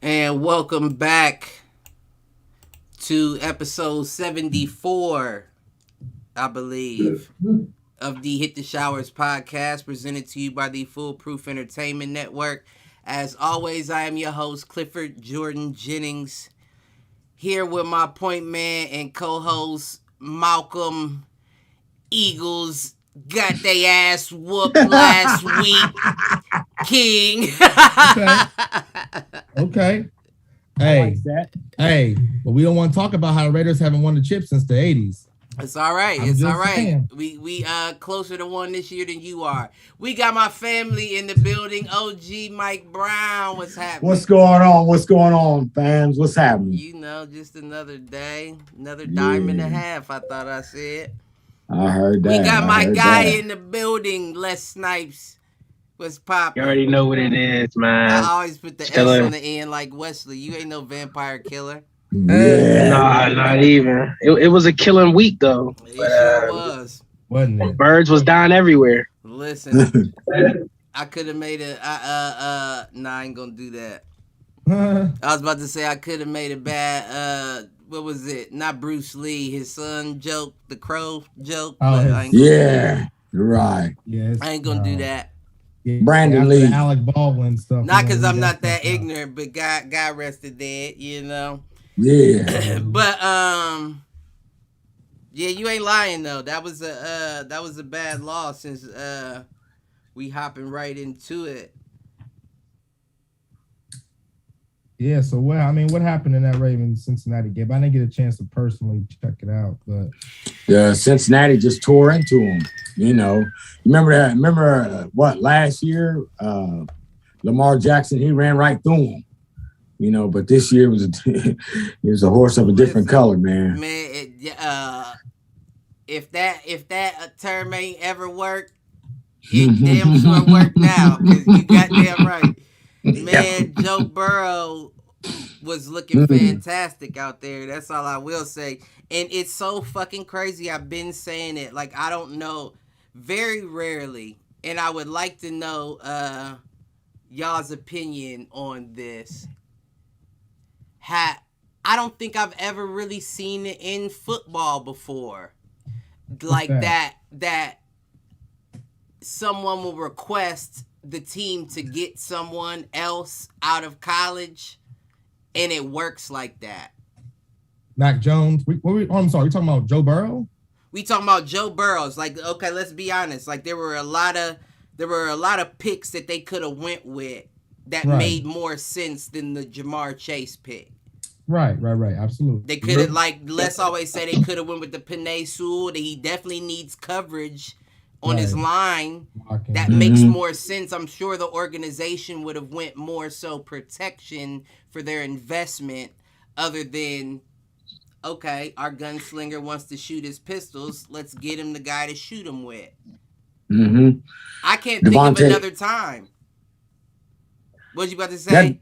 And welcome back to episode 74, I believe, of the Hit the Showers podcast, presented to you by the Foolproof Entertainment Network. As always, I am your host, Clifford Jordan Jennings, here with my point man and co-host, Malcolm Eagles. Got they ass whooped last week, King. Okay. Hey, hey, but we don't want to talk about how the Raiders haven't won the chip since the 80s. It's all right. It's all right. Saying. We closer to one this year than you are. We got my family in the building. OG Mike Brown, what's happening? What's going on? What's going on, fans? What's happening? You know, just another day, another dime and a half. I thought I said. I heard that. We got my guy in the building, Les Snipes. What's poppin'? You already know what it is, man. I always put the S on the end like Wesley. You ain't no vampire killer. Yeah. Nah, not even. It was a killing week though. It sure was. Wasn't it? Birds was dying everywhere. Listen, I could have made a nah, I ain't gonna do that. I was about to say I could have made a bad what was it? Not Bruce Lee, his son joke, the crow joke. Oh, yeah, you're right. Yes, I ain't gonna do that. Yeah, Brandon Lee, Alec Baldwin stuff. Not because I'm not that ignorant, but God rested dead, you know. Yeah. But yeah, you ain't lying though. That was a bad loss since we hopping right into it. Yeah, so what happened in that Ravens Cincinnati game? I didn't get a chance to personally check it out, but Cincinnati just tore into them. You know, remember what last year? Lamar Jackson, he ran right through him. You know, but this year it was a horse of a different color, man. Man, if that term ain't ever worked, it damn sure work now. Cause you goddamn right. Man, Joe Burrow was looking fantastic out there. That's all I will say. And it's so fucking crazy. I've been saying it. Like, I don't know. Very rarely. And I would like to know y'all's opinion on this. I don't think I've ever really seen it in football before. Like that someone will request the team to get someone else out of college and it works like that. Mac Jones. I'm sorry. We talking about Joe Burrow? We talking about Joe Burrows. Like, okay, let's be honest. Like, there were a lot of picks that they could have went with that made more sense than the Jamar Chase pick. Right. Absolutely. They could have, like Les always say, they could have went with the Penei Sewell. That he definitely needs coverage on his line. That makes more sense. I'm sure the organization would have went more so protection for their investment, other than, okay, our gunslinger wants to shoot his pistols. Let's get him the guy to shoot him with. I can't think of another time. What you about to say?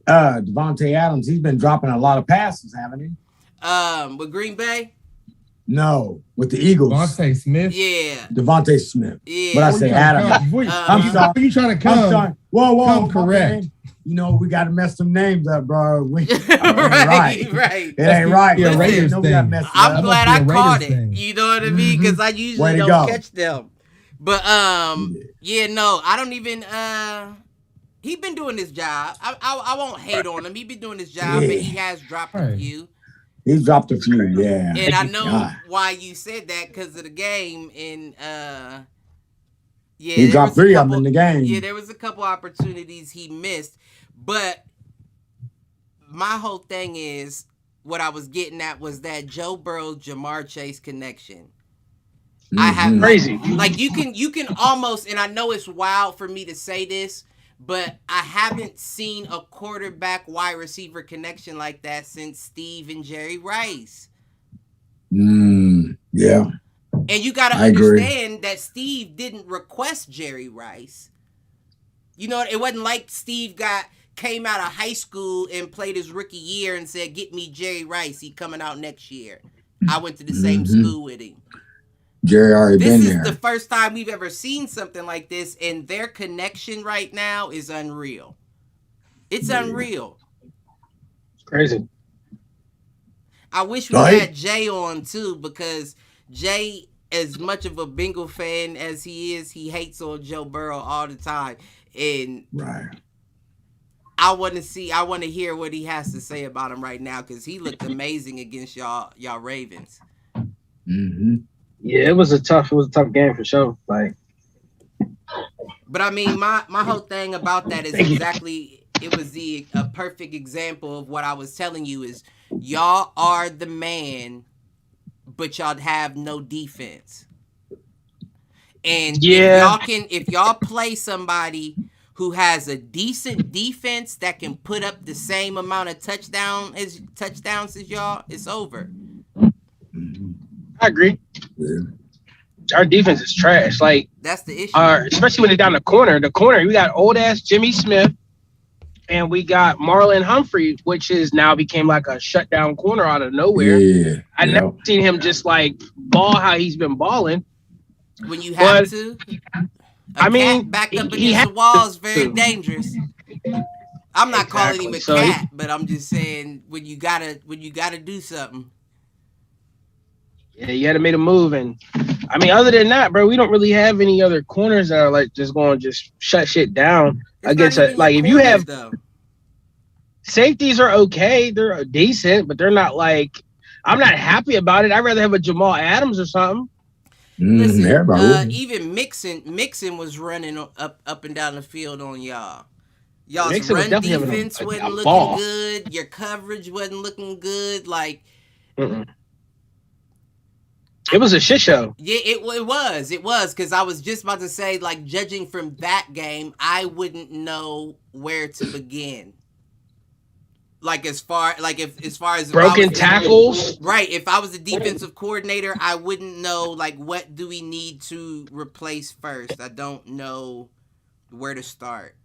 Devontae Adams, he's been dropping a lot of passes, haven't he? With Green Bay? No, with the Eagles. Devontae Smith? Yeah. Devontae Smith. Yeah. But I say Adams. I'm sorry. You trying to come? I'm sorry. Whoa. Come correct. You know, we got to mess some names up, bro. Right. It ain't right. Yeah, Raiders no, thing. I'm glad I caught it. Thing. You know what I mean? Because I usually don't catch them. But, yeah, no, I don't even, he been doing his job. I won't hate on him. He been doing his job, but he has dropped a few. He's dropped a few, yeah. And I know why you said that, because of the game. And yeah, he dropped 3 of them in the game. Yeah, there was a couple opportunities he missed. But my whole thing is, what I was getting at was that Joe Burrow Jamar Chase connection. I have crazy. Like you can almost, and I know it's wild for me to say this, but I haven't seen a quarterback wide receiver connection like that since Steve and Jerry Rice. Yeah. And you got to understand that Steve didn't request Jerry Rice. You know, it wasn't like Steve came out of high school and played his rookie year and said, "Get me Jerry Rice. He coming out next year." I went to the same school with him. Jerry already been there. This is the first time we've ever seen something like this, and their connection right now is unreal. It's unreal. It's crazy. I wish we had Jay on too, because Jay, as much of a Bengal fan as he is, he hates on Joe Burrow all the time. And I want to hear what he has to say about him right now, because he looked amazing against y'all Ravens. Yeah, it was a tough game for sure. Like, but I mean, my whole thing about that is it was a perfect example of what I was telling you is y'all are the man, but y'all have no defense. And if y'all play somebody who has a decent defense that can put up the same amount of touchdowns as y'all, it's over. I agree. Yeah. Our defense is trash. Like, that's the issue. Especially when they're down the corner. The corner, we got old ass Jimmy Smith, and we got Marlon Humphrey, which is now became like a shutdown corner out of nowhere. Yeah, I never seen him just like ball how he's been balling. When you have to, back up against the wall is very dangerous. I'm not calling him a cat, but I'm just saying when you gotta do something. Yeah, you had to make a move, and I mean, other than that, bro, we don't really have any other corners that are like just going to just shut shit down against it. Like, if you have safeties are okay, they're decent, but they're not like, I'm not happy about it. I'd rather have a Jamal Adams or something. Listen, even Mixon was running up and down the field on y'all. Y'all's run defense wasn't looking good. Your coverage wasn't looking good. Like. It was a shit show. Yeah, it was. It was, because I was just about to say, like, judging from that game, I wouldn't know where to begin. Like, as far as broken tackles, right? If I was the defensive coordinator, I wouldn't know, like, what do we need to replace first. I don't know where to start.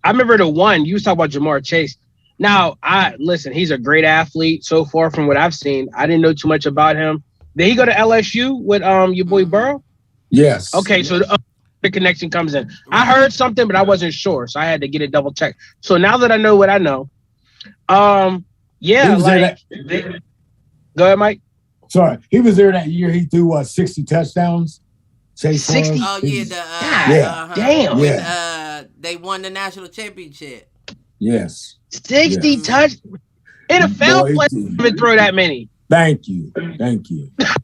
I remember the one you was talking about, Jamar Chase. Now, listen, he's a great athlete so far from what I've seen. I didn't know too much about him. Did he go to LSU with your boy Burrow? Yes. Okay, so the connection comes in. I heard something, but I wasn't sure, so I had to get it double checked. So now that I know what I know, go ahead, Mike. Sorry, he was there that year. He threw 60 touchdowns. 60. Oh yeah, damn. When, they won the national championship. Yes. 60 touch. NFL players even throw that many. Thank you.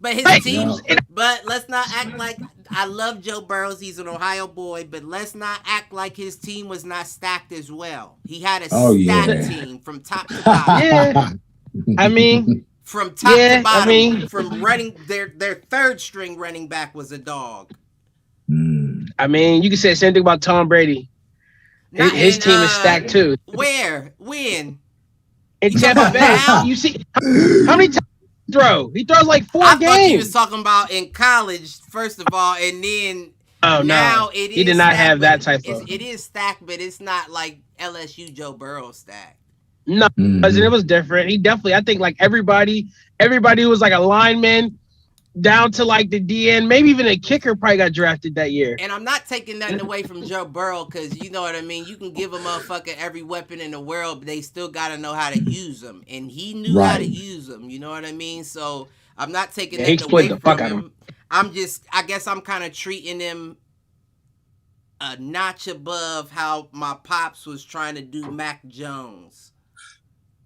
But his team, but let's not act like I love Joe Burrows. He's an Ohio boy, but let's not act like his team was not stacked as well. He had a stacked team from top to bottom. Yeah, I mean, from top to bottom, from running their third string running back was a dog. I mean, you can say the same thing about Tom Brady. His team is stacked too. Where? When? In Tampa Bay. You see how many times he throw? He throws like 4 games. I thought you was talking about in college, first of all, and then now it is. He did not have that type of. It is stacked, but it's not like LSU Joe Burrow stacked. No, because it was different. He definitely, I think, like everybody who was like a lineman down to like the DN, maybe even a kicker probably got drafted that year. And I'm not taking nothing away from Joe Burrow because you know what I mean. You can give a motherfucker every weapon in the world, but they still got to know how to use them. And he knew how to use them. You know what I mean? So I'm not taking that away from him. I guess I'm kind of treating him a notch above how my pops was trying to do Mac Jones.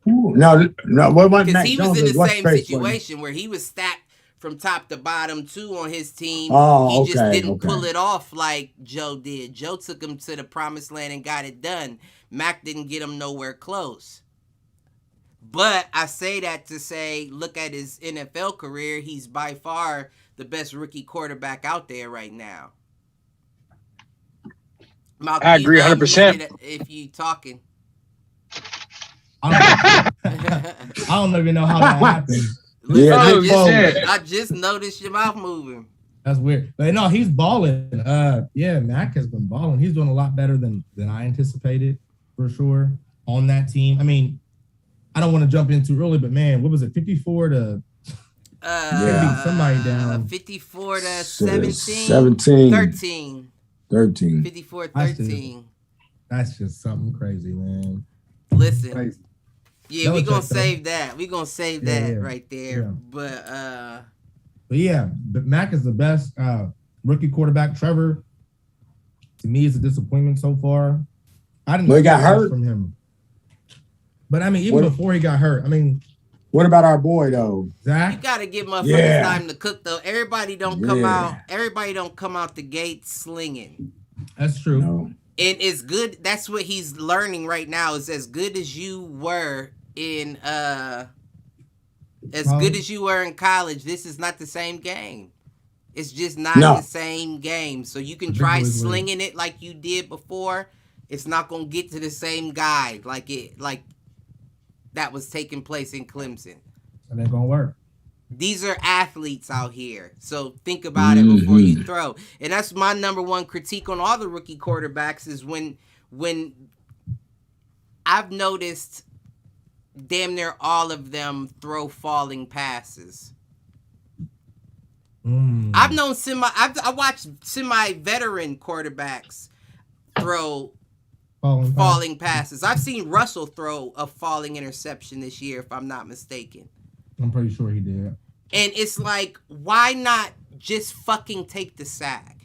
No, because he was in the same situation where he was stacked from top to bottom too on his team. He just didn't pull it off like Joe did. Joe took him to the promised land and got it done. Mac didn't get him nowhere close. But I say that to say, look at his NFL career. He's by far the best rookie quarterback out there right now. Malcolm, I agree 100%. If you talking. I don't even know how that happened. I just noticed your mouth moving. That's weird. But no, he's balling. Mac has been balling. He's doing a lot better than I anticipated, for sure, on that team. I mean, I don't want to jump in too early, but man, what was it, 54 to somebody down? 54 to 17. 13. 54-13. That's just something crazy, man. Listen. Crazy. Yeah, we're going to save that. We're going to save that right there. Yeah. But Mac is the best rookie quarterback. Trevor, to me, is a disappointment so far. I didn't he got hurt from him. But I mean, even before he got hurt, I mean, what about our boy though? Zach? You gotta give motherfuckers time to cook though. Everybody don't come out the gate slinging. That's true. No. And it's good. That's what he's learning right now. Is as good as you were in good as you were in college. This is not the same game. It's just not the same game. So you can try slinging it like you did before. It's not gonna get to the same guy like that was taking place in Clemson. And they're gonna work. These are athletes out here. So think about it before you throw. And that's my number one critique on all the rookie quarterbacks is when I've noticed damn near all of them throw falling passes. I've known I watched semi-veteran quarterbacks throw falling passes. I've seen Russell throw a falling interception this year, if I'm not mistaken. I'm pretty sure he did. And it's like, why not just fucking take the sack?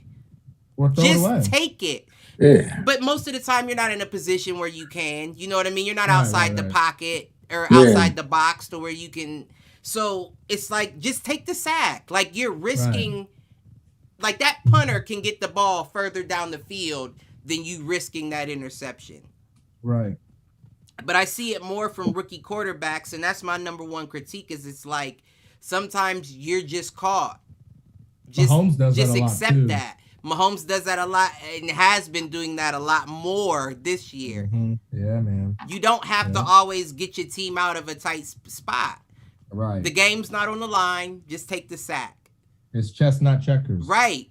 Or throw it away. Just take it. Yeah. But most of the time, you're not in a position where you can. You know what I mean? You're not outside the pocket or outside the box to where you can. So it's like, just take the sack. Like, you're risking. Like, that punter can get the ball further down the field than you risking that interception. Right. But I see it more from rookie quarterbacks, and that's my number one critique is it's like sometimes you're just caught. Mahomes does just that a accept lot too. that. Mahomes does that a lot and has been doing that a lot more this year. Mm-hmm. Yeah, man. You don't have to always get your team out of a tight spot. Right. The game's not on the line. Just take the sack. It's chestnut checkers. Right.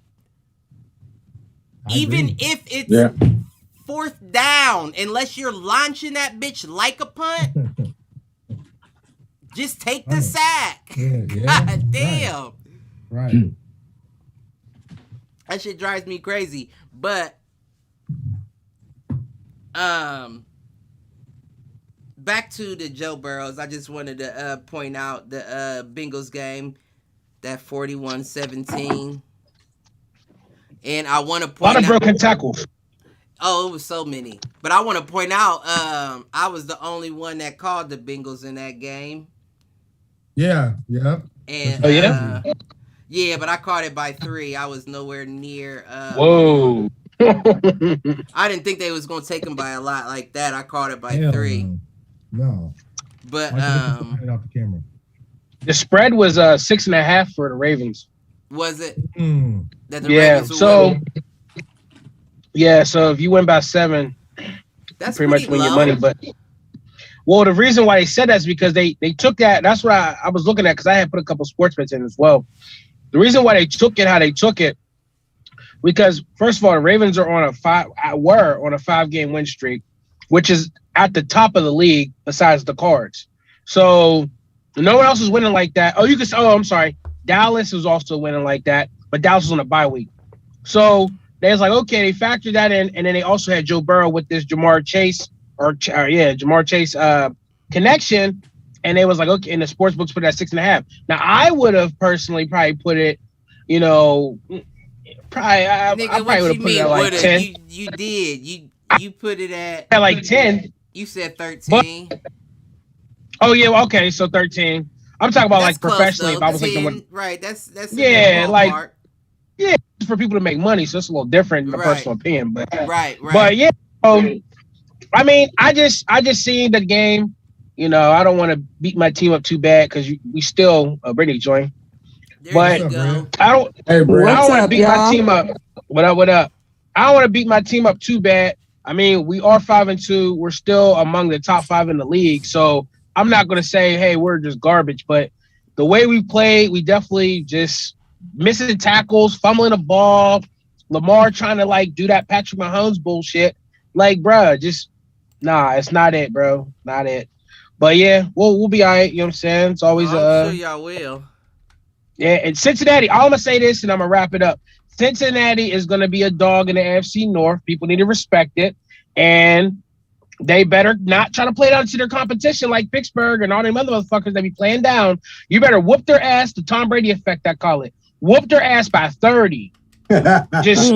I Even agree. if it's fourth down, unless you're launching that bitch like a punt, just take the sack. Yeah, God damn. Right. That shit drives me crazy. But back to the Joe Burrows, I just wanted to point out the Bengals game, that 41-17. And I want to point out... A lot of broken tackles. Oh, it was so many. But I want to point out, I was the only one that called the Bengals in that game. Yeah. And yeah, but I caught it by 3. I was nowhere near. Whoa. I didn't think they was gonna take them by a lot like that. I caught it by 3. No. But off the camera. The spread was 6.5 for the Ravens. Was it? That the Ravens so so if you win by 7, that's pretty much win low. your money. But the reason why they said that is because they took that. That's what I was looking at because I had put a couple sports bets in as well. The reason why they took it how they took it, because first of all, the Ravens are on a 5-game win streak, which is at the top of the league besides the Cards. So no one else is winning like that. I'm sorry. Dallas is also winning like that, but Dallas was on a bye week. So they was like, okay, they factored that in, and then they also had Joe Burrow with this Jamar Chase connection, and they was like, okay, and the sports books put it at 6.5. Now I would have personally probably put it, I probably would have put it at like 10. You did. You put it at like 10. You said 13. Oh yeah, okay, so 13. I'm talking about that's like professionally. If I was 10, like right, that's like it's for people to make money, so it's a little different in my personal opinion. But but yeah, I mean, I just seen the game. I don't want to beat my team up too bad because we still Brittany joined. But I don't want to beat my team up. What up? I don't want to beat my team up too bad. I mean, we are 5-2. We're still among the top 5 in the league. So I'm not going to say, hey, we're just garbage. But the way we played, we definitely just missing tackles, fumbling the ball, Lamar trying to like do that Patrick Mahomes bullshit. Like, bruh, just it's not it, bro. Not it. But yeah, we'll be all right. You know what I'm saying? It's always I'm sure y'all will. Yeah, and Cincinnati, I'm gonna say this and I'm gonna wrap it up. Cincinnati is gonna be a dog in the AFC North. People need to respect it. And they better not try to play down to their competition like Pittsburgh and all them other motherfuckers that be playing down. You better whoop their ass, the Tom Brady effect, I call it. Whoop their ass by 30. Just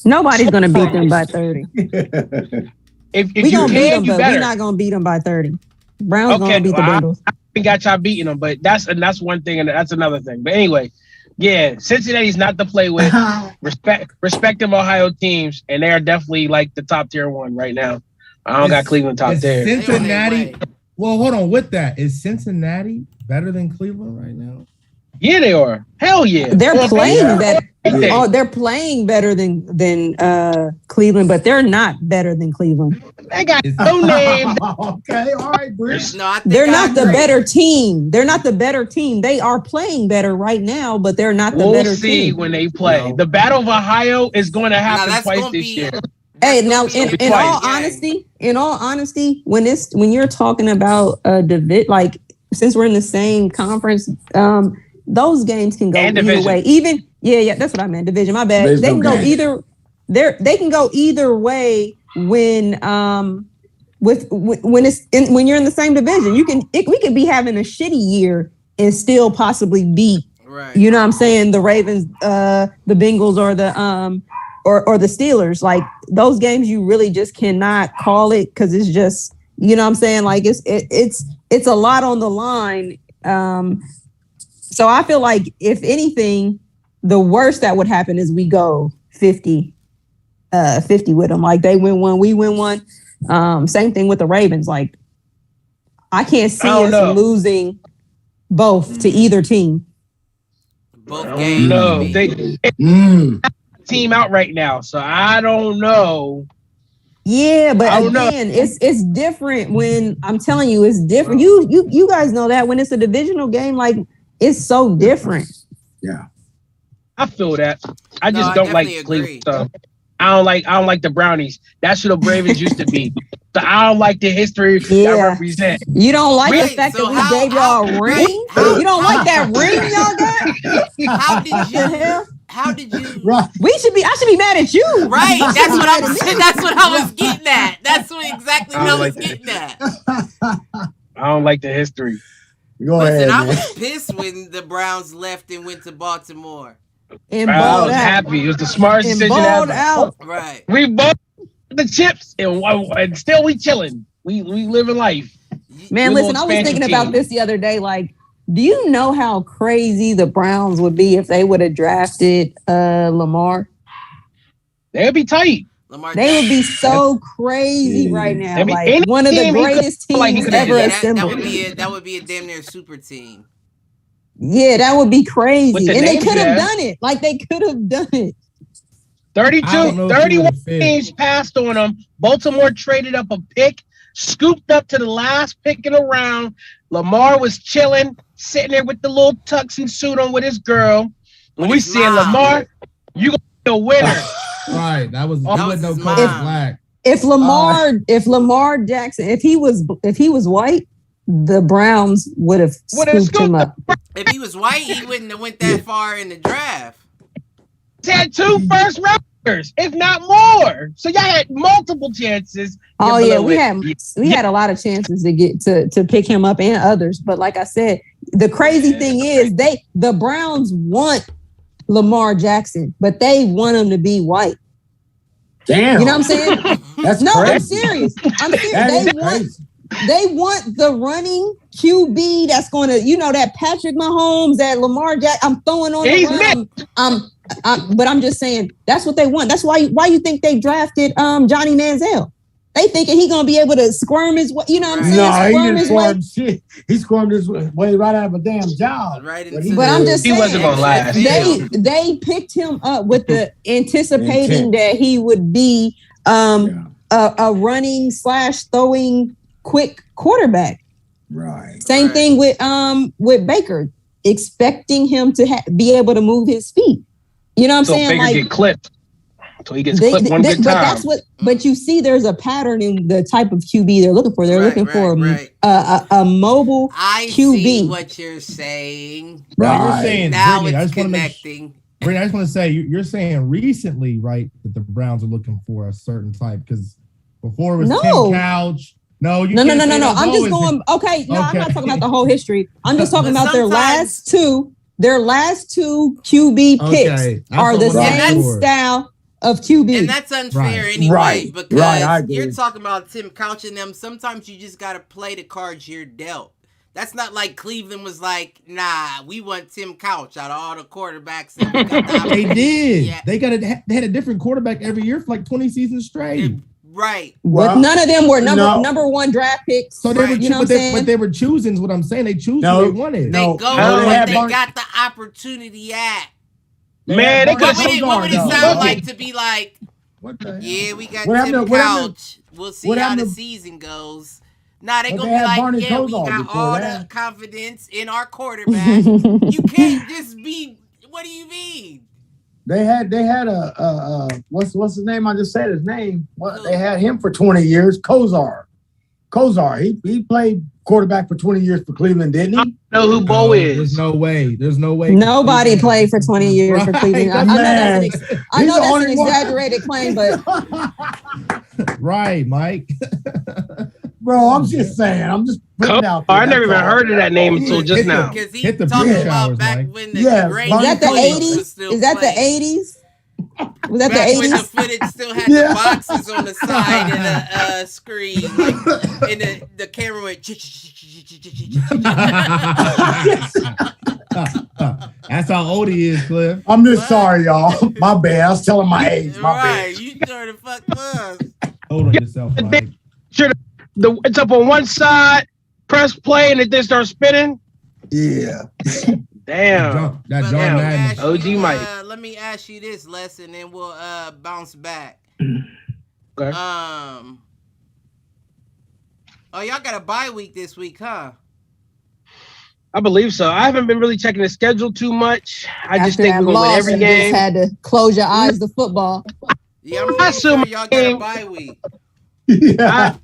nobody's gonna beat them by 30. If you can, you better. We're not gonna beat them by 30. Browns gonna beat the Bengals. I got y'all beating them, but that's one thing, and that's another thing. But anyway, yeah, Cincinnati's not to play with. Respect them Ohio teams, and they are definitely like the top tier one right now. I don't got Cleveland top tier. Cincinnati. Well, hold on. With that, is Cincinnati better than Cleveland right now? Yeah, they are. Hell yeah. They're playing better. Oh, they're playing better than Cleveland, but they're not better than Cleveland. They got no name. Okay, all right, Bruce. No, they're not the better team. They're not the better team. They are playing better right now, but they're not the better team. We'll see when they play. No. The Battle of Ohio is going to happen twice this year. Hey, now in all honesty, when you're talking about like since we're in the same conference, those games can go either way. Even that's what I meant. Division, my bad. They can go either. They can go either way when when you're in the same division. We could be having a shitty year and still possibly beat. Right. You know what I'm saying? The Ravens, the Bengals, or the or the Steelers. Like those games, you really just cannot call it because it's just you know what I'm saying. Like it's a lot on the line. So I feel like if anything, the worst that would happen is we go 50 with them. Like they win one, we win one. Same thing with the Ravens. Like I can't see us losing both to either team. Both games. No, they team out right now, so I don't know. Yeah, but again, it's different when I'm telling you it's different. You guys know that when it's a divisional game, like it's so different. Yeah. I feel that. I just don't like Cleveland stuff. I don't like the Brownies. That's what the Ravens used to be. So I don't like the history that represent. You don't like the fact that we gave y'all a ring? You don't like that ring y'all got? How did you? Right. I should be mad at you. Right. That's what I was getting at. That's exactly what I was getting at. I don't like the history. Go ahead, I was pissed when the Browns left and went to Baltimore. And I was happy. It was the smartest decision ever. Out. Right. We both. the chips, and still we chilling. We living life. Man, listen, I was thinking about this the other day. Like, do you know how crazy the Browns would be if they would have drafted Lamar? They'd be tight. They would be so crazy right now. Like one of the greatest teams ever assembled. That would be a damn near super team. Yeah, that would be crazy. And they could have done it. Like they could have done it. 31 teams passed on them. Baltimore traded up a pick, scooped up to the last pick in the round. Lamar was chilling, sitting there with the little tux and suit on with his girl. When we see Lamar, you gonna be a winner. Right. That was no Black. If Lamar Jackson, if he was white, the Browns would have scooped him up. If he was white, he wouldn't have went that far in the draft. He had 2 first rounders, if not more. So y'all had multiple chances. Oh yeah, we had a lot of chances to get to pick him up and others. But like I said, the crazy thing is the Browns want Lamar Jackson, but they want him to be white. Damn. You know what I'm saying? That's crazy. I'm serious. They want the running QB that's going to, that Patrick Mahomes, that Lamar Jackson. I'm throwing on the run. But I'm just saying that's what they want. That's why you think they drafted Johnny Manziel. They thinking he gonna be able to squirm his way. You know what I'm saying? No, he didn't squirm shit. He squirmed his way right out of a damn job. Right. But I'm just saying, he wasn't gonna last. They picked him up with the anticipating that he would be a running / throwing quick quarterback. Right. Same thing with Baker, expecting him to be able to move his feet. You know what I'm saying? Baker like get clipped. So he gets clipped one good time. But you see, there's a pattern in the type of QB they're looking for. They're looking for a mobile QB. I see what you're saying. Right. You're saying now Brittany, it's connecting. Brittany, I just want to say you're saying recently, right, that the Browns are looking for a certain type because before it was Tim Couch. No. I'm just going. Okay, no, I'm not talking about the whole history. I'm just talking about their last two. Their last 2 QB picks are the same style of QB. And that's unfair anyway, because you're talking about Tim Couch and them. Sometimes you just got to play the cards you're dealt. That's not like Cleveland was like, nah, we want Tim Couch out of all the quarterbacks. And we got they did. Yeah. They had a different quarterback every year for like 20 seasons straight. Right. But none of them were number 1 draft picks. So they were but they were choosing what I'm saying. They choose who they wanted. They got the opportunity at. Man, what would it sound like to be like, we got Tim Couch. We'll see how the season goes. Nah, they gonna be like, we got all the confidence in our quarterback. You can't just be, what do you mean? They had a what's his name? I just said his name. They had him for 20 years. Kozar. He played quarterback for 20 years for Cleveland, didn't he? I know who Bo is. There's no way. Nobody played for 20 years for Cleveland. I know that's an exaggerated claim, but right, Mike. Bro, I'm just saying. I'm just putting out there. I never even heard of that name until just now. Because he's talking about back when the great is that the 80s? Is that the 80s? Was that back the 80s? when the footage still had the boxes on the side of the screen, and the camera went. That's how old he is, Cliff. I'm just sorry, y'all. My bad. I was telling my age. My bad. You sure the fuck was. Hold on yourself, Mike. It's up on one side, press play, and it then starts spinning. Yeah. Damn. That John Madden. OG Mike. Let me ask you this, Les, and then we'll bounce back. Okay. Oh, y'all got a bye week this week, huh? I believe so. I haven't been really checking the schedule too much. I just think we're going to win every game. Just had to close your eyes to football. Yeah, I'm sure y'all got a bye week. Yeah.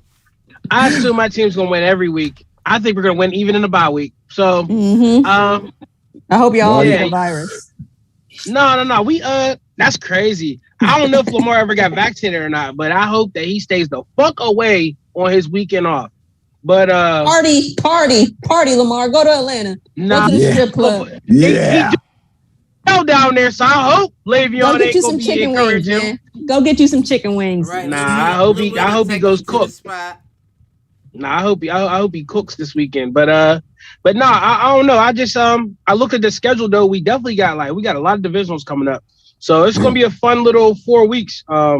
I assume my team's going to win every week. I think we're going to win even in the bye week. So, I hope y'all get the virus. No. We that's crazy. I don't know if Lamar ever got vaccinated or not, but I hope that he stays the fuck away on his weekend off. But party, Lamar. Go to Atlanta. Go to the strip club. down there, so I hope Le'Veon ain't gonna be encouraging him. Go get you some chicken wings. Right, I hope he goes cook. Nah, I hope he cooks this weekend. But no, I don't know. I just I looked at the schedule though. We definitely got a lot of divisionals coming up, so it's gonna be a fun little 4 weeks. I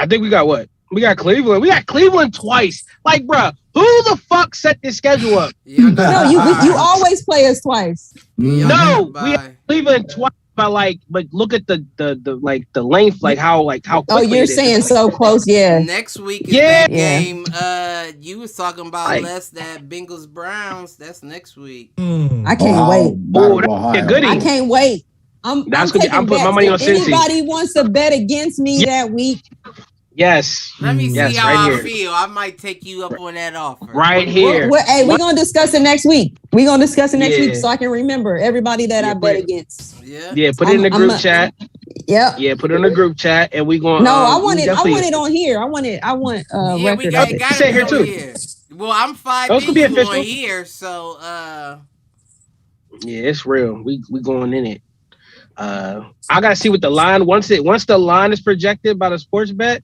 think we got what? We got Cleveland. We got Cleveland twice. Like, bro, who the fuck set this schedule up? No, you always play us twice. No, we have Cleveland twice. But look at the length, how oh, you're saying so close, yeah. Next week is that game. You was talking about that Bengals Browns. That's next week. I can't wait. That's a goodie. I can't wait. I'm putting my money on Cincy. Anybody wants to bet against me that week? Yes. Let me see how I feel. I might take you up on that offer. Right here. We're going to discuss it next week. We're going to discuss it next week so I can remember everybody that I bet against. Yeah, put it in the group chat. Yep. Yeah, put it in the group chat and we going No, I want it on here. I want record we got it here too. Here. Well, I'm 5 on here, so yeah, it's real. We going in it. I gotta see what the line once the line is projected by the sports bet.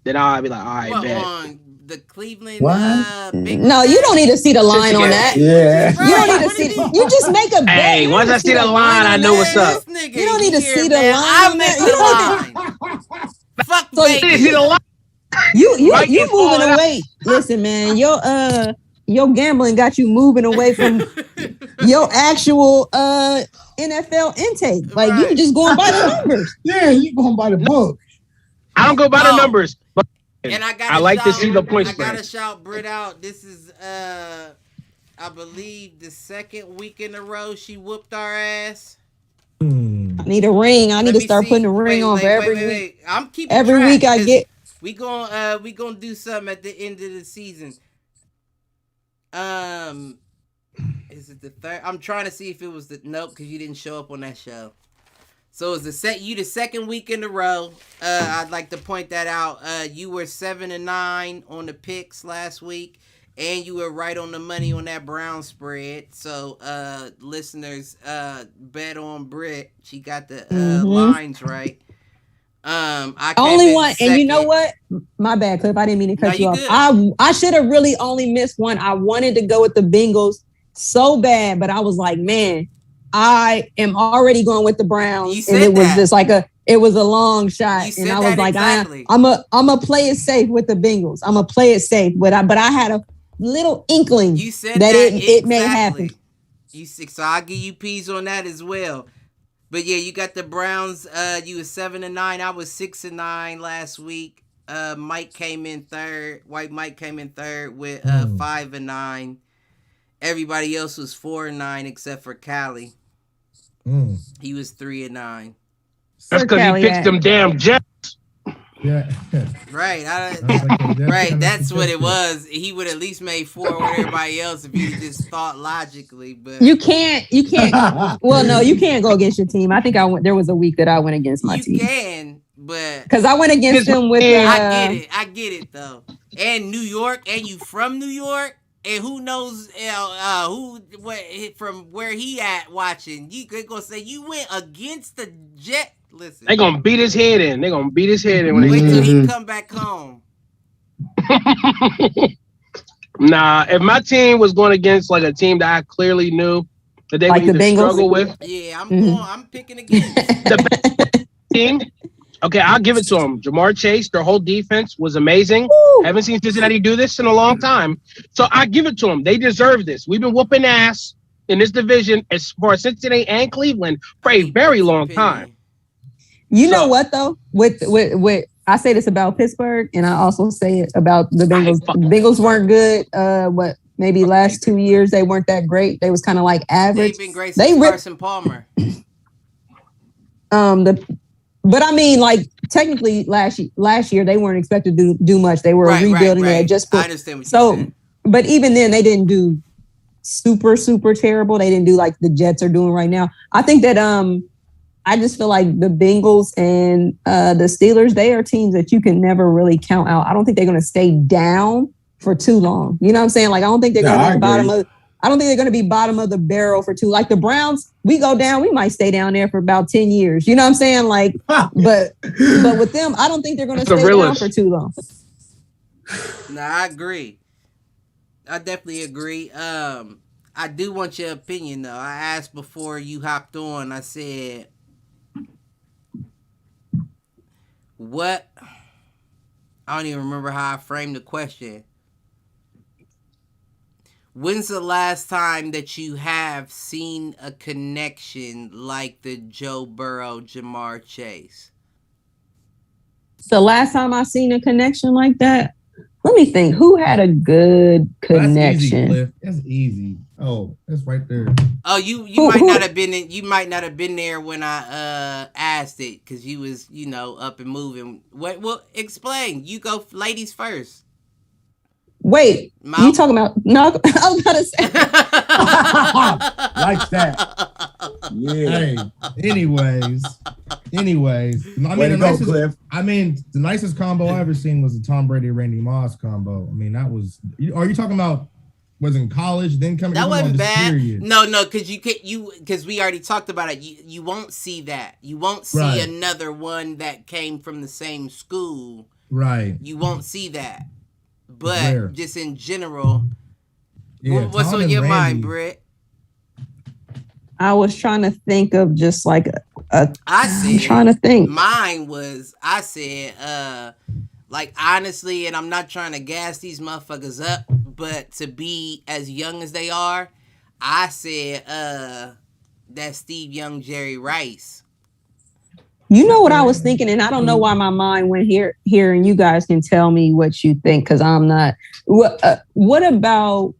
Then I'll be like, all right, bet. On the Cleveland no, you don't need to see the line on that. Yeah. You don't need to see. You just make a bet. Hey, once I see the line, I know what's up. You don't need to see the line. I make the line. Fuck see the line. You moving away. Listen, man, your gambling got you moving away from your actual NFL intake. Like you just going by the numbers. Yeah, you going by the book. I don't go by the numbers, but and I like to see the points. I gotta shout Britt out. This is I believe the second week in a row she whooped our ass. I need a ring. I need to start putting a ring on for every week. I'm keeping every track week I get. We gonna do something at the end of the season. Is it the third? I'm trying to see if it was nope, because you didn't show up on that show. So it's the second week in a row. I'd like to point that out. You were 7-9 on the picks last week, and you were right on the money on that Brown spread. So listeners, bet on Britt. She got the lines right. I only one, and you know what? My bad, Cliff. I didn't mean to cut you off. Good. I should have really only missed one. I wanted to go with the Bengals so bad, but I was like, man, I am already going with the Browns, and it was just it was a long shot, and I was like, exactly. I'm a play it safe with the Bengals. I'm a play it safe, but I had a little inkling that it may happen. So I'll give you peas on that as well. But yeah, you got the Browns. You was 7-9. I was 6-9 last week. Mike came in third. White Mike came in third with 5-9. Everybody else was 4-9 except for Callie. He was 3-9. That's because he picked them damn Jets. Yeah. Right. Right. That's what it was. He would at least made 4 with everybody else if you just thought logically. But you can't. Well, no, you can't go against your team. I think there was a week that I went against my team. You can, but because I went against them with. I get it though. And New York, and you from New York. And who knows from where he at watching? You could go say you went against the Jet. Listen, they gonna beat his head in. They gonna beat his head in when wait till he come back home. Nah, if my team was going against like a team that I clearly knew that they would either struggle with, yeah, I'm picking against the team. Okay, I'll give it to them. Jamar Chase, their whole defense was amazing. Woo! Haven't seen Cincinnati do this in a long time. So I give it to them. They deserve this. We've been whooping ass in this division as far as Cincinnati and Cleveland for a very long time. You know what though? With I say this about Pittsburgh, and I also say it about the Bengals. The Bengals weren't good. Maybe last 2 years they weren't that great. They was kind of like average. They've been great since Carson Palmer. But I mean, like technically, last year they weren't expected to do much. They were rebuilding. They had just put, I understand what you're saying. But even then, they didn't do super terrible. They didn't do like the Jets are doing right now. I think that I just feel like the Bengals and the Steelers, they are teams that you can never really count out. I don't think they're going to stay down for too long. You know what I'm saying? Like I don't think they're going to be I don't think they're going to be bottom of the barrel for too. Like the Browns, we go down, we might stay down there for about 10 years. You know what I'm saying? Like, but with them, I don't think they're going to stay down for too long. No, I agree. I definitely agree. I do want your opinion though. I asked before you hopped on. I said, what? I don't even remember how I framed the question. When's the last time that you have seen a connection like the Joe Burrow, Jamar Chase? The last time I seen a connection like that, let me think. Who had a good connection? That's easy, Cliff. That's easy. Oh, that's right there. Oh, you might not have been in, you might not have been there when I asked it because you was up and moving. What? Well, explain. You go, ladies first. Wait, you talking about? No, I was about to say. Like that. Yeah. Hey, anyways. I mean, the nicest combo I ever seen was the Tom Brady Randy Moss combo. I mean, that was. Are you talking about? Was in college, then coming. That wasn't bad. Period? No, because because we already talked about it. You won't see that. You won't see another one that came from the same school. Right. You won't see that. But just in general, what's Tom on your Randy. mind, Britt? I was trying to think of just like I'm trying to think. Mine was, I said, like honestly, and I'm not trying to gas these motherfuckers up, but to be as young as they are, I said that Steve Young, Jerry Rice. You know what I was thinking, and I don't know why my mind went here, and you guys can tell me what you think, because I'm not. What about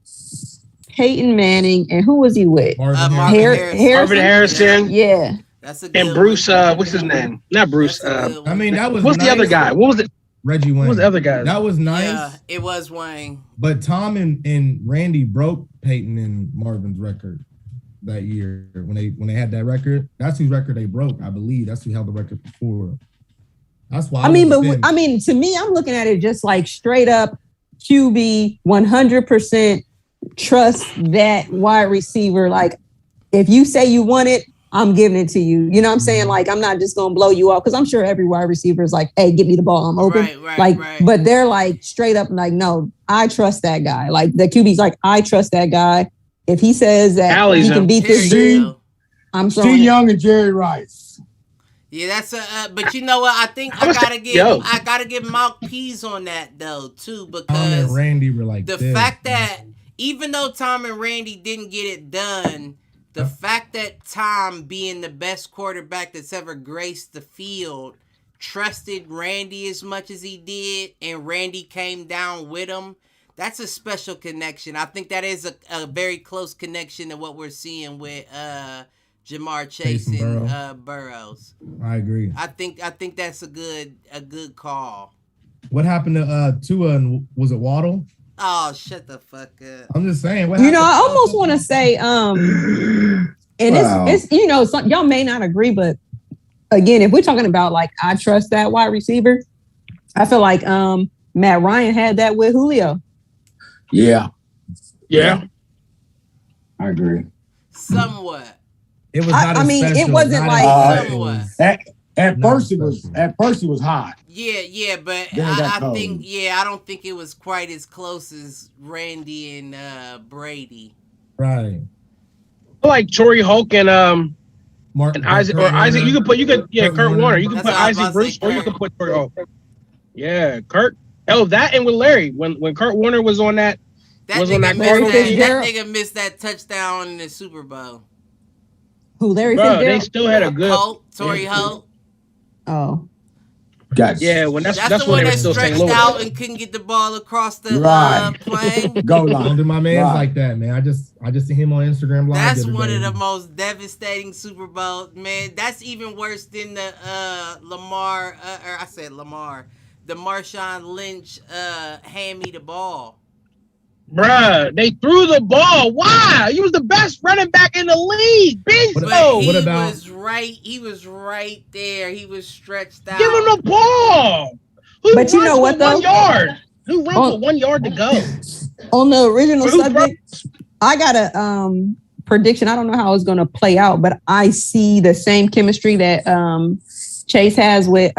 Peyton Manning, and who was he with? Marvin Harrison. Yeah. That's a good and Bruce, one. What's his name? Not Bruce. I mean, that was what's nice. the other guy? What was it? Reggie Wayne. What was the other guy? That was nice. Yeah, it was Wayne. But Tom and Randy broke Peyton and Marvin's record that year when they had that record. That's whose record they broke, I believe. That's who held the record before. That's why. To me, I'm looking at it just like straight up QB, 100% trust that wide receiver. Like, if you say you want it, I'm giving it to you. You know what I'm saying? Like, I'm not just gonna blow you off, because I'm sure every wide receiver is like, hey, give me the ball, I'm open. Right. But they're like straight up like, no, I trust that guy. Like the QB's like, I trust that guy. If he says that he can beat this dude, I'm sorry. Steve Young and Jerry Rice. Yeah, that's but you know what? I think I gotta give Mount Peas on that though too, because Tom and Randy were like the fact that even though Tom and Randy didn't get it done, the fact that Tom, being the best quarterback that's ever graced the field, trusted Randy as much as he did, and Randy came down with him. That's a special connection. I think that is a very close connection to what we're seeing with Jamar Chase and Burrows. I agree. I think that's a good call. What happened to Tua and was it Waddle? Oh, shut the fuck up. I'm just saying. I almost want to say, and it's y'all may not agree, but again, if we're talking about like, I trust that wide receiver, I feel like Matt Ryan had that with Julio. Yeah. I agree. Somewhat. It was not. It wasn't like somewhat. At first it was hot. Yeah, but I don't think it was quite as close as Randy and Brady. Right. Like Torrey Hulk and Isaac Kurt Isaac. Warner. You could put Kurt Warner. You could That's put what I was Isaac about to Bruce, say, or you could put Torrey Hulk. Yeah, Kurt. Oh, that and with Larry when Kurt Warner was on that. That nigga missed that touchdown in the Super Bowl. Who, Larry Bro, Fitzgerald? they still had a good Torrey Holt. Oh. Gotcha. Yeah, when that's the when one they were that still St. stretched Louis. out and couldn't get the ball across the plane. Goal line. Don't do my man's like that, man. I just see him on Instagram Live. That's one of the most devastating Super Bowls, man. That's even worse than the the Marshawn Lynch hand me the ball. Bruh, they threw the ball. Why? He was the best running back in the league. He was right there. He was stretched out. Give him the ball. But you know what, though? 1 yard. Who ran for 1 yard to go? On the original subject, I got a prediction. I don't know how it's going to play out, but I see the same chemistry that Chase has with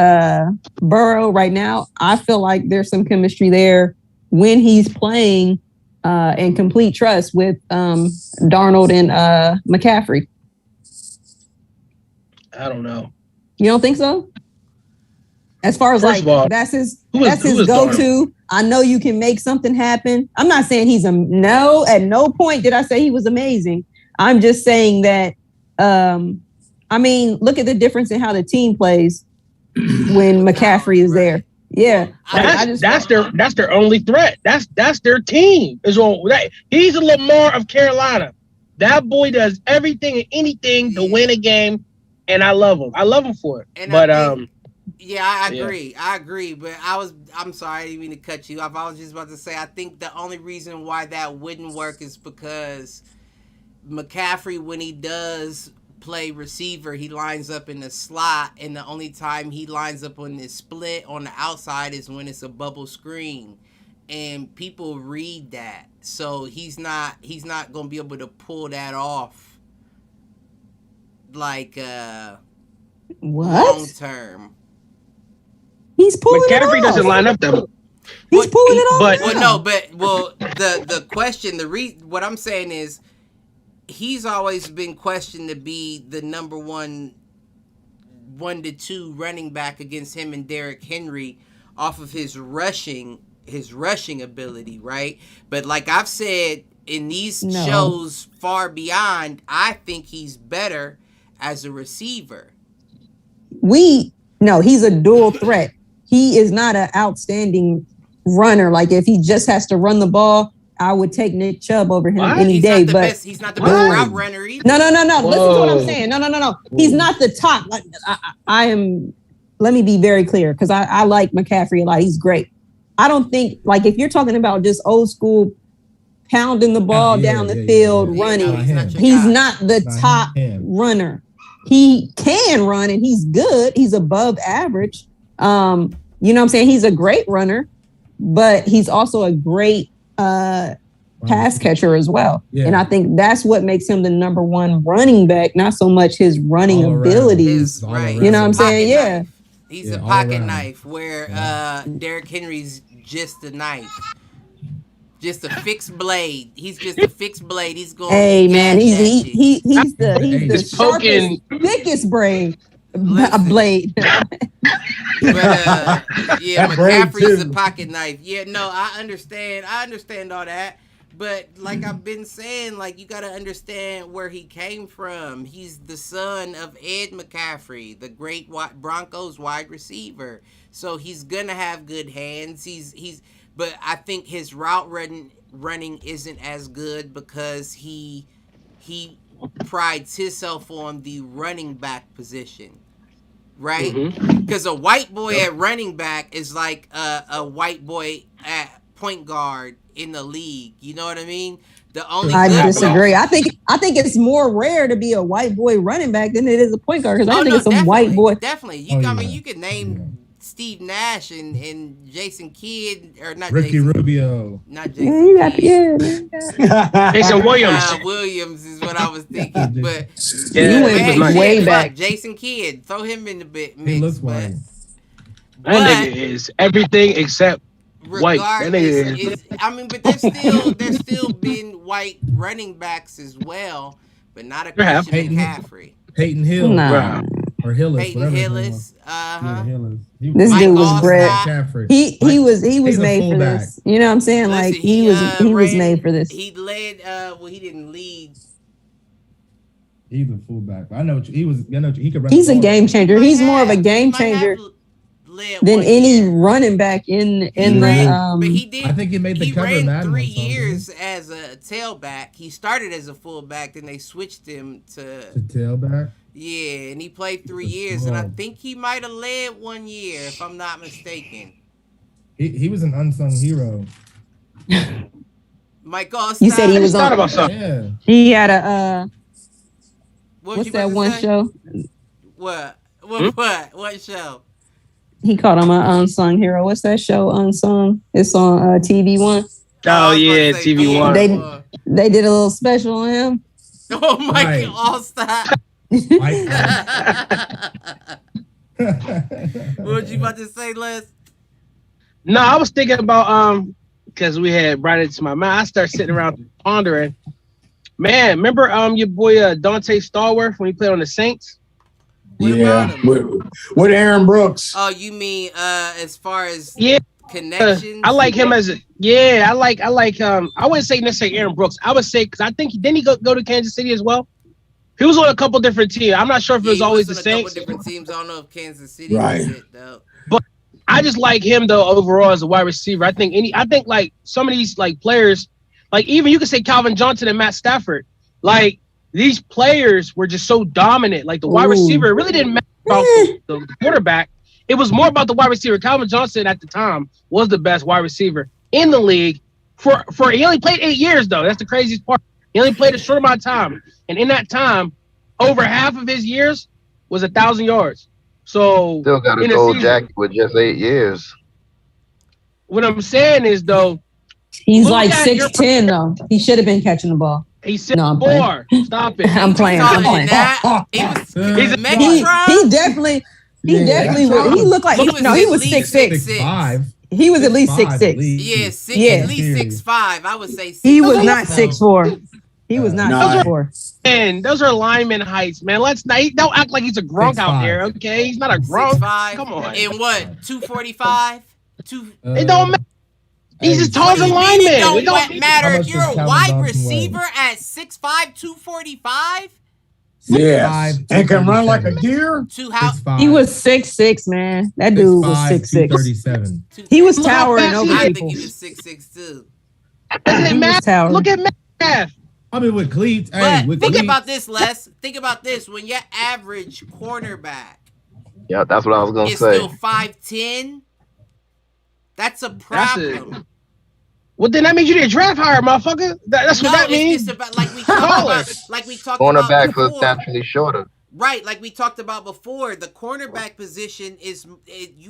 Burrow right now. I feel like there's some chemistry there when he's playing in complete trust with Darnold and McCaffrey. I don't know. You don't think so? As far as First of all, that's his who is go-to. Darnold? I know you can make something happen. I'm not saying he's no. At no point did I say he was amazing. I'm just saying that. I mean, look at the difference in how the team plays when McCaffrey is there. Yeah, that's their only threat. That's their team. He's a Lamar of Carolina. That boy does everything and anything to win a game, and I love him. I love him for it. And but I agree. Yeah. I agree. But I'm sorry, I didn't mean to cut you off. I was just about to say, I think the only reason why that wouldn't work is because McCaffrey, when he does play receiver, he lines up in the slot, and the only time he lines up on this split on the outside is when it's a bubble screen, and people read that. So he's not going to be able to pull that off like long term. He's pulling McCaffrey it off. doesn't line up though. He's pulling it off. The question, what I'm saying is, he's always been questioned to be the number 1 to 2 running back against him and Derrick Henry off of his rushing ability, right? But like I've said in these shows far beyond, I think he's better as a receiver. He's a dual threat. He is not an outstanding runner. Like if he just has to run the ball, I would take Nick Chubb over him any day. But he's not the best route runner either. No. Listen to what I'm saying. No. He's not the top. Like, I am. Let me be very clear, because I like McCaffrey a lot. He's great. I don't think, like, if you're talking about just old school pounding the ball down the field, running, he's not the top runner. He can run and he's good. He's above average. You know what I'm saying? He's a great runner, but he's also a great pass catcher as well. Yeah. And I think that's what makes him the number 1 running back, not so much his running abilities. Right. You know what I'm saying? Yeah. He's a pocket knife, where Derrick Henry's just a knife. Just a fixed blade. He's just a fixed blade. He's going. Hey man, he's the sharpest, thickest blade. A blade. But McCaffrey's a pocket knife. Yeah, no, I understand all that. But like I've been saying, like, you got to understand where he came from. He's the son of Ed McCaffrey, the great Broncos wide receiver. So he's gonna have good hands. But I think his route running isn't as good because he prides himself on the running back position, right? Because a white boy at running back is like a white boy at point guard in the league. You know what I mean? I disagree. I think it's more rare to be a white boy running back than it is a point guard, because I think it's a white boy. Definitely. You could name Steve Nash and Jason Kidd, or not Ricky Jason, Rubio. Not Jason Kidd. Jason Williams. Williams is what I was thinking. But you went way back. Jason Kidd, throw him in the mix. He looks white. That nigga is everything except white. That nigga is. I mean, but there's still been white running backs as well, but not a Christian McCaffrey. Peyton Hill. Nah. Or Hillis. Peyton Hillis. This dude was bred. He was made for this. You know what I'm saying? Listen, like he was made for this. He led. He didn't lead. He's a fullback. I know he was. He could run. He's a game changer. He's more of a game changer than any running back in the. But he did. I think he made the cover. He ran 3 years as a tailback. He started as a fullback, then they switched him to tailback. Yeah, and he played 3 years, and I think he might have led 1 year, if I'm not mistaken. He was an unsung hero. Mike Austin. You said he was on. Yeah. He had a. What's that one show? What? What show? He called him an unsung hero. What's that show? Unsung. It's on TV One. Oh yeah, say TV One. They did a little special on him. Oh my Right. God! All stop. Mike, What was you about to say, Les? No, I was thinking about because we had brought it to my mind. I started sitting around pondering. Man, remember your boy Dante Stallworth when he played on the Saints? Yeah, with Aaron Brooks. Oh, you mean as far as Yeah. connections? I like him as I like I wouldn't say necessarily Aaron Brooks. I would say because I think didn't he go to Kansas City as well? He was on a couple different teams. I'm not sure if it was always the Saints. A couple different teams. I don't know if Kansas City Right. was it though. But I just like him though overall as a wide receiver. I think like some of these like players, like even you could say Calvin Johnson and Matt Stafford, like these players were just so dominant. Like the wide receiver, it really didn't matter about the quarterback. It was more about the wide receiver. Calvin Johnson at the time was the best wide receiver in the league. For he only played 8 years though. That's the craziest part. He only played a short amount of time, and in that time, over half of his years was 1,000 yards. So still got a gold jacket with just 8 years. What I'm saying is though, he's like 6'10" though. He should have been catching the ball. He's 6'4". Stop it. I'm playing. He definitely. He looked like he was 6'6". He was at least 6'6". Yeah, at least 6'5". I would say 6'5". He was not 6'4". He was not 6'4". And those are lineman heights, man. Don't act like he's a Gronk out there, okay? He's not a Gronk. 6'5". Come on. And what? 245? It don't matter. He's as tall as a lineman. It don't matter if you're a wide receiver at 6'5", 245. Yeah, and can run like a deer. He was 6'6", man. That dude was 6'6". 237. He was towering over I people. think he was 6'6" too. Look at Math. I mean, with cleats. But think about this, Les. Think about this. When your average cornerback, yeah, that's what I was gonna say. Still 5'10". That's a problem. Well, then that means you didn't draft higher, motherfucker. That's what that means. It's about, like we talked about cornerbacks before. are naturally shorter. Right, like we talked about before, the cornerback position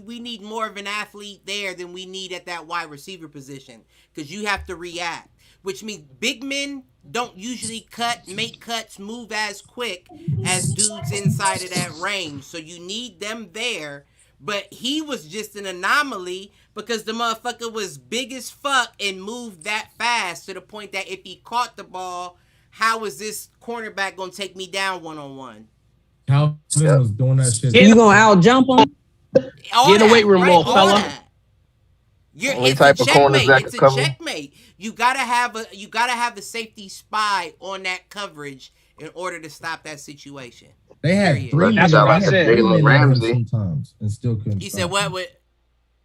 we need more of an athlete there than we need at that wide receiver position because you have to react, which means big men don't usually make cuts, move as quick as dudes inside of that range. So you need them there. But he was just an anomaly because the motherfucker was big as fuck and moved that fast to the point that if he caught the ball, how is this cornerback going to take me down one-on-one? Calvin was doing that shit. You going to out-jump him? Get in the weight room, little fella. It's a checkmate. You gotta have the safety spy on that coverage in order to stop that situation. They had three. That's how I said Jalen Ramsey sometimes and still couldn't. You said what?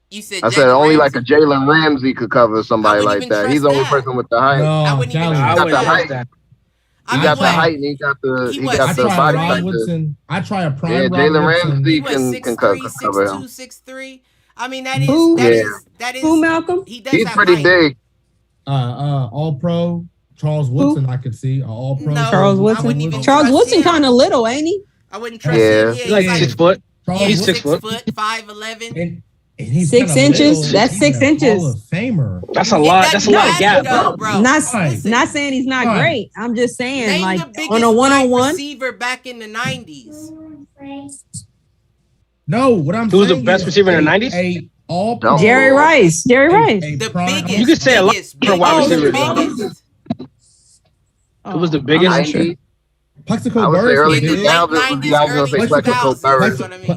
You said I said only like a Jalen Ramsey could cover somebody like that. He's the only person with the height. No, I wouldn't even got the height. He got the height and he got the body type. I try a prime. Yeah, Jalen Ramsey can cover him. 6'3". I mean that is who, Malcolm? He's pretty big. All pro Charles Woodson. I could see all pro. No, Charles Woodson. Charles Woodson kind of little, ain't he? I wouldn't trust him. He's like 6 foot. He's 6 foot, 5'11". And he's 6 inches. That's 6 inches. Hall of Famer. That's a lot. That's a lot of gap, bro. Not saying he's not great. I'm just saying, Name like the biggest on a one-on-one receiver back in the 90s. No, what I'm saying. Who was the best receiver in the 90s? Jerry Rice. The biggest. You could say a lot for wide receivers. Who was the biggest? Plexico Burris.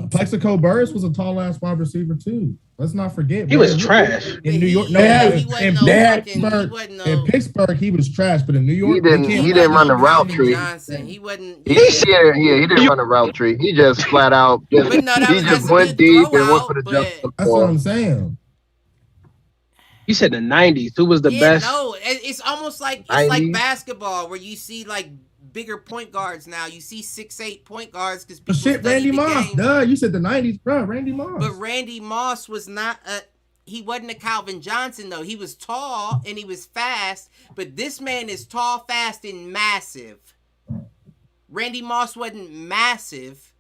Plexico Burris was a tall ass wide receiver too. Let's not forget. He was trash in New York. In Pittsburgh, he was trash, but in New York, he didn't run the route tree. He wasn't. He didn't run the route tree. He just flat out. He just went deep and went for the jump. That's what I'm saying. You said the 90s. Who was the best? No, it's almost like like basketball where you see like bigger point guards now. You see 6'8" point guards because people Randy Moss. Duh, you said the 90s, bro. Randy Moss. But Randy Moss was not he wasn't a Calvin Johnson though. He was tall and he was fast, but this man is tall, fast, and massive. Randy Moss wasn't massive.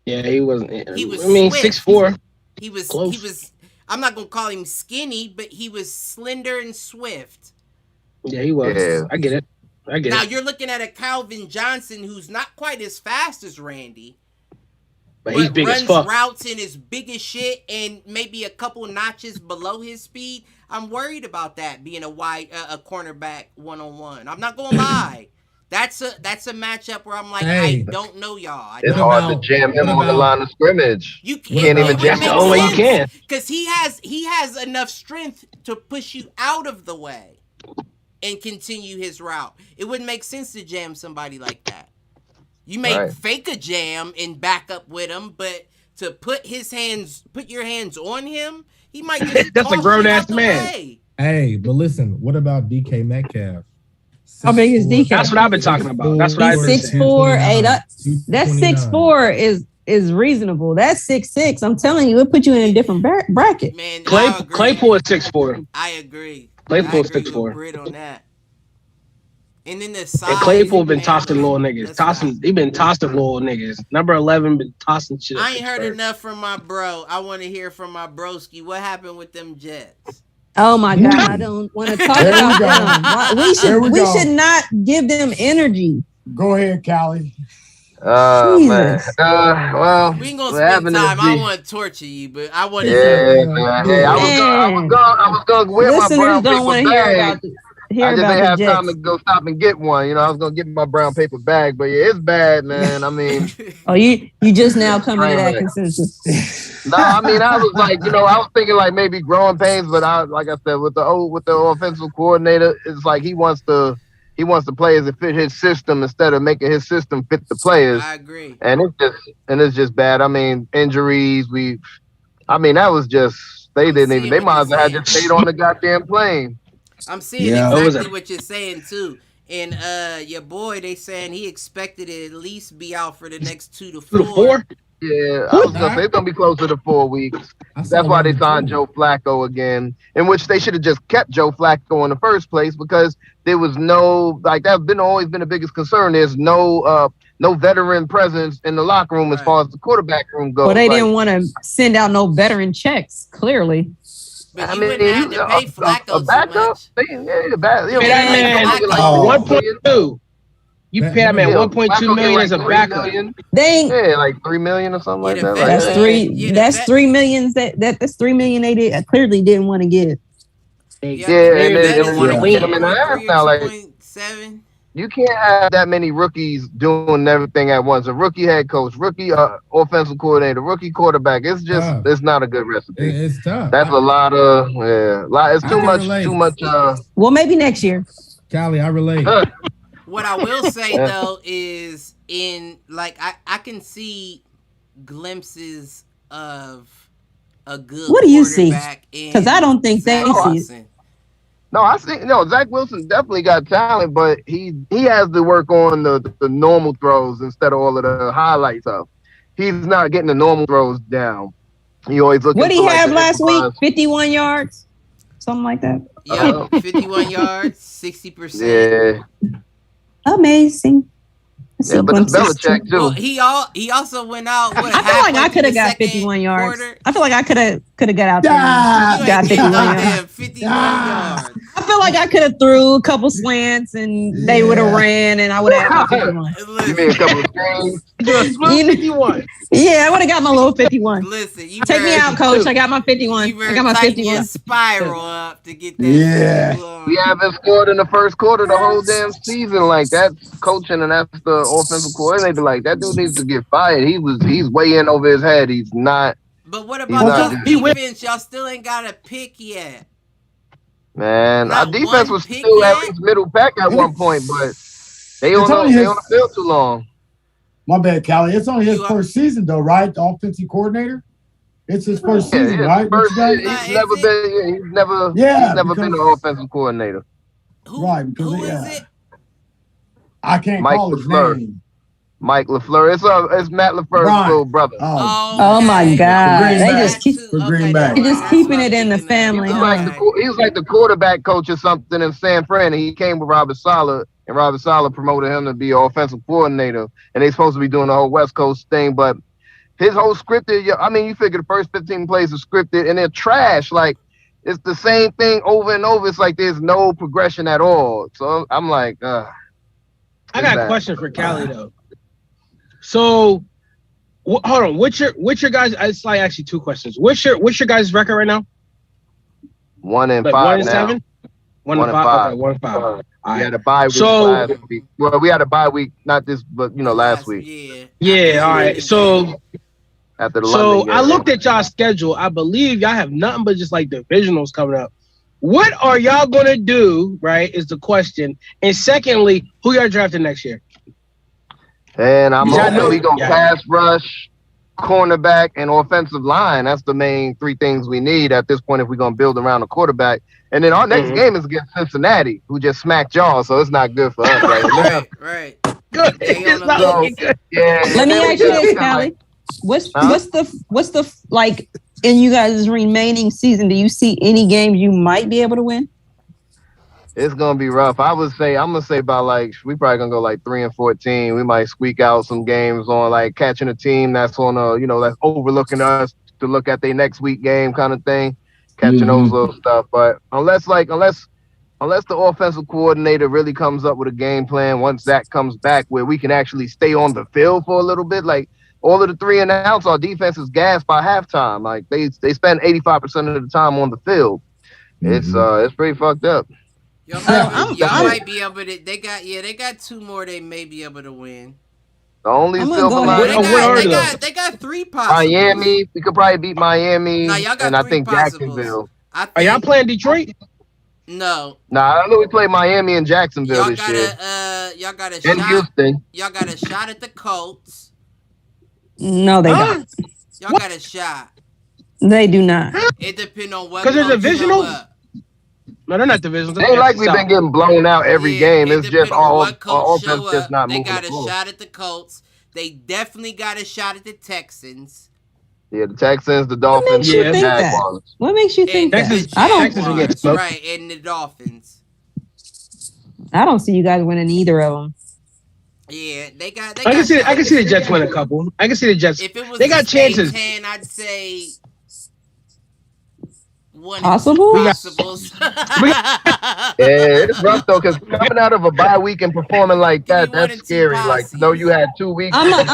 Yeah, he wasn't. He was. I mean, 6'4". He was. Close. He was. I'm not gonna call him skinny, but he was slender and swift. Yeah, he was. Yeah. I get it. Now you're looking at a Calvin Johnson who's not quite as fast as Randy, but he's big as fuck. Routes and is big as shit, and maybe a couple notches below his speed. I'm worried about that being a cornerback 1-on-1. I'm not gonna lie. That's a matchup where I'm like, I don't know y'all. It's hard to jam him on the line of scrimmage. You can't even jam him. The only way you can, because he has enough strength to push you out of the way and continue his route. It wouldn't make sense to jam somebody like that. You may fake a jam and back up with him, but to put your hands on him, he might just that's a grown ass man. Way. Hey, but listen, what about DK Metcalf? How big is DK? That's what I've been talking about. That's what I've been saying. 6'4", 8 up. That 6'4" is reasonable. That's 6'6". I'm telling you, it put you in a different bracket. Man, Claypool is 6'4". I agree. Claypool is 6'4". Grid on that. And then the size. And Claypool been tossing little niggas. He been tossing little niggas. Number 11 been tossing shit. I ain't heard enough from my bro. I want to hear from my broski. What happened with them Jets? Oh my God, I don't want to talk about them. We should not give them energy. Go ahead, Callie. Man. Well, we ain't gonna spend time. I don't want to torture you, but I want to. Hey, I was gonna wear my brown paper bag. I just didn't have time to go stop and get one. You know, I was gonna get my brown paper bag, but yeah, it's bad, man. I mean, you just now coming to that consensus. No, I mean, I was like, I was thinking like maybe growing pains, but like I said, with the offensive coordinator, it's like he wants the players to fit his system instead of making his system fit the players. I agree. And it's just bad. I mean, injuries. That was just they might as well have just stayed on the goddamn plane. I'm seeing exactly what you're saying too. And your boy, they saying he expected to at least be out for the next 2 to 4. Yeah, I was gonna say it's gonna be closer to 4 weeks. That's why they signed Joe Flacco again, in which they should have just kept Joe Flacco in the first place, because there was no that's always been the biggest concern. There's no veteran presence in the locker room as far as the quarterback room goes. Well, they didn't want to send out no veteran checks, clearly. But you wouldn't have to pay Flacco a backup. Too much. Pay that man 1.2. You pay that man 1.2 million as a backup. Like $3 million or something like that. That's $3 million. That's $3 million they clearly didn't want to give. And they didn't want to wait him in the ass now. Like 7. You can't have that many rookies doing everything at once. A rookie head coach, rookie offensive coordinator, rookie quarterback. It's just it's not a good recipe. It's tough. That's a lot of It's too much. Well, maybe next year. Callie, I relate. What I will say though is I can see glimpses of a good. What do you see? Because I don't think they see it. No, I think Zach Wilson definitely got talent, but he has to work on the normal throws instead of all of the highlight stuff. He's not getting the normal throws down. He always looking. What did he have last week? 51 yards, something like that. Yeah, 51 yards, 60%. Yeah, amazing. Yeah, but it's Belichick too. Well, he also went out. I feel like I could have got 51 yards. I feel like I could have got out there. Got 51 yards. 51 yards. I feel like I could have threw a couple slants and they would have ran and I would have had my 51. You mean a couple of games? 51. Yeah, I would have got my little 51. Listen, take me out, coach. I got my 51. I got my 51. Spiral up to get that. Yeah. We haven't scored in the first quarter the whole damn season. Like, that's coaching and that's the offensive coordinator. Like, that dude needs to get fired. He's way in over his head. He's not. But what about your defense? Y'all still ain't got a pick yet. Man, our defense was still at least middle pack at one point, but they on the field too long. My bad, Callie. It's only his first season, though, right? The offensive coordinator. It's his first season, right? He's never been an offensive coordinator. Right? Because who is it? I can't call his name. Mike LaFleur. It's Matt LaFleur's little brother. Oh my God! They just keep Green Bay. They're just keeping it in the family. He was like the quarterback coach or something in San Fran, and he came with Robert Saleh, and Robert Saleh promoted him to be an offensive coordinator. And they're supposed to be doing the whole West Coast thing, but his whole scripted. I mean, you figure the first 15 plays are scripted and they're trash. Like it's the same thing over and over. It's like there's no progression at all. So I'm like, I got a question for Callie though. So, hold on. What's your guys? It's like actually two questions. What's your guys' record right now? 1-5 like 1-7. 1-5. Okay, 1-5. We had a bye week last week. Well, we had a bye week, not this, but last week. Yeah. All right. So after the London game, I looked at y'all's schedule. I believe y'all have nothing but just like divisionals coming up. What are y'all gonna do? Right, is the question. And secondly, who y'all drafting next year? And I'm hoping we go pass rush, cornerback, and offensive line. That's the main three things we need at this point if we're gonna build around the quarterback. And then our next game is against Cincinnati, who just smacked y'all, so it's not good for us right now. Right. Good. It's not looking good. Yeah. Let me ask you this, Callie. What's the like in you guys' remaining season? Do you see any games you might be able to win? It's gonna be rough. I'm gonna say about like we probably gonna go like 3-14. We might squeak out some games on like catching a team that's on that's overlooking us to look at their next week game kind of thing. Catching those little stuff. But unless the offensive coordinator really comes up with a game plan once Zach comes back where we can actually stay on the field for a little bit, like all of the 3 and outs, our defense is gassed by halftime. Like they spend 85% of the time on the field. It's pretty fucked up. Y'all might be able to. They got 2 more they may be able to win. The only silver lining, they got 3 possibles. Miami, we could probably beat Miami, and I think possibles. Jacksonville. Are y'all playing Detroit? No. I know we play Miami and Jacksonville this year. Y'all got a and shot. Houston. Y'all got a shot at the Colts. No, they don't. Y'all got a shot. They do not. It depends on what. Because they're divisional. No, they're not divisional. They ain't like we've been getting blown out every game. It's just our offense just not moving. They got a shot at the Colts. They definitely got a shot at the Texans. Yeah, the Texans, the Dolphins, the Jaguars. What makes you think that? I don't. Right, and the Dolphins. I don't see you guys winning either of them. Yeah, they got. I can see the Jets win a couple. I can see the Jets. If it was they got chances. 10, I'd say. Possible? Yeah, it's rough though, because coming out of a bye week and performing like that's scary. Like, you had 2 weeks. I'm gonna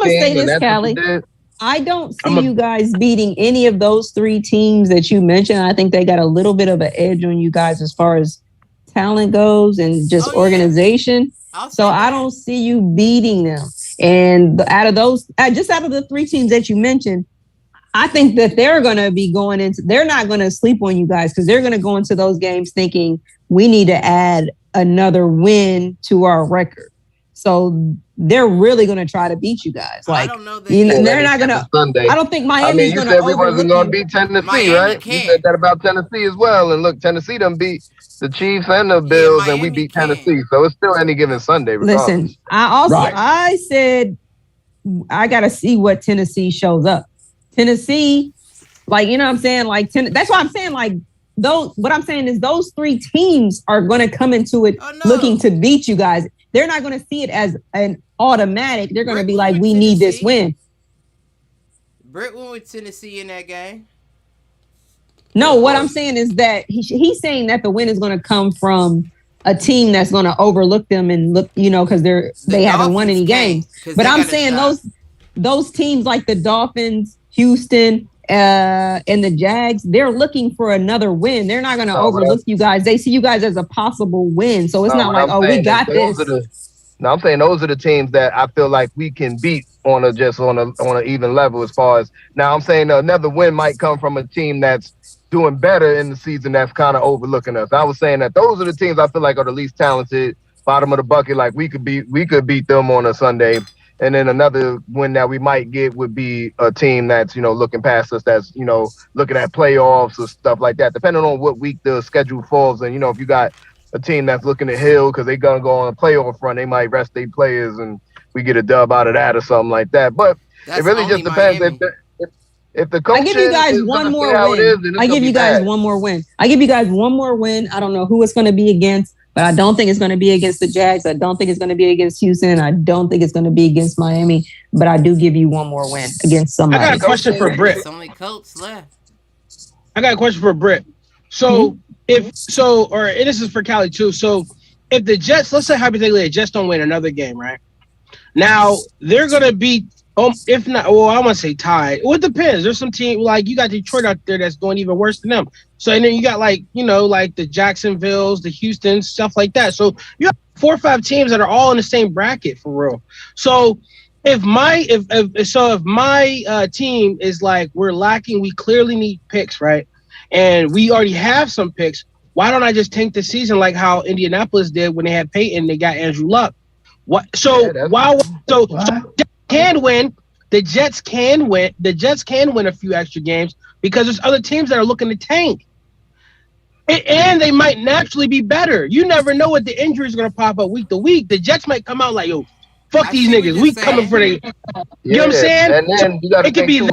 say this, Callie. I don't see you guys beating any of those 3 teams that you mentioned. I think they got a little bit of an edge on you guys as far as talent goes and just organization. So I don't see you beating them. And out of the 3 teams that you mentioned, I think that they're going to be they're not going to sleep on you guys because they're going to go into those games thinking we need to add another win to our record. So they're really going to try to beat you guys. Like, I don't know they're not going to. I don't think Miami's going to. You said we wasn't going to beat Tennessee, Miami right? You said that about Tennessee as well. And look, Tennessee done beat the Chiefs and the Bills, and we beat Tennessee. So it's still any given Sunday. Regardless. Listen, I said I got to see what Tennessee shows up. Tennessee, like, you know what I'm saying? Like, that's why I'm saying, like, what I'm saying is those 3 teams are going to come into it looking to beat you guys. They're not going to see it as an automatic. They're going to be like, we need this win. Britt went with Tennessee in that game. No, what I'm saying is that he's saying that the win is going to come from a team that's going to overlook them and look, because they haven't won any games. But I'm saying those teams like the Dolphins, Houston, and the Jags, they're looking for another win. They're not going to overlook you guys. They see you guys as a possible win. So it's not like, we got this. I'm saying those are the teams that I feel like we can beat on an even level as far as. Now I'm saying another win might come from a team that's doing better in the season that's kind of overlooking us. I was saying that those are the teams I feel like are the least talented, bottom of the bucket. Like we could beat them on a Sunday. And then another win that we might get would be a team that's, looking past us, that's, looking at playoffs or stuff like that, depending on what week the schedule falls. And, if you got a team that's looking at Hill because they're going to go on a playoff run, they might rest their players and we get a dub out of that or something like that. But it really just depends. If the coach I give you guys one more win. I give you guys one more win. I don't know who it's going to be against, But I don't think it's going to be against the Jags. I don't think it's going to be against Houston. I don't think it's going to be against Miami. But I do give you one more win against somebody. I got a question for Britt. There's only Colts left. I got a question for Britt. So this is for Callie too. So if the Jets, let's say hypothetically, the Jets don't win another game, right? Now they're gonna be, if not, well, I want to say tied. Well, it depends. There's some team like you got Detroit out there that's doing even worse than them. So and then you got like the Jacksonvilles, the Houstons, stuff like that. So you have 4 or 5 teams that are all in the same bracket for real. So if my team is like we're lacking, we clearly need picks, right? And we already have some picks. Why don't I just tank the season like how Indianapolis did when they had Peyton? They got Andrew Luck. What? So so can win. The Jets can win. The Jets can win a few extra games because there's other teams that are looking to tank, and they might naturally be better. You never know what the injuries are going to pop up week to week. The Jets might come out like, yo, fuck these niggas. We coming for the. You know what I'm saying? And then you got to think too,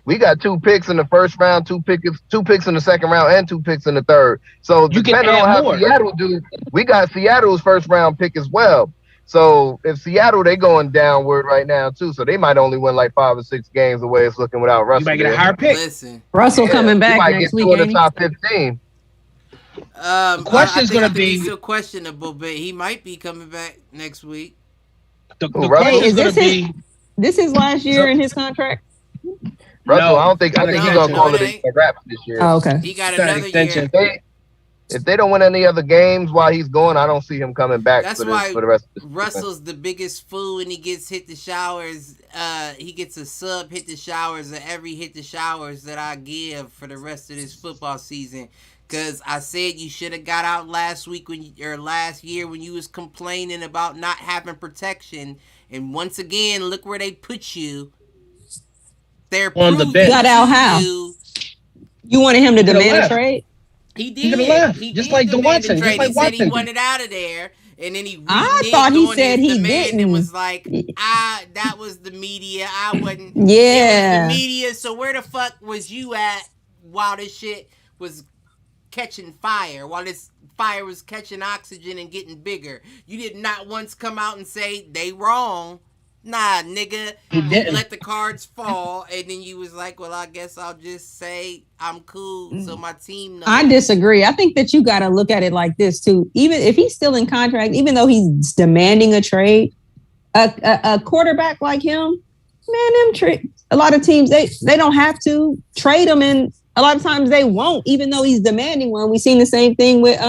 we got 2 picks in the first round, 2 picks in the second round, and 2 picks in the third. So depending on how Seattle do, we got Seattle's first round pick as well. So if Seattle, they going downward right now too. So they might only win like 5 or 6 games the way it's looking without Russell. You might get a higher pick. Listen, Russell coming back next week. Might get 2 in the top 15. The question's going to be still questionable, but he might be coming back next week. The question is going to be. This is last year in his contract? Russell, I think he's going to call it a wrap this year. Oh, okay. He got another year. If they don't win any other games while he's going, I don't see him coming back for the rest of the season. Russell's the biggest fool when he gets hit the showers. He gets a sub hit the showers of every hit the showers that I give for the rest of this football season. Because I said you should have got out last year when you was complaining about not having protection. And once again, look where they put you. They're on the bench. Got out how? You wanted him to demand a trade? He did. He could have left. Just like the Watson. Just like he Watson. said he wanted out of there. And then he I thought he said he didn't. And was like, that was the media. I wasn't. Yeah. It was the media. So where the fuck was you at while this shit was catching fire? While this fire was catching oxygen and getting bigger? You did not once come out and say they wrong. Nah, nigga. He didn't. Let the cards fall. And then you was like, well, I guess I'll just say I'm cool. So my team knows. I disagree. I think that you got to look at it like this too. Even if he's still in contract, even though he's demanding a trade, a quarterback like him, man, a lot of teams, they don't have to trade him. And a lot of times they won't, even though he's demanding one. We seen the same thing with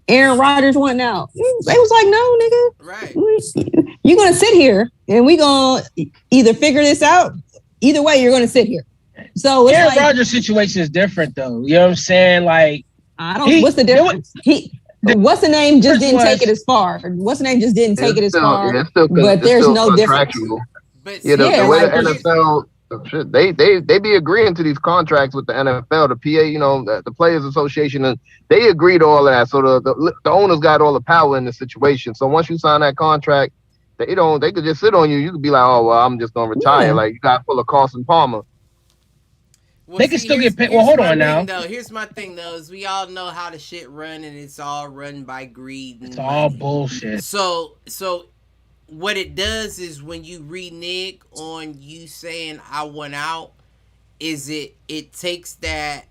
Aaron Rodgers wanting out. They was like, no, nigga. Right. You're going to sit here and we going to either figure this out. Either way, you're going to sit here. So Aaron Rodgers' situation is different, though. You know what I'm saying? Like, what's the difference? What's the name just didn't take it as far. What's the name just didn't take it as far. But there's no difference. But the way the NFL, they be agreeing to these contracts with the NFL, the PA, the Players Association, and they agree to all of that. So the owners got all the power in the situation. So once you sign that contract, they could just sit on you. You could be like, oh well, I'm just gonna retire. Yeah. Like you got full of Carson Palmer. Well, they can still get paid. Well, hold on now. Here's my thing, though, is we all know how the shit run, and it's all run by greed. It's all bullshit. So what it does is when you renege on you saying I want out, is it takes that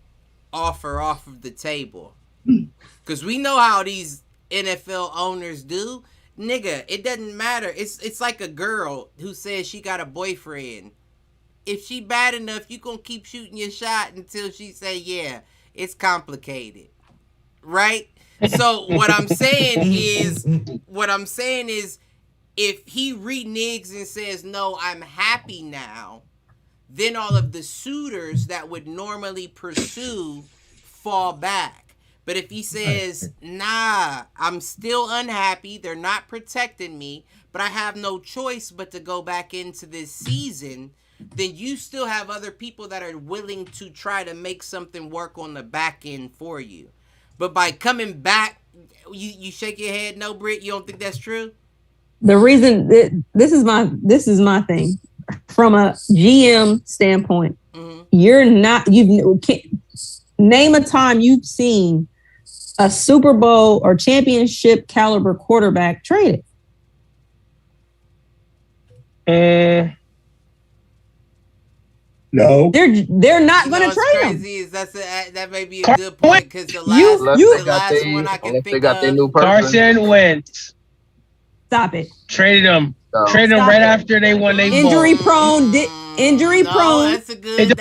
offer off of the table. Because we know how these NFL owners do. Nigga, it doesn't matter. It's like a girl who says she got a boyfriend. If she bad enough, you gonna keep shooting your shot until she say, yeah, it's complicated. Right? So what I'm saying is if he reneges and says, no, I'm happy now, then all of the suitors that would normally pursue fall back. But if he says, nah, I'm still unhappy, they're not protecting me, but I have no choice but to go back into this season, then you still have other people that are willing to try to make something work on the back end for you. But by coming back, you shake your head, no, Britt, you don't think that's true? The reason this is my thing from a GM standpoint. Mm-hmm. Name a time you've seen a Super Bowl or championship caliber quarterback traded? No, they're not going to trade him. Crazy is that may be a good point because the last one I can think of, Carson Wentz. Stop it. Traded him. Traded him right after they won their injury bowl. prone. Injury prone. That's a good.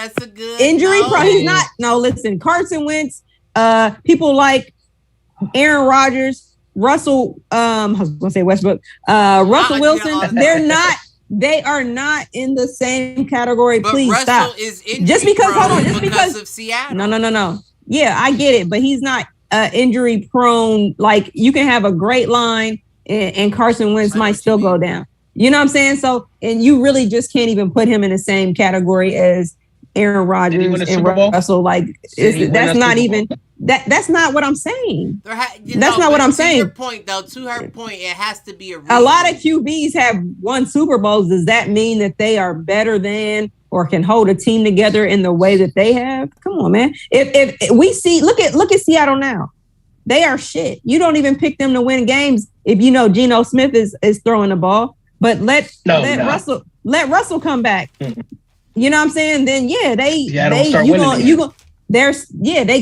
Injury prone. He's not. No, listen. Carson Wentz. People like Aaron Rodgers, Russell. I was going to say Westbrook. Russell Wilson. They're not. They are not in the same category. But Please Russell stop. Is injury just because prone hold on. Just because of Seattle. No. Yeah, I get it, but he's not injury prone. Like you can have a great line, and Carson Wentz might still go down. You know what I'm saying? So, and you really just can't even put him in the same category as Aaron Rodgers and Russell. Like that's not even. That's not what I'm saying. That's not what I'm saying. To her point, it has to be a lot of QBs have won Super Bowls. Does that mean that they are better than or can hold a team together in the way that they have? Come on, man. If we see, look at Seattle now. They are shit. You don't even pick them to win games if you know Geno Smith is throwing the ball. But let Russell come back. You know what I'm saying? Then they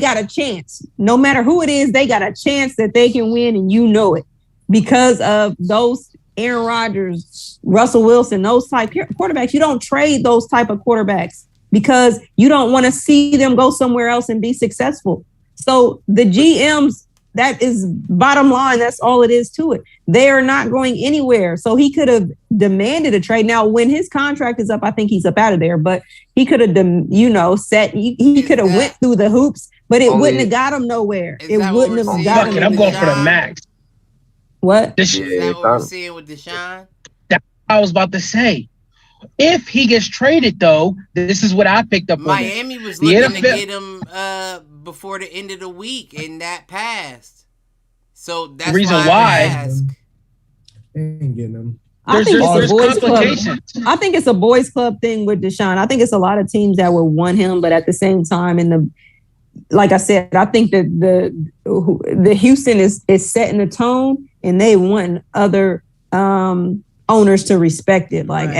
got a chance. No matter who it is, they got a chance that they can win, and you know it because of those Aaron Rodgers, Russell Wilson, those type quarterbacks. You don't trade those type of quarterbacks because you don't want to see them go somewhere else and be successful. So the GMs, that is bottom line. That's all it is to it. They are not going anywhere. So he could have demanded a trade. Now, when his contract is up, I think he's up out of there. But he could have, he could have went through the hoops, but it wouldn't have got him nowhere. It wouldn't have got him. I'm going for the max. What? Is that what we're seeing with Deshaun? I was about to say. If he gets traded, though, this is what I picked up. Miami was looking to get him before the end of the week, and that passed. So that's the reason why. They ain't getting him. There's complications. I think it's a boys' club thing with Deshaun. I think it's a lot of teams that would want him, but at the same time, like I said, I think that the Houston is setting the tone, and they want other owners to respect it. Like,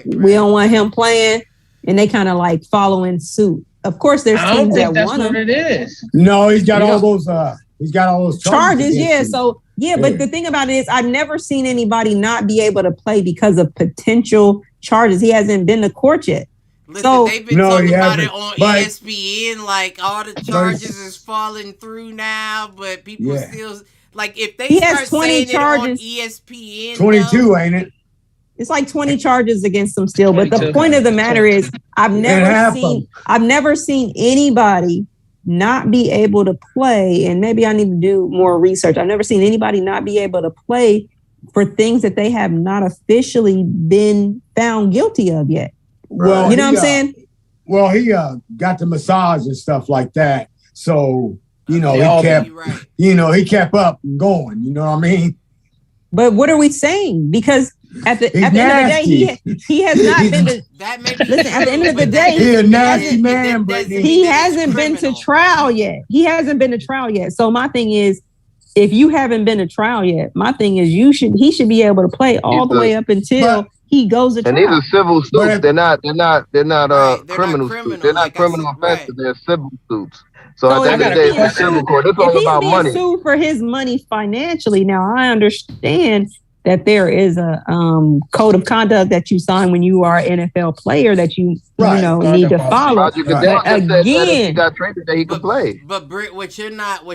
we don't want him playing, and they kind of like following suit. Of course, there's teams that want him. It is. No, he's got all those. He's got all those charges. Yeah. So but the thing about it is, I've never seen anybody not be able to play because of potential charges. He hasn't been to court yet. Listen, they've been talking about it on ESPN. Like all the charges is falling through now, but people still like if they start saying charges, it on ESPN. 22, ain't it? It's like 20 charges against them still. But the point of the matter is, I've never seen anybody not be able to play. And maybe I need to do more research. I've never seen anybody not be able to play for things that they have not officially been found guilty of yet. Well, you know what I'm saying? Well, he got the massage and stuff like that. So, he kept up and going. You know what I mean? But what are we saying? Because at the end of the day, he has not been to. Listen, at the end of the day, he's a nasty man, but he hasn't been to trial yet. So my thing is, if you haven't been to trial yet, my thing is he should be able to play all the way up until he goes to trial. And these are civil suits. They're not criminal suits. They're not criminal offenses. They're civil suits. So at the end of the day, it's civil court. It's all about money. If he's being sued for his money financially, now I understand that there is a code of conduct that you sign when you are an NFL player that you need to follow. Roger Goodell again, said that if he got traded, that he could play. But Britt, what you're not.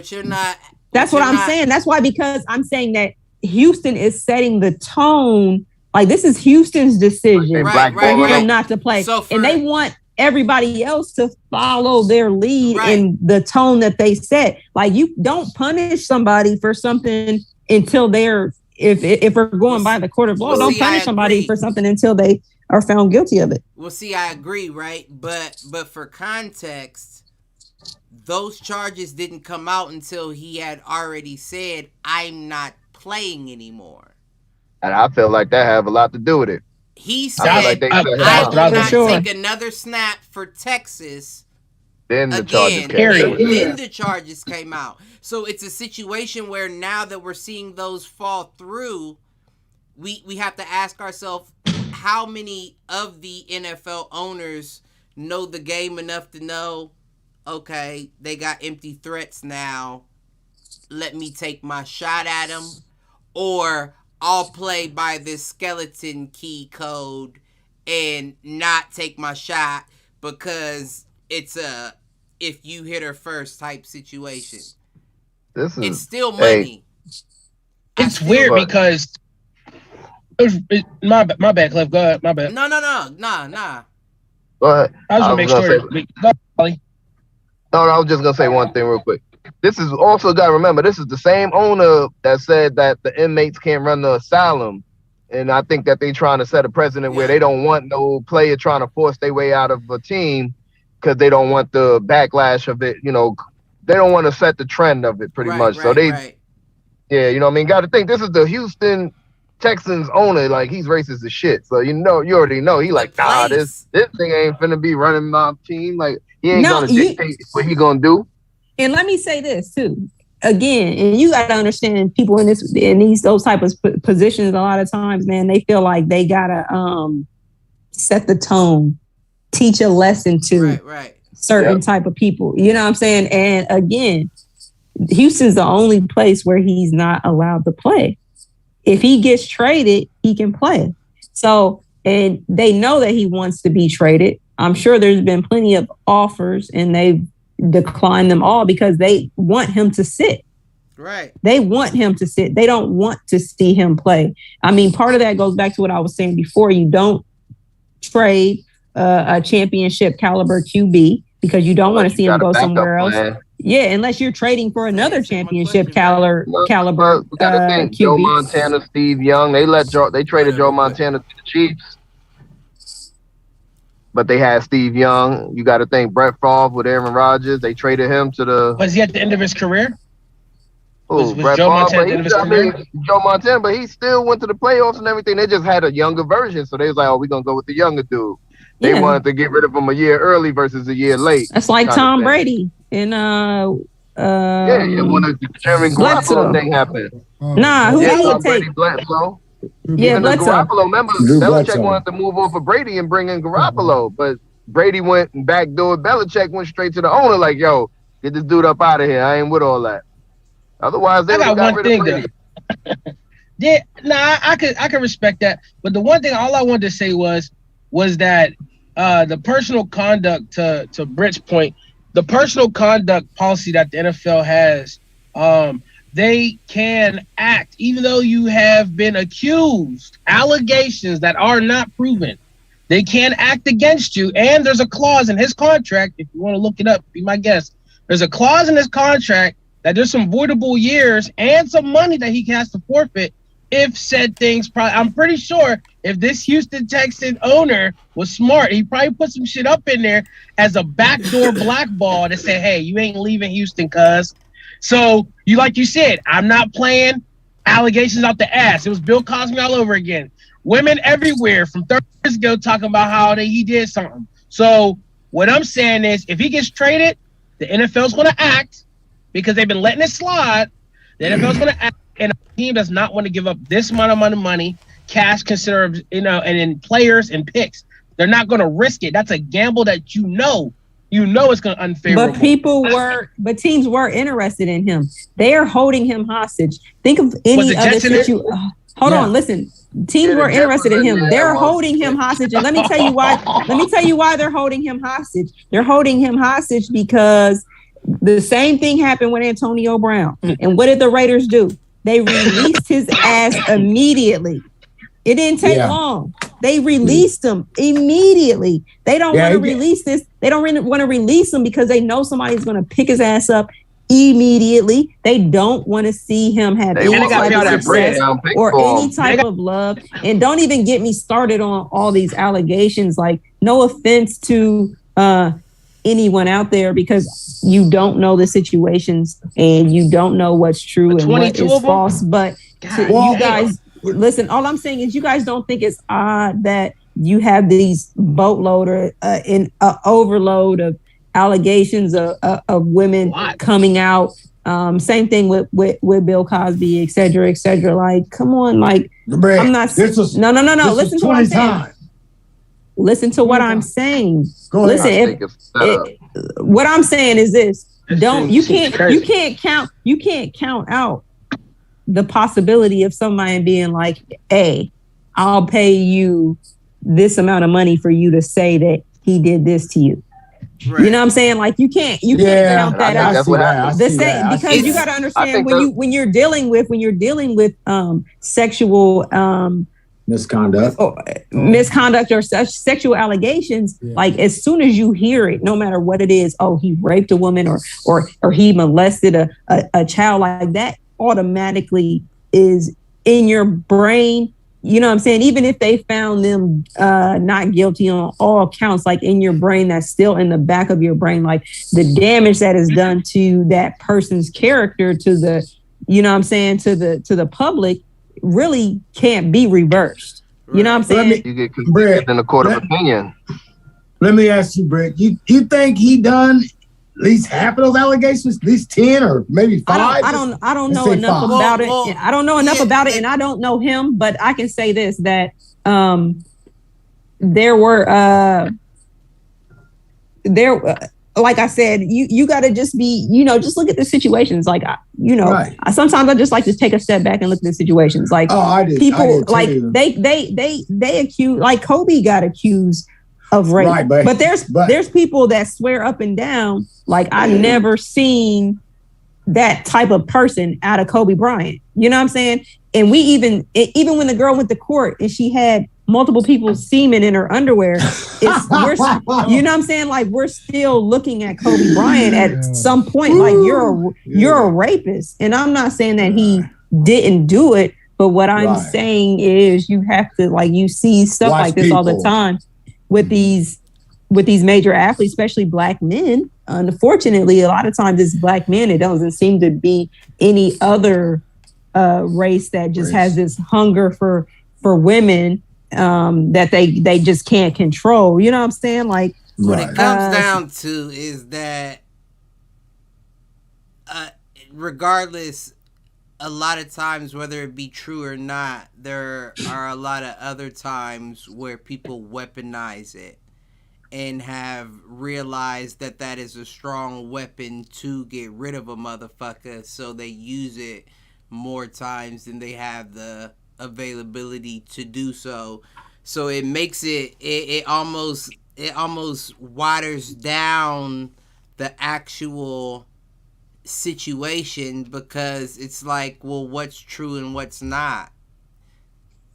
That's what I'm saying. That's why, because I'm saying that Houston is setting the tone. Like this is Houston's decision for him not to play, and they want everybody else to follow their lead in the tone that they set. Like you don't punish somebody for something until they're. If we're going by the court of law, don't punish somebody for something until they are found guilty of it. Well, see, I agree, right? But for context, those charges didn't come out until he had already said, "I'm not playing anymore." And I feel like that have a lot to do with it. He said, "I will not take another snap for Texas." Then the again, charges the charges came out. So it's a situation where now that we're seeing those fall through, we have to ask ourselves, how many of the NFL owners know the game enough to know, okay, they got empty threats now, let me take my shot at them, or I'll play by this skeleton key code and not take my shot because it's a if you hit her first type situation. It's still money. It's weird because my bad, Cliff. Go ahead. My bad. No. Go ahead. I was gonna make sure. No, I was just gonna say one thing real quick. This is also got to remember, this is the same owner that said that the inmates can't run the asylum. And I think that they trying to set a precedent where they don't want no player trying to force their way out of a team because they don't want the backlash of it. You know, they don't want to set the trend of it pretty much. So yeah, you know what I mean? Got to think this is the Houston Texans owner. Like, he's racist as shit. So, you already know. He like, nah, this thing ain't finna be running my team. Like, he ain't going to dictate what he going to do. And let me say this too. Again, and you got to understand, people in those type of positions, a lot of times, man, they feel like they gotta set the tone, teach a lesson to certain type of people. You know what I'm saying? And again, Houston's the only place where he's not allowed to play. If he gets traded, he can play. So, and they know that he wants to be traded. I'm sure there's been plenty of offers, and they've decline them all because they want him to sit. Right. They want him to sit. They don't want to see him play. I mean, part of that goes back to what I was saying before. You don't trade a championship caliber QB because you don't want to see him go somewhere else. Yeah, unless you're trading for another championship caliber QB. Joe Montana, Steve Young. They traded Joe Montana to the Chiefs. But they had Steve Young. You got to think Brett Favre with Aaron Rodgers. They traded him to the. Was he at the end of his career? Was Joe Montana at the end of his career? Joe Montana, but he still went to the playoffs and everything. They just had a younger version, so they was like, "Oh, we're gonna go with the younger dude." They wanted to get rid of him a year early versus a year late. That's like Tom Brady and when the Jeremy Garoppolo thing happened. Nah, who did he take? Bledsoe. Yeah, Bledsoe. Garoppolo, remember, Belichick wanted to move on for Brady and bring in Garoppolo, but Brady went and backdoored Belichick, went straight to the owner like, yo, get this dude up out of here. I ain't with all that. Otherwise, they got one thing though. Yeah, nah, I could respect that. But the one thing, all I wanted to say was that the personal conduct, to Britt's point, the personal conduct policy that the NFL has, they can act, even though you have been accused, allegations that are not proven. They can act against you. And there's a clause in his contract, if you want to look it up, be my guest. There's a clause in his contract that there's some voidable years and some money that he has to forfeit if said things. I'm pretty sure if this Houston Texans owner was smart, he probably put some shit up in there as a backdoor blackball to say, hey, you ain't leaving Houston, cuz. So, like you said, I'm not playing allegations out the ass. It was Bill Cosby all over again. Women everywhere from 30 years ago talking about how he did something. So, what I'm saying is, if he gets traded, the NFL's going to act because they've been letting it slide. The NFL's going to act, and a team does not want to give up this amount of money, cash considered, and in players and picks. They're not going to risk it. That's a gamble that you know it's going to unfavorable. But teams were interested in him. They are holding him hostage. Think of any other situation. Hold on, listen. Teams were interested in him. They're holding him hostage. And let me tell you why they're holding him hostage. They're holding him hostage because the same thing happened with Antonio Brown. And what did the Raiders do? They released his ass immediately. It didn't take long. They released him immediately. They don't want to release this. They don't really want to release him because they know somebody's going to pick his ass up immediately. They don't want to see him have any type of success or any type of love. And don't even get me started on all these allegations. Like, no offense to anyone out there, because you don't know the situations and you don't know what's true and what is false. But you guys, listen, all I'm saying is you guys don't think it's odd that you have these boatload or an overload of allegations of women coming out. Same thing with Bill Cosby, et cetera, et cetera. Like, come on, like, Brad, I'm not. No. Listen to what I'm saying. Listen to what I'm saying. Listen, what I'm saying is this: you can't count out the possibility of somebody being like, "Hey, I'll pay you this amount of money for you to say that he did this to you." Right. You know what I'm saying? Like you can't count that out. Because you got to understand when you're dealing with sexual misconduct or sexual allegations, like as soon as you hear it, no matter what it is, oh, he raped a woman or he molested a child, like that automatically is in your brain. You know what I'm saying? Even if they found them not guilty on all counts, like in your brain, that's still in the back of your brain, like the damage that is done to that person's character, to the, you know what I'm saying, to the public, really can't be reversed. You know what I'm saying? You get convicted in a court of opinion. Let me ask you, Brett, you think he done at least half of those allegations, at least 10 or maybe 5? I don't know enough about it. I don't know enough about it, and I don't know him, but I can say this, that there were like I said, you got to just be, just look at the situations. Like, sometimes I just like to take a step back and look at the situations. Like, people, like they accuse, like Kobe got accused of rape, right, but there's people that swear up and down, like I never seen that type of person out of Kobe Bryant. You know what I'm saying? And we even when the girl went to court and she had multiple people's semen in her underwear, you know what I'm saying? Like we're still looking at Kobe Bryant at some point, like you're a rapist. And I'm not saying that he didn't do it, but what I'm saying is you have to, like, you see stuff like this all the time with these major athletes, especially black men. Unfortunately, a lot of times it's black men. It doesn't seem to be any other race that just has this hunger for women that they just can't control. You know what I'm saying? Like what it comes down to is that regardless, a lot of times, whether it be true or not, there are a lot of other times where people weaponize it and have realized that that is a strong weapon to get rid of a motherfucker, so they use it more times than they have the availability to do so. So it makes it almost waters down the actual situation, because it's like, well, what's true and what's not.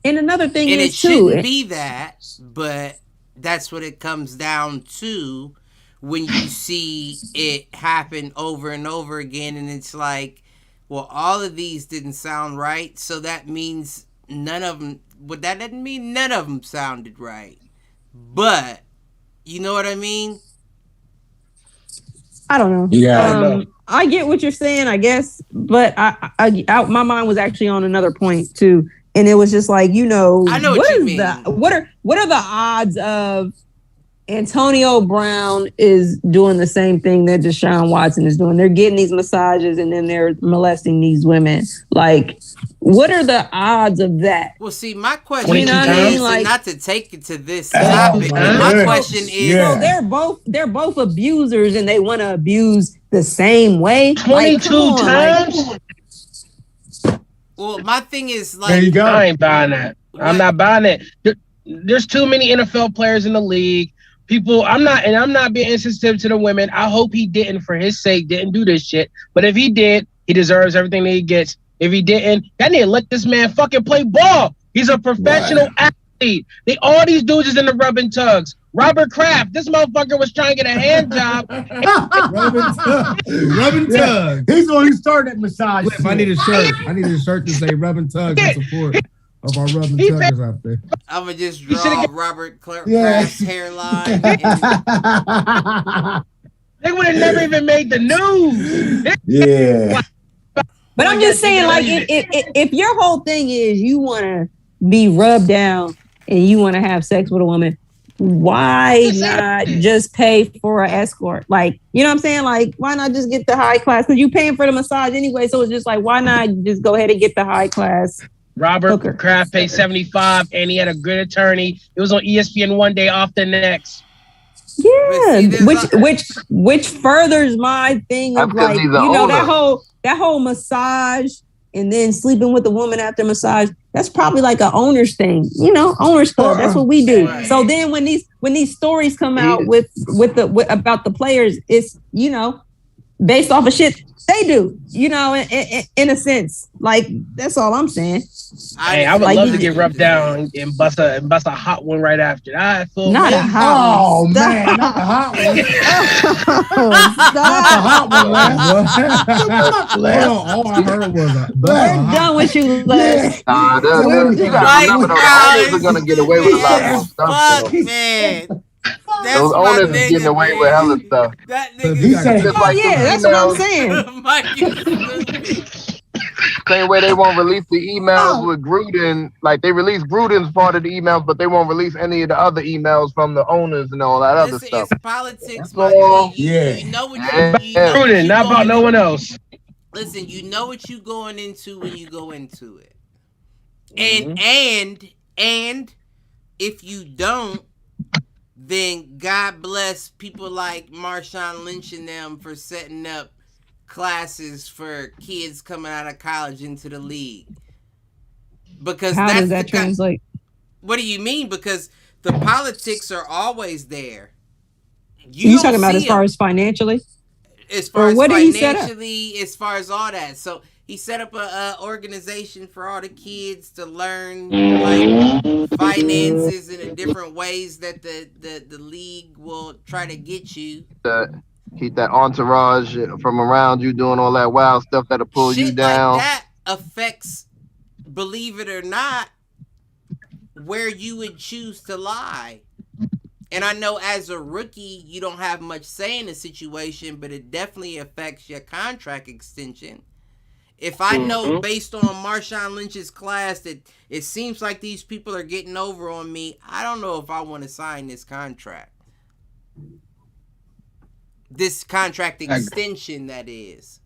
And another thing and is it shouldn't be that, but that's what it comes down to when you see it happen over and over again. And it's like, well, all of these didn't sound right, so that means none of them. But that doesn't mean none of them sounded right. But you know what I mean? I don't know. Yeah, I get what you're saying, I guess, but I my mind was actually on another point too, and it was just like, I know what you mean. What are the odds of Antonio Brown is doing the same thing that Deshaun Watson is doing? They're getting these massages and then they're molesting these women. Like, what are the odds of that? Well, see, my question is, like, not to take it to this topic. My question is, they're both abusers and they want to abuse the same way. 22 times. Well, my thing is, like, there you go. I ain't buying that. I'm not buying it. There's too many NFL players in the league. People, I'm not being insensitive to the women. I hope he didn't, for his sake, didn't do this shit. But if he did, he deserves everything that he gets. If he didn't, I need to let this man fucking play ball. He's a professional athlete. All these dudes is in the rubbing tugs. Robert Kraft, this motherfucker was trying to get a hand job. rubbing tugs. He's the one who started that massage. If I need a shirt. I need a shirt to say rubbing tugs in support of our rubbing tuggers out there. I'm gonna just draw Robert Kraft's hairline. They would have never even made the news. Yeah. But I'm just saying, like, if your whole thing is you want to be rubbed down and you want to have sex with a woman, why not just pay for an escort? Like, you know what I'm saying? Like, why not just get the high class? Because you're paying for the massage anyway. So it's just like, why not just go ahead and get the high class? Robert Kraft paid $75 and he had a good attorney. It was on ESPN one day, off the next. Yeah, which furders my thing of like, you know, that whole massage and then sleeping with the woman after massage. That's probably like an owner's thing, you know, owner's club. That's what we do. Right. So then when these stories come out with about the players, it's, you know, based off of shit they do, you know, in a sense. Like, that's all I'm saying. Hey, I would like, love to get rubbed down and bust a hot one right after that. Not a hot one. Man, not the hot one. Not the hot one, Les. All I heard was we're done with you, Les. Nah, you gotta remember those owners are gonna get away with a lot more stuff. Fuck, man. Those owners is getting away with hella stuff. That nigga. That's what I'm saying. Same way they won't release the emails with Gruden. Like, they release Gruden's part of the emails, but they won't release any of the other emails from the owners and all that other stuff. It's politics, man. You know what Gruden, not about no one else. Listen, you know what you going into when you go into it. And if you don't, then God bless people like Marshawn Lynch and them for setting up classes for kids coming out of college into the league. Because how does that translate? What do you mean? Because the politics are always there. You talking about as far as financially? As far as financially, as far as all that. So he set up a organization for all the kids to learn like finances in the different ways that the league will try to get you. Keep that entourage from around you doing all that wild stuff that'll pull you down. Like that affects, believe it or not, where you would choose to lie. And I know as a rookie, you don't have much say in the situation, but it definitely affects your contract extension. If I know based on Marshawn Lynch's class that it seems like these people are getting over on me, I don't know if I want to sign this contract. This contract extension, that is.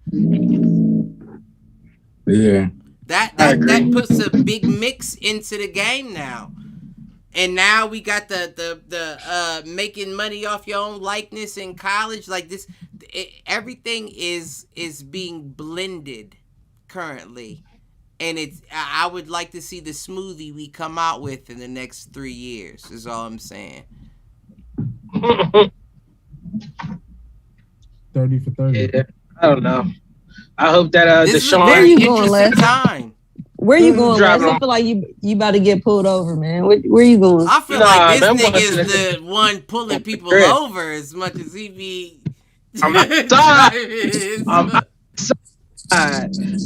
Yeah. That puts a big mix into the game now. And now we got the making money off your own likeness in college. Like this, everything is being blended currently. And I would like to see the smoothie we come out with in the next 3 years, is all I'm saying. 30 for 30. Yeah, I don't know. I hope that Deshaun. Where you going, Les? Where you going, Les? I feel like you about to get pulled over, man. Where you going? I feel like this nigga is the one pulling people over as much as he be. I'm outside.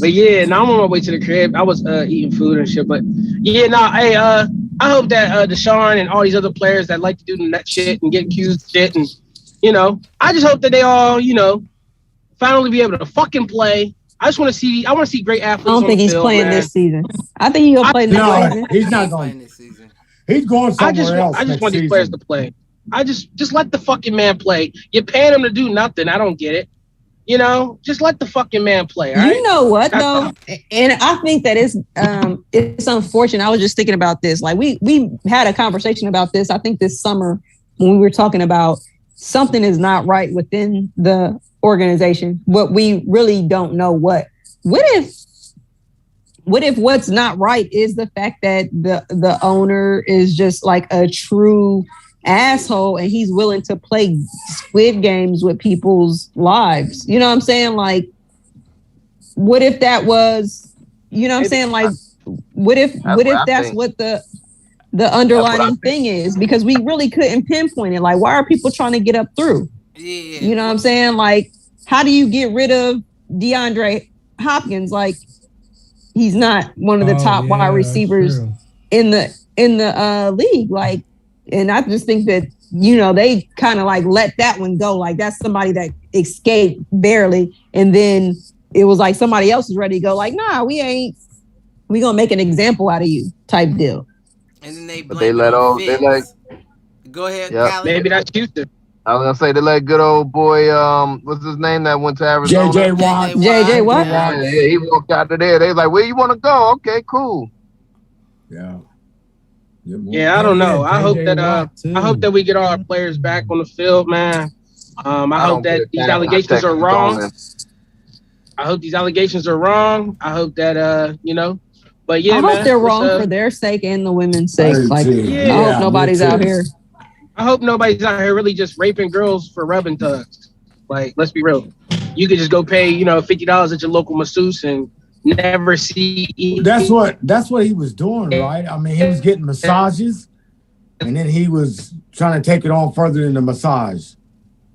But yeah, now I'm on my way to the crib. I was eating food and shit, but yeah, hey, I hope that Deshaun and all these other players that like to do that shit and get accused of shit, and you know, I just hope that they all, you know, finally be able to fucking play. I want to see great athletes. I don't think he's playing this season. I think he'll play this season. He's not going this season. He's going somewhere else. I just want these players to play. I just let the fucking man play. You're paying him to do nothing. I don't get it. You know, just let the fucking man play. All right? You know what though, and I think that it's unfortunate. I was just thinking about this. Like we had a conversation about this. I think this summer when we were talking about something is not right within the organization, but we really don't know what. What if what's not right is the fact that the owner is just like a true asshole and he's willing to play Squid Games with people's lives? You know what I'm saying? Like, what if that was, you know what I'm saying? Like, what if that's what the underlying thing is? Because we really couldn't pinpoint it. Like, why are people trying to get up through? Yeah. You know what I'm saying? Like, how do you get rid of DeAndre Hopkins? Like, he's not one of the top wide receivers in the league. Like, and I just think that, you know, they kind of like let that one go. Like, that's somebody that escaped barely. And then it was like somebody else is ready to go. Like, nah, we gonna make an example out of you type deal. And then they let all, they like, Go ahead, Yep. Callie. Maybe that's Houston. I was gonna say they let good old boy, what's his name that went to Arizona? JJ Watt. JJ what? Yeah, he walked out of there. They was like, where you want to go? Okay, cool. Yeah. Yeah, I don't know. I hope that we get all our players back on the field, man. I hope that these allegations are wrong. I hope these allegations are wrong. I hope that but yeah, I man. hope they're wrong for their sake and the women's sake. I hope nobody's out here. I hope nobody's out here really just raping girls for rubbing tugs. Like, let's be real. You could just go pay, $50 at your local masseuse and never see. That's what he was doing, right? I mean, he was getting massages, and then he was trying to take it on further than the massage.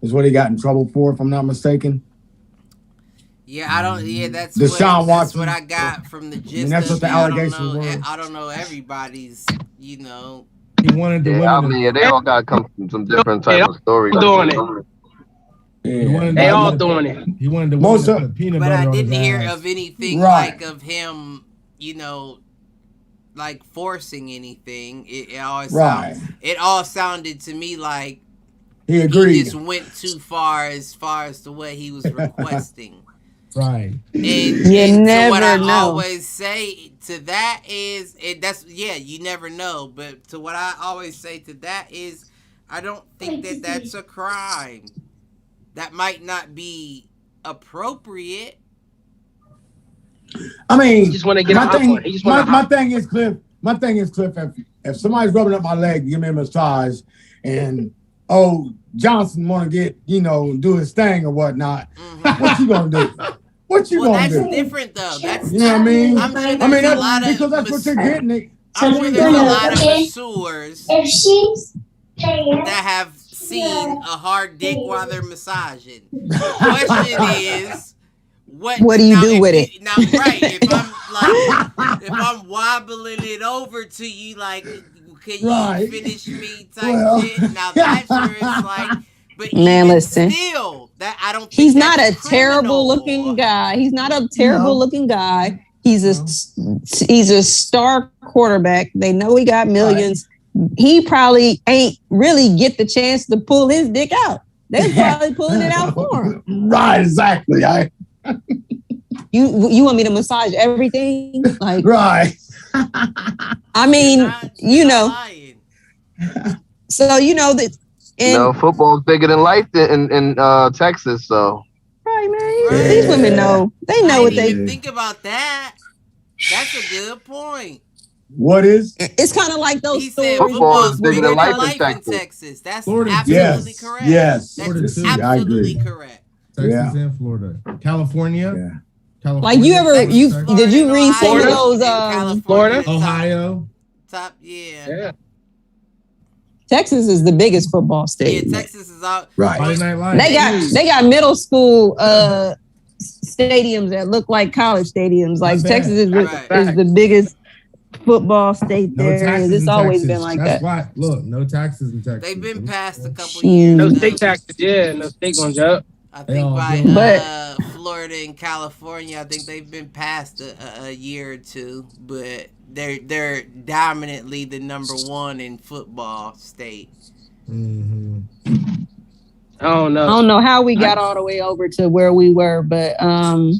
Is what he got in trouble for, if I'm not mistaken. Yeah, I don't. Yeah, that's what I got from the gist. That's what the allegations were. I don't know everybody's. He wanted the women. They all got to come from some different type of stories. Doing it. Yeah. They all doing it. He wanted the women to put peanut butter on But I his didn't hear ass. of anything like of him, like forcing anything. It always it all sounded to me like he agreed. He just went too far as to what he was requesting. Right. And so what I always say to that is, you never know. But to what I always say to that is, I don't think that that's a crime. That might not be appropriate. I mean, just want to get my thing is, Cliff. My thing is, Cliff. If somebody's rubbing up my leg, give me a massage, and Johnson want to get do his thing or whatnot, what you gonna do? What you gonna do? That's different though. That's what I mean. I'm sure there's a lot of because that's what you're getting. I'm sure there's a lot of masseurs that have seen a hard dick while they're massaging. The question is, what do you do with it? Now, right? If I'm wobbling it over to you, like, can you finish me type shit? Now that's where it's like. But man, listen. Still, that I don't. Think he's not a terrible looking guy. He's not a terrible looking guy. He's a star quarterback. They know he got millions. Right. He probably ain't really get the chance to pull his dick out. They're probably pulling it out for him. Right, exactly. You want me to massage everything? Like right. I mean, so that. Football's bigger than life in Texas, so. Right, man. Yeah. These women know. They know what they think about that. That's a good point. What is? It's kind of like those stories. Football's bigger than life in Texas. That's Florida, absolutely correct. Yes. That's absolutely correct. Texas and Florida. California. Yeah. Like you did you read some of those Florida, Ohio? Top, yeah. Texas is the biggest football state. Yeah, Texas is out. Right. They got middle school stadiums that look like college stadiums. Like Texas is the biggest football state there. It's always been like that. Why, look, no taxes in Texas. They've been passed a couple years. No state taxes, no state ones up. I think by Florida and California, I think they've been passed a year or two, but they're dominantly the number one in football state. Mm-hmm. I don't know. I don't know how we got all the way over to where we were, but what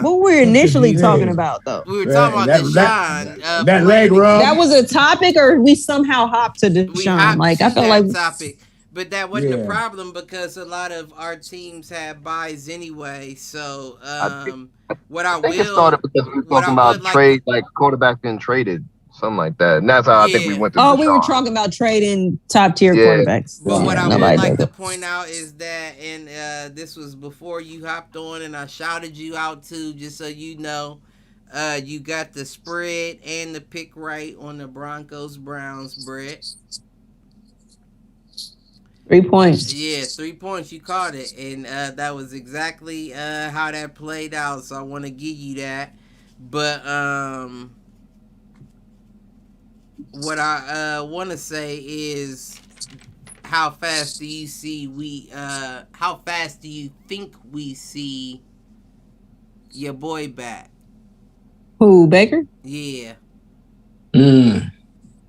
were we initially talking about though? We were talking about Deshaun. That leg rub. That was a topic, or we somehow hopped to Deshaun. Like I felt like topic. But that wasn't a problem because a lot of our teams had buys anyway. So what I think it started because we were talking about trade, like quarterback being traded, something like that, and that's how I think we went to. Oh, we were talking about trading top tier quarterbacks. But what I would like to point out is that, and this was before you hopped on, and I shouted you out too, just so you know. You got the spread and the pick right on the Broncos Browns, Brett. 3 points. Yeah, 3 points. You caught it. And that was exactly how that played out. So I want to give you that. But what I want to say is, how fast do you think we see your boy back? Who, Baker? Yeah.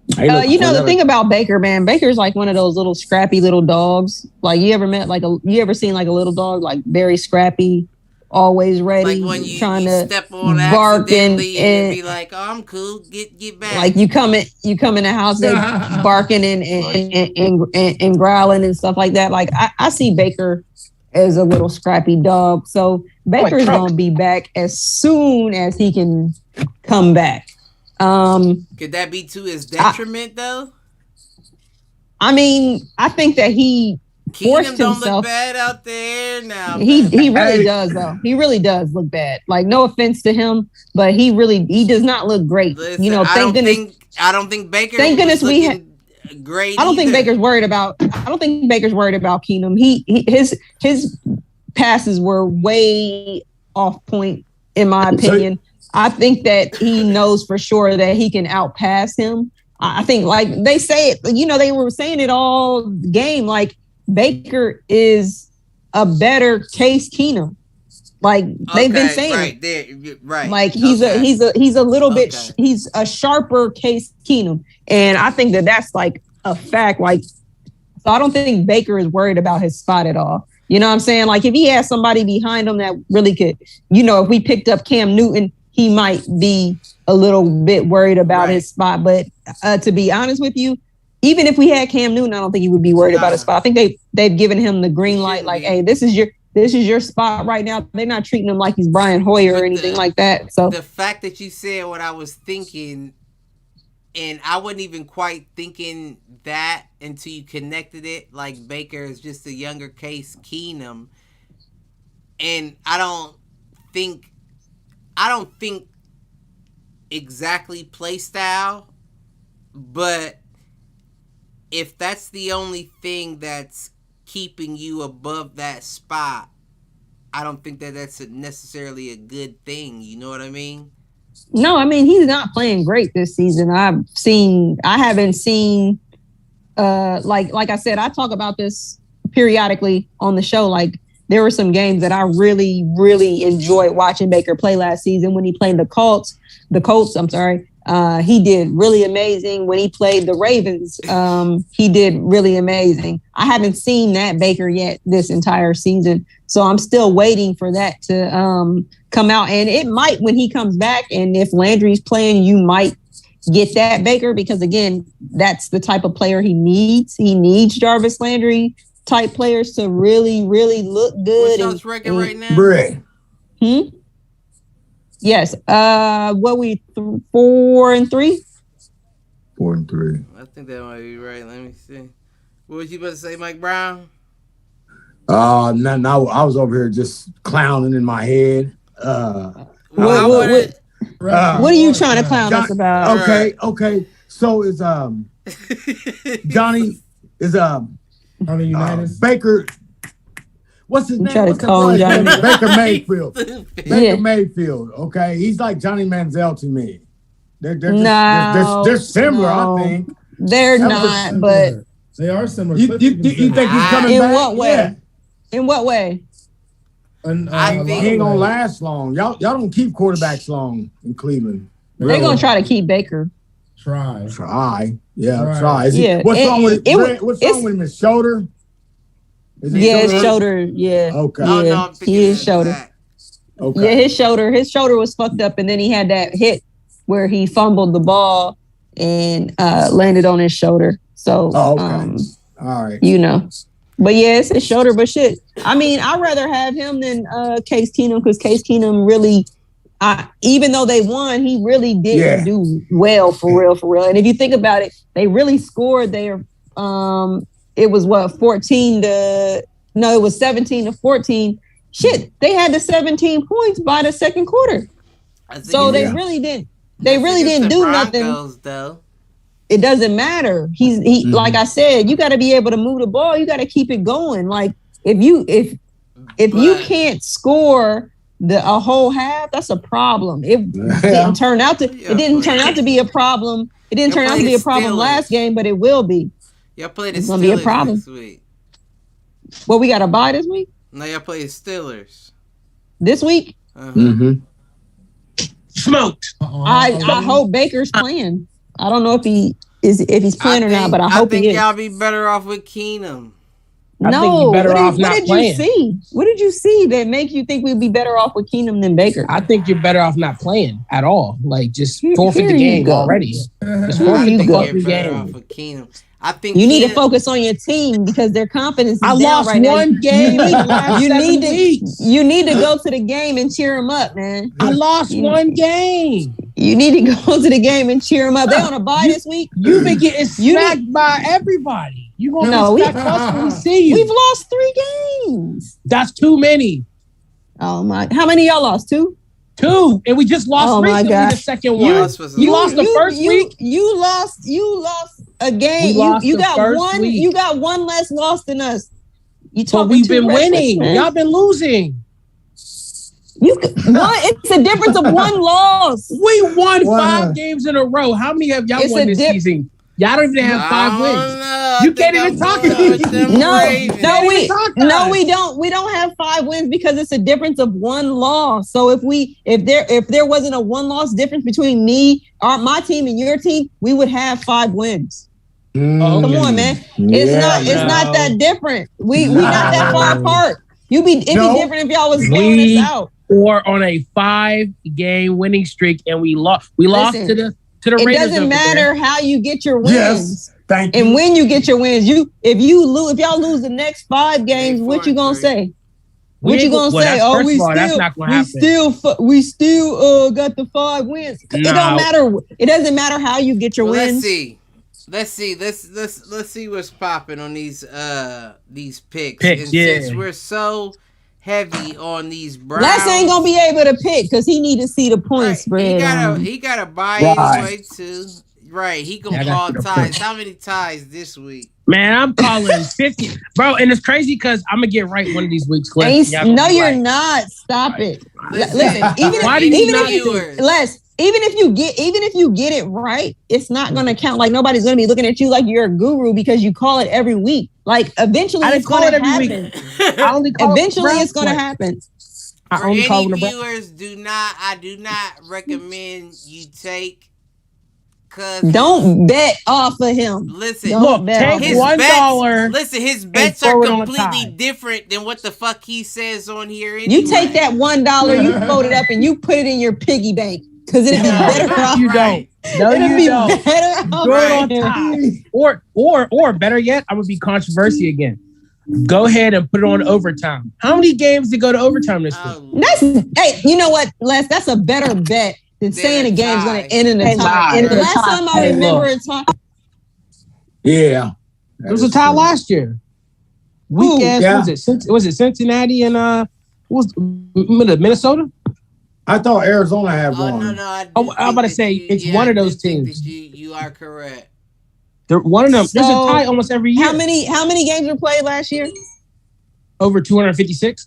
The thing about Baker, man, Baker's like one of those little scrappy little dogs. Like you ever seen like a little dog, like very scrappy, always ready, like when you trying to step on bark and be like, "Oh, I'm cool, get back." Like you come in the house, they barking and growling and stuff like that. Like I see Baker as a little scrappy dog. So Baker's gonna be back as soon as he can come back. Could that be to his detriment though? I mean, I think that he forced don't himself. Look bad out there now. He really does though. He really does look bad. Like no offense to him, but he does not look great. Listen, I don't think Baker. Thank goodness we had. Great. I don't think Baker's worried about Keenum. His passes were way off point, in my opinion. I think that he knows for sure that he can outpass him. I think, like they say it, they were saying it all game. Like Baker is a better Case Keenum. Like they've been saying, right? Like he's a little bit. He's a sharper Case Keenum, and I think that that's like a fact. Like, so I don't think Baker is worried about his spot at all. You know what I'm saying? Like if he has somebody behind him that really could, if we picked up Cam Newton, he might be a little bit worried about his spot. But to be honest with you, even if we had Cam Newton, I don't think he would be worried about his spot. I think they've given him the green light. Like, hey, this is your spot right now. They're not treating him like he's Brian Hoyer or anything like that. So the fact that you said what I was thinking, and I wasn't even quite thinking that until you connected it. Like Baker is just a younger Case Keenum, and I don't think exactly play style, but if that's the only thing that's keeping you above that spot, I don't think that that's necessarily a good thing. You know what I mean? No, I mean he's not playing great this season. I haven't seen like I said, I talk about this periodically on the show. Like there were some games that I really, really enjoyed watching Baker play last season when he played the Colts. I'm sorry. He did really amazing when he played the Ravens. He did really amazing. I haven't seen that Baker yet this entire season. So I'm still waiting for that to come out. And it might when he comes back. And if Landry's playing, you might get that Baker because, again, that's the type of player he needs. He needs Jarvis Landry type players to really, really look good. What's y'all's record right now? Bray. Yes. What we 4-3? 4-3. I think that might be right. Let me see. What was you about to say, Mike Brown? No, I was over here just clowning in my head. What are you trying to clown us about? Okay. So is Johnny is Baker. What's his name? Try to call him Johnny. Baker Mayfield. Mayfield. Okay, he's like Johnny Manziel to me. They're similar. I think they're not, but they are similar. You think he's coming in back? What way? Yeah. In what way? I think he ain't gonna last long. Y'all don't keep quarterbacks long in Cleveland. They're gonna try to keep Baker. Try. What's wrong with his shoulder? His shoulder. Yeah. Okay. Yeah, his shoulder. Okay. Yeah, his shoulder was fucked up, and then he had that hit where he fumbled the ball and landed on his shoulder. So, all right. But yeah, it's his shoulder. But shit, I mean, I'd rather have him than Case Keenum because Case Keenum really, even though they won, he really didn't do well for real. And if you think about it, they really scored their. It was 17-14. Shit, they had the 17 points by the second quarter. So they really didn't. They really didn't do nothing. Though. It doesn't matter. He like I said, you got to be able to move the ball. You got to keep it going. Like if you can't score a whole half, that's a problem. It didn't turn out to be a problem. It didn't turn out to be a problem last game, but it will be. Y'all played the Steelers. It's gonna be a problem this week. Well, we got a bye this week. No, y'all played Steelers this week. Smoked. I hope Baker's playing. I don't know if he. is if he's playing or not, but I hope he is. Y'all be better off with Keenum. I think you're better off not playing. What did you see that make you think we'd be better off with Keenum than Baker? I think you're better off not playing at all. Like, just forfeit the game already. Just forfeit the fucking game. I think you need to focus on your team because their confidence is down lost right one now. game. You need to go to the game and cheer them up, man. I lost one game. You need to go to the game and cheer them up. They're on a bye this week. You've been getting smacked by everybody. You gonna smack us when we see you? We've lost 3 games. That's too many. Oh my! How many y'all lost? 2. 2, and we just lost recently the second one. You lost the first week. You lost a game. You got one. Week. You got one less loss than us. But we've been winning. Man. Y'all been losing. It's a difference of 1 loss. We won 5 games in a row. How many have y'all won this season? Y'all don't even have 5 wins. You can't even talk to me. No, we don't. We don't have 5 wins because it's a difference of 1 loss. So if there wasn't a 1 loss difference between my team and your team, we would have 5 wins. Come on, man. It's not that different. We not that far apart. It'd be different if y'all was blowing us out. Or on a 5-game winning streak, and we lost. We lost to the Raiders. It doesn't matter how you get your wins. Yes, thank you. And when you get your wins, if y'all lose the next 5 games, what you gonna say? What you gonna say? Oh, we still got the 5 wins. It don't matter. It doesn't matter how you get your wins. Let's see. Let's see what's popping on these picks. Since we're so heavy on these Browns, Les ain't gonna be able to pick because he need to see the point spread. He gotta buy his way too. Right, he gonna call ties. How many ties this week? Man, I'm calling 50, bro. And it's crazy because I'm gonna get right one of these weeks. No, you're not. Stop it. Listen, even if you get it right, it's not gonna count. Like nobody's gonna be looking at you like you're a guru because you call it every week. Like eventually, it's gonna happen. Eventually, it's gonna happen. For any viewers, I do not recommend you take. Don't bet off of him. Listen, take $1. Listen, his bets are completely different than what the fuck he says on here. Anyway. You take that $1, you fold it up, and you put it in your piggy bank because it'd be better off. You don't. No, you don't. Or better yet, I'm gonna be controversy again. Go ahead and put it on overtime. How many games did go to overtime this week? Hey, you know what, Les? That's a better bet than saying a game's going to end in a tie. The last time I remember a tie. Yeah. It was a tie last year. Was it Cincinnati and Minnesota? I thought Arizona had one. No. I'm about to say it's one of those teams. You are correct. They're one of them. There's a tie almost every year. How many games were played last year? Over 256.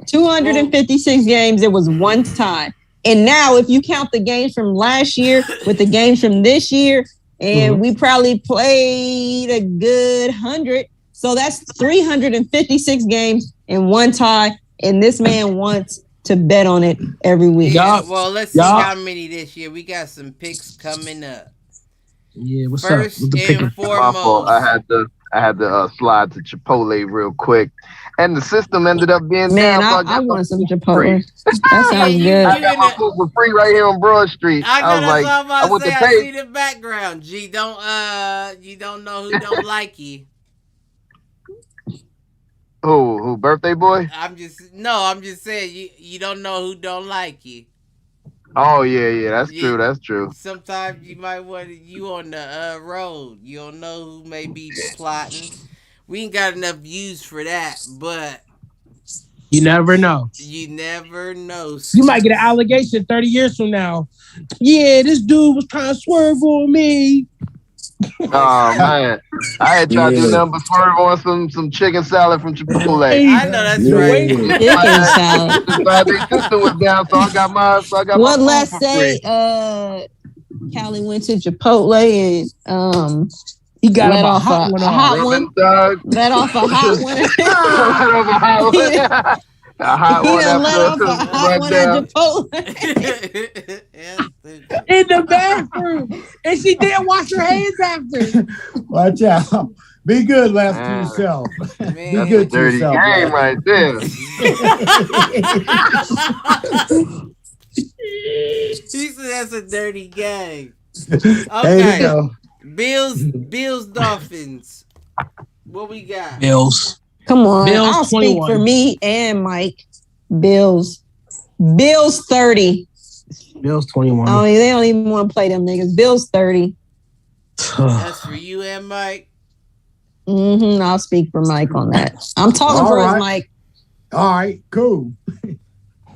256 games. There was 1 tie. And now, if you count the games from last year with the games from this year, and we probably played a good 100, so that's 356 games and 1 tie. And this man wants to bet on it every week. Well, let's see how many this year. We got some picks coming up. Yeah, what's First up? and foremost, I had to slide to Chipotle real quick, and the system ended up being down. I want some Chipotle. That sounds good. I got my food for free right here on Broad Street. I see the background. G, you don't know who don't like you. Who? Birthday boy? I'm just saying you don't know who don't like you. Oh yeah, that's true. Sometimes you might want you on the road. You don't know who may be plotting. We ain't got enough views for that, but you never know. You never know. You might get an allegation 30 years from now. Yeah, this dude was trying to swerve on me. Oh man, I had tried to do nothing but swerve on some chicken salad from Chipotle. I know that's right. Chicken salad. The system was down, so I got my. What let's say? Callie went to Chipotle and he got a hot one. Let off a hot one. A hot one at Chipotle. In the bathroom. And she didn't wash her hands after. Watch out. Be good, laugh to yourself. Man. Be good to Dirty yourself. game right there. He said that's a dirty game. There Okay. you go. Bills, Dolphins. What we got? Bills. Come on. Bills I'll 21. speak for me and Mike. Bills 30. Bills 21. Oh, they don't even want to play them niggas. Bills 30. That's for you and Mike. I'll speak for Mike on that. I'm talking for his Mike. All right, cool.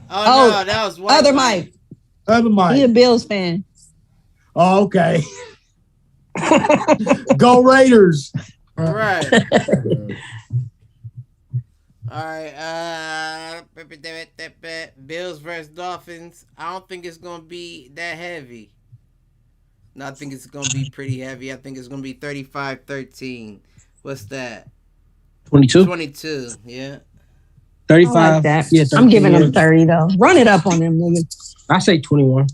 Oh, no, that was other Mike. Other Mike. He a Bills fan. Oh, okay. Go Raiders. All right. All right. Bills versus Dolphins. I don't think it's going to be that heavy. No, I think it's going to be pretty heavy. I think it's going to be 35-13. What's that? 22? 22, yeah. 35. I like that. Yeah, I'm giving them 30, though. Run it up on them, niggas. I say 21.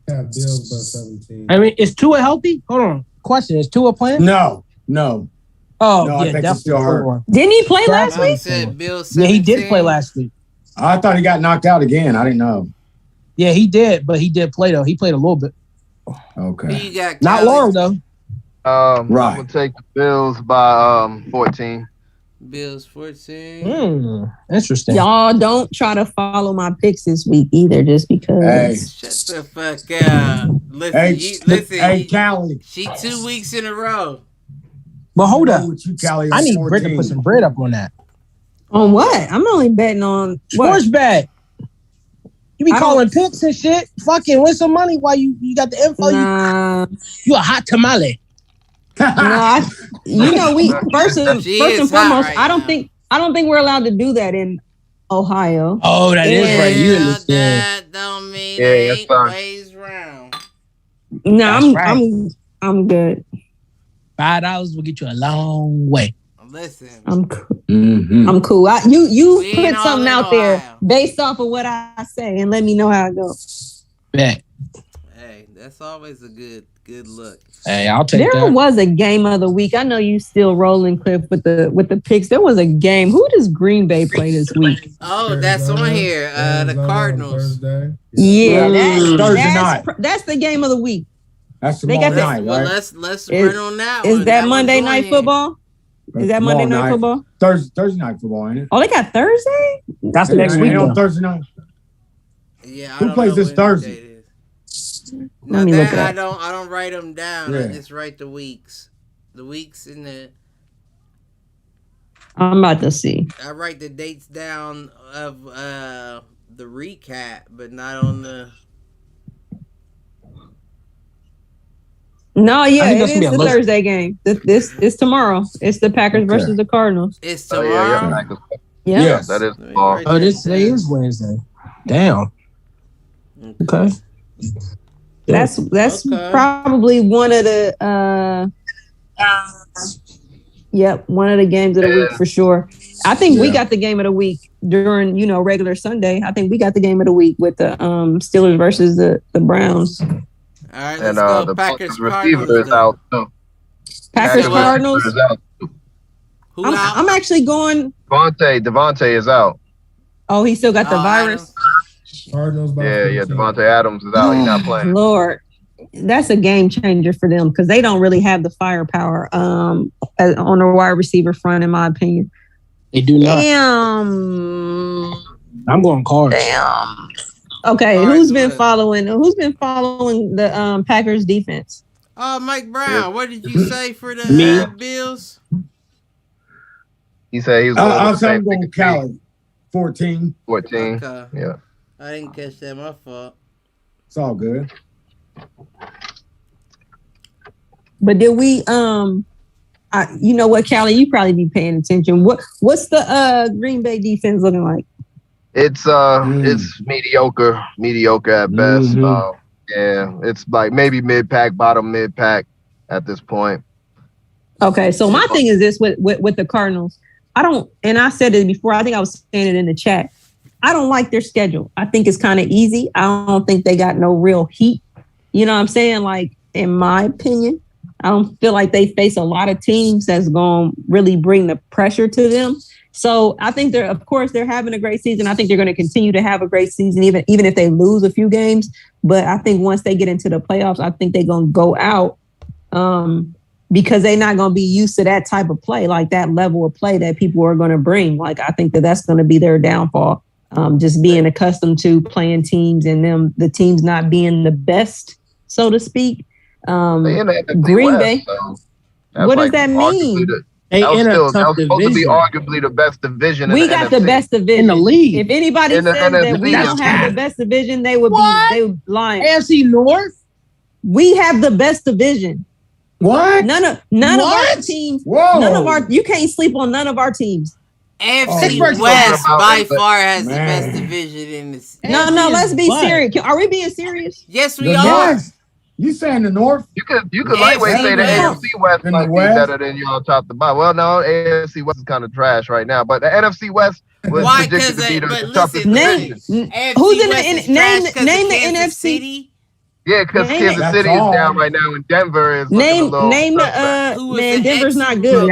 Yeah, Bills by 17. I mean, is Tua healthy? Hold on. Question, is Tua playing? No. Oh, No, I yeah, think he's definitely. still hurt. Didn't he play last I week? said Bills Yeah, 17. he did play last week. I thought he got knocked out again. I didn't know. Yeah, he did, but he did play, though. He played a little bit. Who Okay. you got? Not Callie? long, though. Right. We'll take the Bills by 14. Bills 14. Interesting. Y'all don't try to follow my picks this week either, just because. Hey. Shut the fuck up. Listen, Hey, Callie. she 2 weeks in a row. But hold up. With you, Callie, I on need Britt to 14. put some bread up on that. On what? I'm only betting on Sports what? bet. You be I calling picks and shit. Fucking win some money while you got the info. Nah, You a hot tamale. no. We first and She is hot foremost. right I don't now. think we're allowed to do that in Ohio. Oh, that is Yeah. right. You understand. That don't mean Yeah, it that's ain't fine. ways round. No, That's right. I'm good. $5 will get you a long way. Listen, I'm cool. Mhm. I'm cool. You We put ain't all something in out there Ohio. based off of what I say and let me know how it goes. Bet. hey, that's always a good look. Hey, I'll take There that. was a game of the week. I know you still rolling, Cliff, with the picks. There was a game. Who does Green Bay play this week? Oh, that's on here. The Arizona on Cardinals. Thursday. Yeah, Thursday night. that's the game of the week. That's They tomorrow got night, Well, right? let's Is- run on that Is one. that one's Monday on Night here. Football? Is that Monday Tomorrow Night Football? Thursday night football, ain't it? Oh, they got Thursday? That's the next Ain't week. it on though. Thursday night? Yeah, I Who don't plays know this when Thursday? date is. Let Now me that look it I up. don't write them down. Yeah. I just write the weeks. The weeks in the I'm about to see. I write the dates down of the recap, but not on the. No, yeah, I think it that's gonna be is a the low- Thursday game. This is tomorrow. It's the Packers Okay. versus the Cardinals. It's Oh, tomorrow. yeah. Yeah. Yes. That is Let me tomorrow. write Oh, that today down. is Wednesday. Damn. Okay. That's Okay. probably one of the one of the games of the week for sure. I think we Yeah. got the game of the week during, regular Sunday. I think we got the game of the week with the Steelers versus the Browns. All right, And let's go. the Packers Bucks receiver Cardinals. is out too. Packers what? Cardinals. Is out. Who out? I'm actually going. Devontae is out. Oh, he still got the Oh, virus. Cardinals by Yeah. 14. Devontae Adams is out. He's not playing. Lord, that's a game changer for them because they don't really have the firepower on the wide receiver front, in my opinion. They do not. Damn. I'm going Cards. Damn. Okay, All right, who's been good. following the Packers defense? Oh, Mike Brown. What did you say for the Me. Bills? He said he was going I'm with the same going thing. Cali. 14. 14. Okay. Yeah. I didn't catch that. My fault. It's all good. But did we you know what, Callie, you probably be paying attention. What's the Green Bay defense looking like? It's mediocre at best. Mhm. Yeah, it's like maybe mid-pack, bottom mid-pack at this point. Okay, so my thing is this with the Cardinals. I said it before, I think I was saying it in the chat. I don't like their schedule. I think it's kind of easy. I don't think they got no real heat. You know what I'm saying? Like, in my opinion, I don't feel like they face a lot of teams that's going to really bring the pressure to them. So I think they're having a great season. I think they're going to continue to have a great season, even if they lose a few games. But I think once they get into the playoffs, I think they're going to go out because they're not going to be used to that type of play, like that level of play that people are going to bring. Like, I think that's going to be their downfall. Just being accustomed to playing teams and the teams not being the best, so to speak. Green Bay. What does that mean? That was supposed to be arguably the best division. We got the best division in the league. If anybody says that we don't have the best division, they would be lying. AFC North. We have the best division. What? None of our teams. Whoa. None of our. You can't sleep on none of our teams. AFC West by far has the best division in this. No. Let's be serious. Are we being serious? Yes, we are. North. You saying the North? You could lightweight say the AFC West might be better than y'all top to bottom. Well, no, AFC West is kind of trash right now, but the NFC West was predicted to be the toughest division. Who's in the name the NFC? Yeah, because Kansas City is down right now, and Denver is name man. Denver's not good.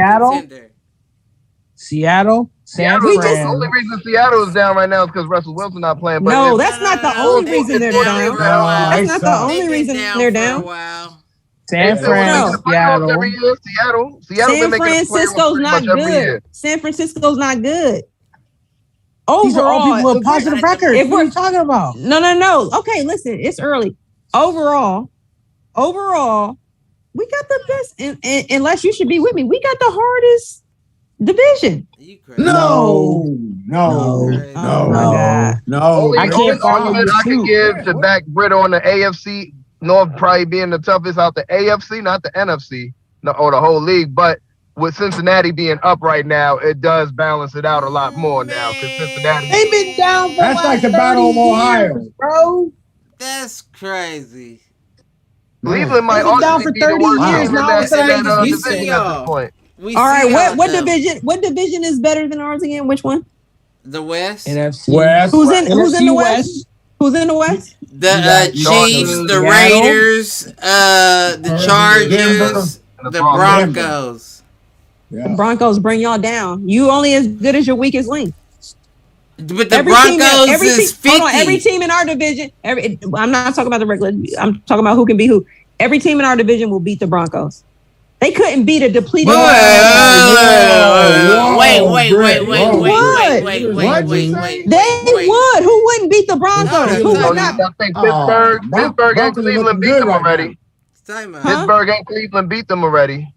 Seattle. The only reason Seattle is down right now is because Russell Wilson not playing. But no, that's not the only reason they're down. That's not the only reason they're down. San Francisco. San Francisco's not good. San Francisco's not good. Overall, these are all people with positive records. What are you talking about? No. Okay, listen, it's early. Overall, we got the best. And unless you should be with me, we got the hardest division. No. Oh my God. I can't argument I can give to back Britt on the AFC North probably being the toughest out the AFC, not the NFC, or the whole league. But with Cincinnati being up right now, it does balance it out a lot more now because Cincinnati. They've been down for that's like the Battle of Ohio, bro. That's crazy. Cleveland might down for 30 years now. Division at this point. All right, what division? What division is better than ours again? Which one? The West. NFC West. Who's in the West? Who's in the West? The Chiefs, the Raiders, the Chargers, the Broncos. The Broncos bring y'all down. You only as good as your weakest link. But the Broncos is 50. Every team in our division. I'm not talking about the regular. I'm talking about who can beat who. Every team in our division will beat the Broncos. They couldn't beat a depleted. Wait. They would. Who wouldn't beat the Broncos? Who would not? I think Pittsburgh and Cleveland beat them already. Pittsburgh and Cleveland beat them already.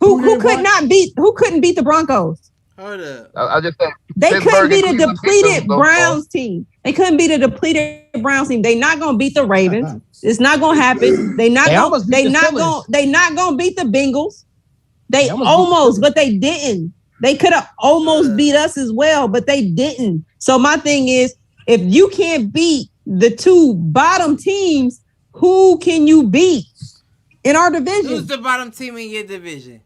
Who couldn't beat the Broncos? Hold up. I just said they couldn't beat a depleted Browns team. They couldn't beat a depleted Browns team. They not gonna beat the Ravens. It's not gonna happen. They not gonna beat the Bengals. They almost, but they didn't. They could have almost beat us as well, but they didn't. So my thing is, if you can't beat the two bottom teams, who can you beat in our division? Who's the bottom team in your division?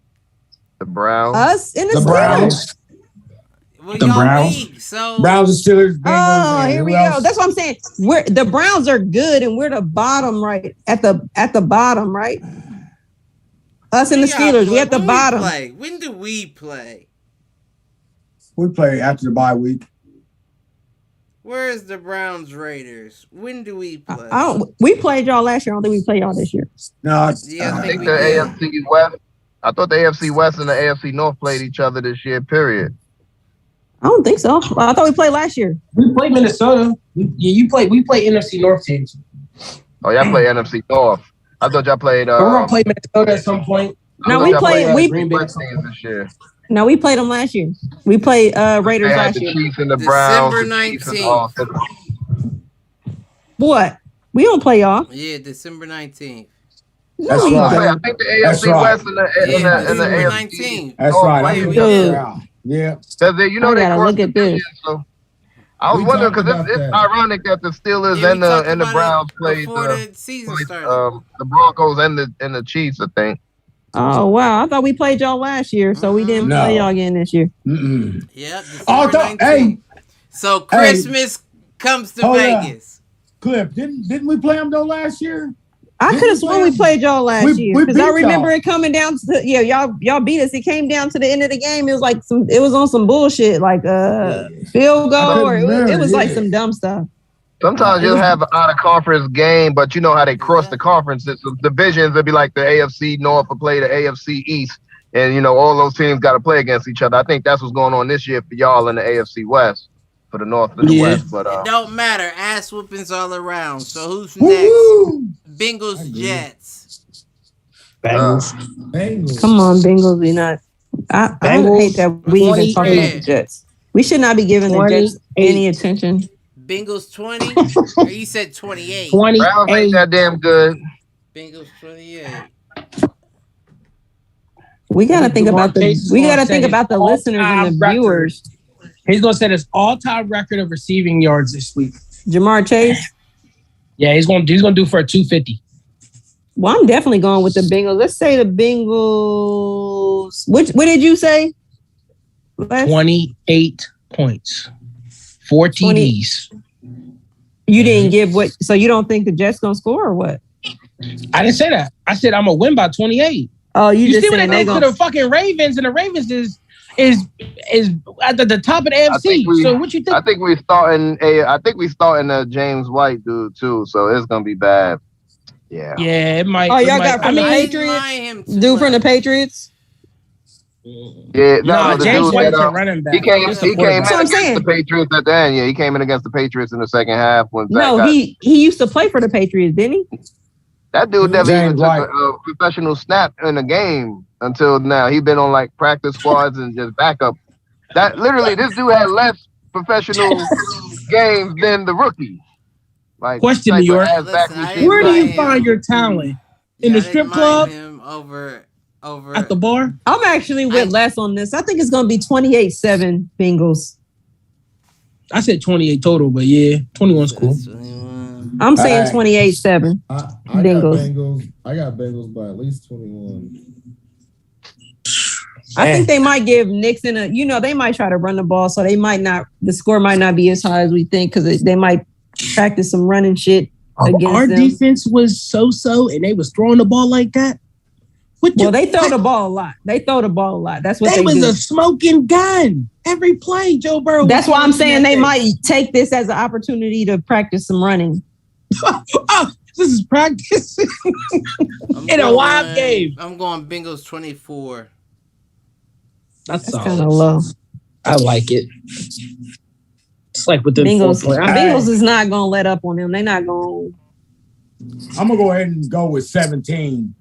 The Browns. Us in the Browns. Well, the Browns. Weak, so Browns and Steelers. Bengals, here we go. That's what I'm saying. The Browns are good, and we're the bottom, right at the bottom, right? Us and the Steelers, we at the bottom. When do we play? We play after the bye week. Where is the Browns Raiders? When do we play? We played y'all last year. I don't think we played y'all this year. No, I think the AFC West. I thought the AFC West and the AFC North played each other this year. Period. I don't think so. I thought we played last year. We played Minnesota. We played NFC North teams. Oh, y'all play NFC North. I thought y'all played. We're gonna play Minnesota at some point. No, we played Green Bay this year. No, we played them last year. We played Raiders last year. Chiefs and the Browns. December 19th. What? We don't play y'all. Yeah, December 19th. That's right. I think the AFC West and the AFC. That's right. Yeah. Because you know they look at this. So I was wondering because it's ironic that the Steelers and the Browns played the Broncos and the Chiefs, I think. Oh wow! I thought we played y'all last year, so we didn't play y'all again this year. Yeah. So Christmas comes to Vegas. Clip, didn't we play them though last year? I could have sworn we played y'all last year because I remember it coming down to y'all beat us. It came down to the end of the game. It was like it was on some bullshit like field goal or it was like some dumb stuff. Sometimes you'll have an out of conference game, but you know how they cross the conferences. So divisions would be like the AFC North will play the AFC East, and you know all those teams got to play against each other. I think that's what's going on this year for y'all in the AFC West, for the North and the West. But it don't matter. Ass whoopings all around. So who's next? Bengals, Jets. Bengals. Come on, Bengals. We not. I hate that we even talking about the Jets. We should not be giving the Jets any attention. Bengals 20, or you said 28. 28. Browns ain't that damn good. Bengals 28. We gotta think about the listeners and the viewers. He's gonna set his all-time record of receiving yards this week. Jamar Chase. Yeah, he's gonna do for a 250. Well, I'm definitely going with the Bengals. Let's say the Bengals. What did you say? 28 points. 4 TDs. You didn't give what? So you don't think the Jets gonna score or what? I didn't say that. I said I'm gonna win by 28. Oh, you just see what they did to the fucking Ravens, and the Ravens is at the top of the AFC. So what you think? I think we starting James White dude too. So it's gonna be bad. Yeah. Yeah, it might. Oh, y'all got from the Patriots? Dude from the Patriots? Yeah, no, James White's a running back. He came in against the Patriots at the end. Yeah, he came in against the Patriots in the second half. He used to play for the Patriots, didn't he? That dude never even took a professional snap in a game until now. He been on like practice squads and just backup. That literally, this dude had less professional games than the rookie. Like, question, New York. Where do you find your talent? In the strip club? Over at the bar? I'm actually with Les on this. I think it's going to be 28-7 Bengals. I said 28 total, but yeah, 21's cool. I'm saying 28-7 Bengals. I got Bengals by at least 21. I think they might give Nixon they might try to run the ball, so the score might not be as high as we think because they might practice some running shit against our them. Defense was so, and they was throwing the ball like that. They throw the ball a lot. That's what they was do. A smoking gun every play. Joe Burrow. That's why I'm saying they might take this as an opportunity to practice some running. Oh, this is practice in a wild game. I'm going Bengals 24. That's kind of low. I like it. It's like with the Bengals is not going to let up on them. They're not going. I'm going to go ahead and go with 17.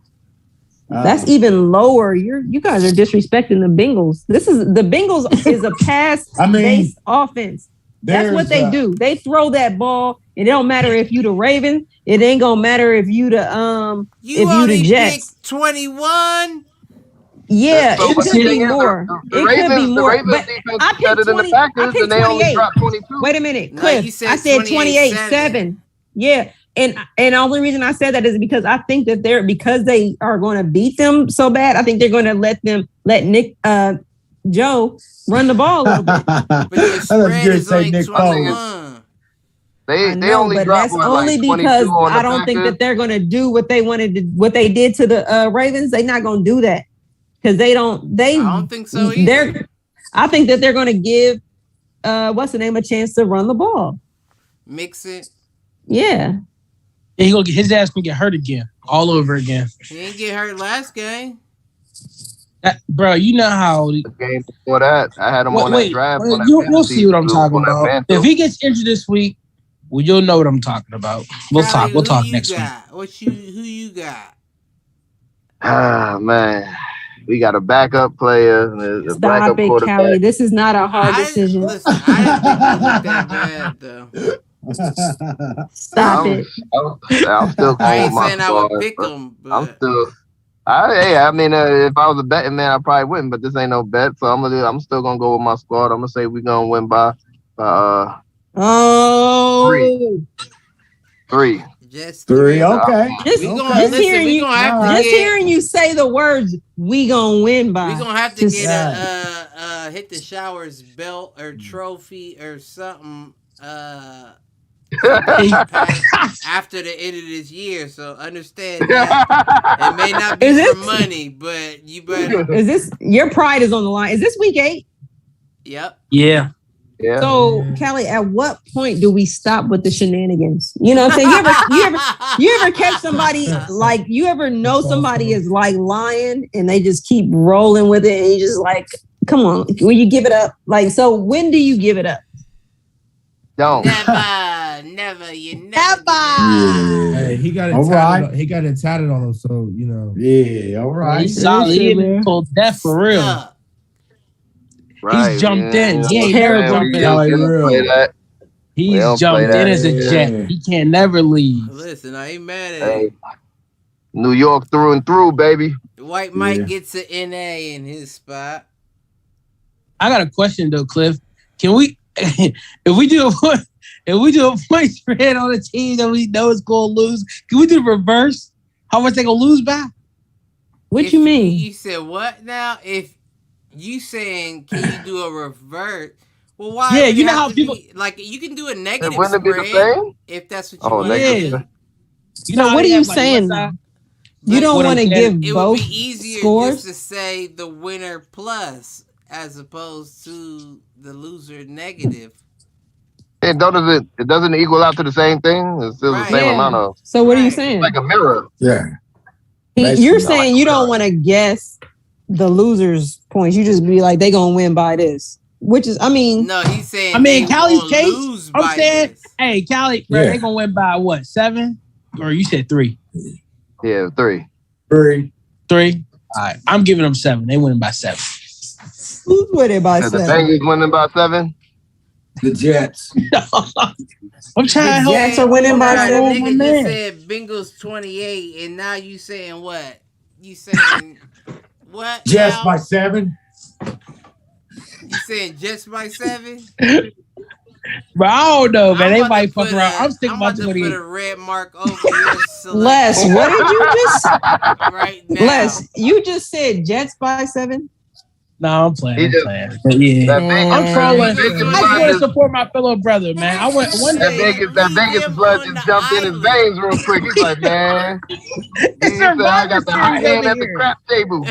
That's even lower. You guys are disrespecting the Bengals. The Bengals is a pass-based offense. That's what they do. They throw that ball. It don't matter if you the Ravens. It ain't gonna matter if you the Jets. 21. Yeah, it could be more. It could be more. But I picked 20. I picked 28. Wait a minute, Cliff. I said 28-7. Yeah. And the only reason I said that is because I think that because they are going to beat them so bad, I think they're going to let Nick Joe run the ball a little bit. But the spread is like 21. They only dropped only because I don't think that they're going to do what they did to the Ravens. They're not going to do that because I don't think so either. I think that they're going to give what's the name a chance to run the ball. Mix it. Yeah. Yeah, his ass can get hurt again, all over again. He didn't get hurt last game. Bro, you know how the game before that, I had him on that drive. You'll see what I'm talking about. If he gets injured this week, well, you'll know what I'm talking about. We'll talk next week. Who you got? Ah, man. We got a backup player. Stop it, Callie. This is not a hard decision. Listen, I didn't think it was that bad, though. Stop it. I'm still I ain't saying I would pick them, but I'm still. I mean, if I was a betting man, I probably wouldn't. But this ain't no bet, so I'm still gonna go with my squad. I'm gonna say we're gonna win by 3. Just 3. Okay. Just hearing you say the words "we gonna win by." We gonna have to get a hit the showers belt or trophy or something. after the end of this year. So understand that it may not be for money, but you better. Is this your pride is on the line? Is this week 8? Yep. Yeah. Yeah. So, Callie, at what point do we stop with the shenanigans? You know what I'm saying? You ever catch somebody like you ever know somebody is like lying and they just keep rolling with it and you just like, come on, will you give it up? Like, so when do you give it up? Don't. Never. Hey, he got it tatted. He got it tatted on him, so you know. Yeah, all right. He's solid. He didn't pull death for real. Right, he's jumped in. He ain't terrible. He's jumped in as a Jet. He can't never leave. Listen, I ain't mad at him. New York through and through, baby. White Mike gets an NA in his spot. I got a question though, Cliff. Can we, if we do a point spread on a team that we know is going to lose, can we do the reverse? How much they gonna lose by? What you mean? You said what now? If you saying can you do a reverse? Well, why? Yeah, you know how people like you can do a negative wouldn't spread it be the same? if that's what you want to do. You know what are you saying? You don't want to give it both would be easier scores? just to say the winner plus as opposed to the loser negative. It doesn't equal out to the same thing. It's still the same amount of. So what are you saying? It's like a mirror. Yeah. You're saying you don't want to guess the losers' points. You just be like, they gonna win by this. Which is, I mean, no, he's saying. I mean, Callie's case. I'm saying, hey, Callie, bro, they gonna win by what? 7? Or you said 3? Yeah, 3. 3. 3. All right, I'm giving them 7. They winning by 7. Who's winning by 7? The Bengals winning by 7. The Jets. I'm trying to help. Jets are winning by 7. Nigga just said Bengals 28, and now you saying what? You saying what? Jets now? by 7. You saying Jets by 7? Bro, I don't know, man. They might fuck around. I'm sticking by 28. Put a red mark over your Les, what did you just right now? Les, you just said Jets by 7? No, I'm playing. But yeah, I'm trolling. I want to support my fellow brother, man. I want one day. That Vegas blood just jumped in his veins real quick. He's like, man, I got the hot hand at the crap table.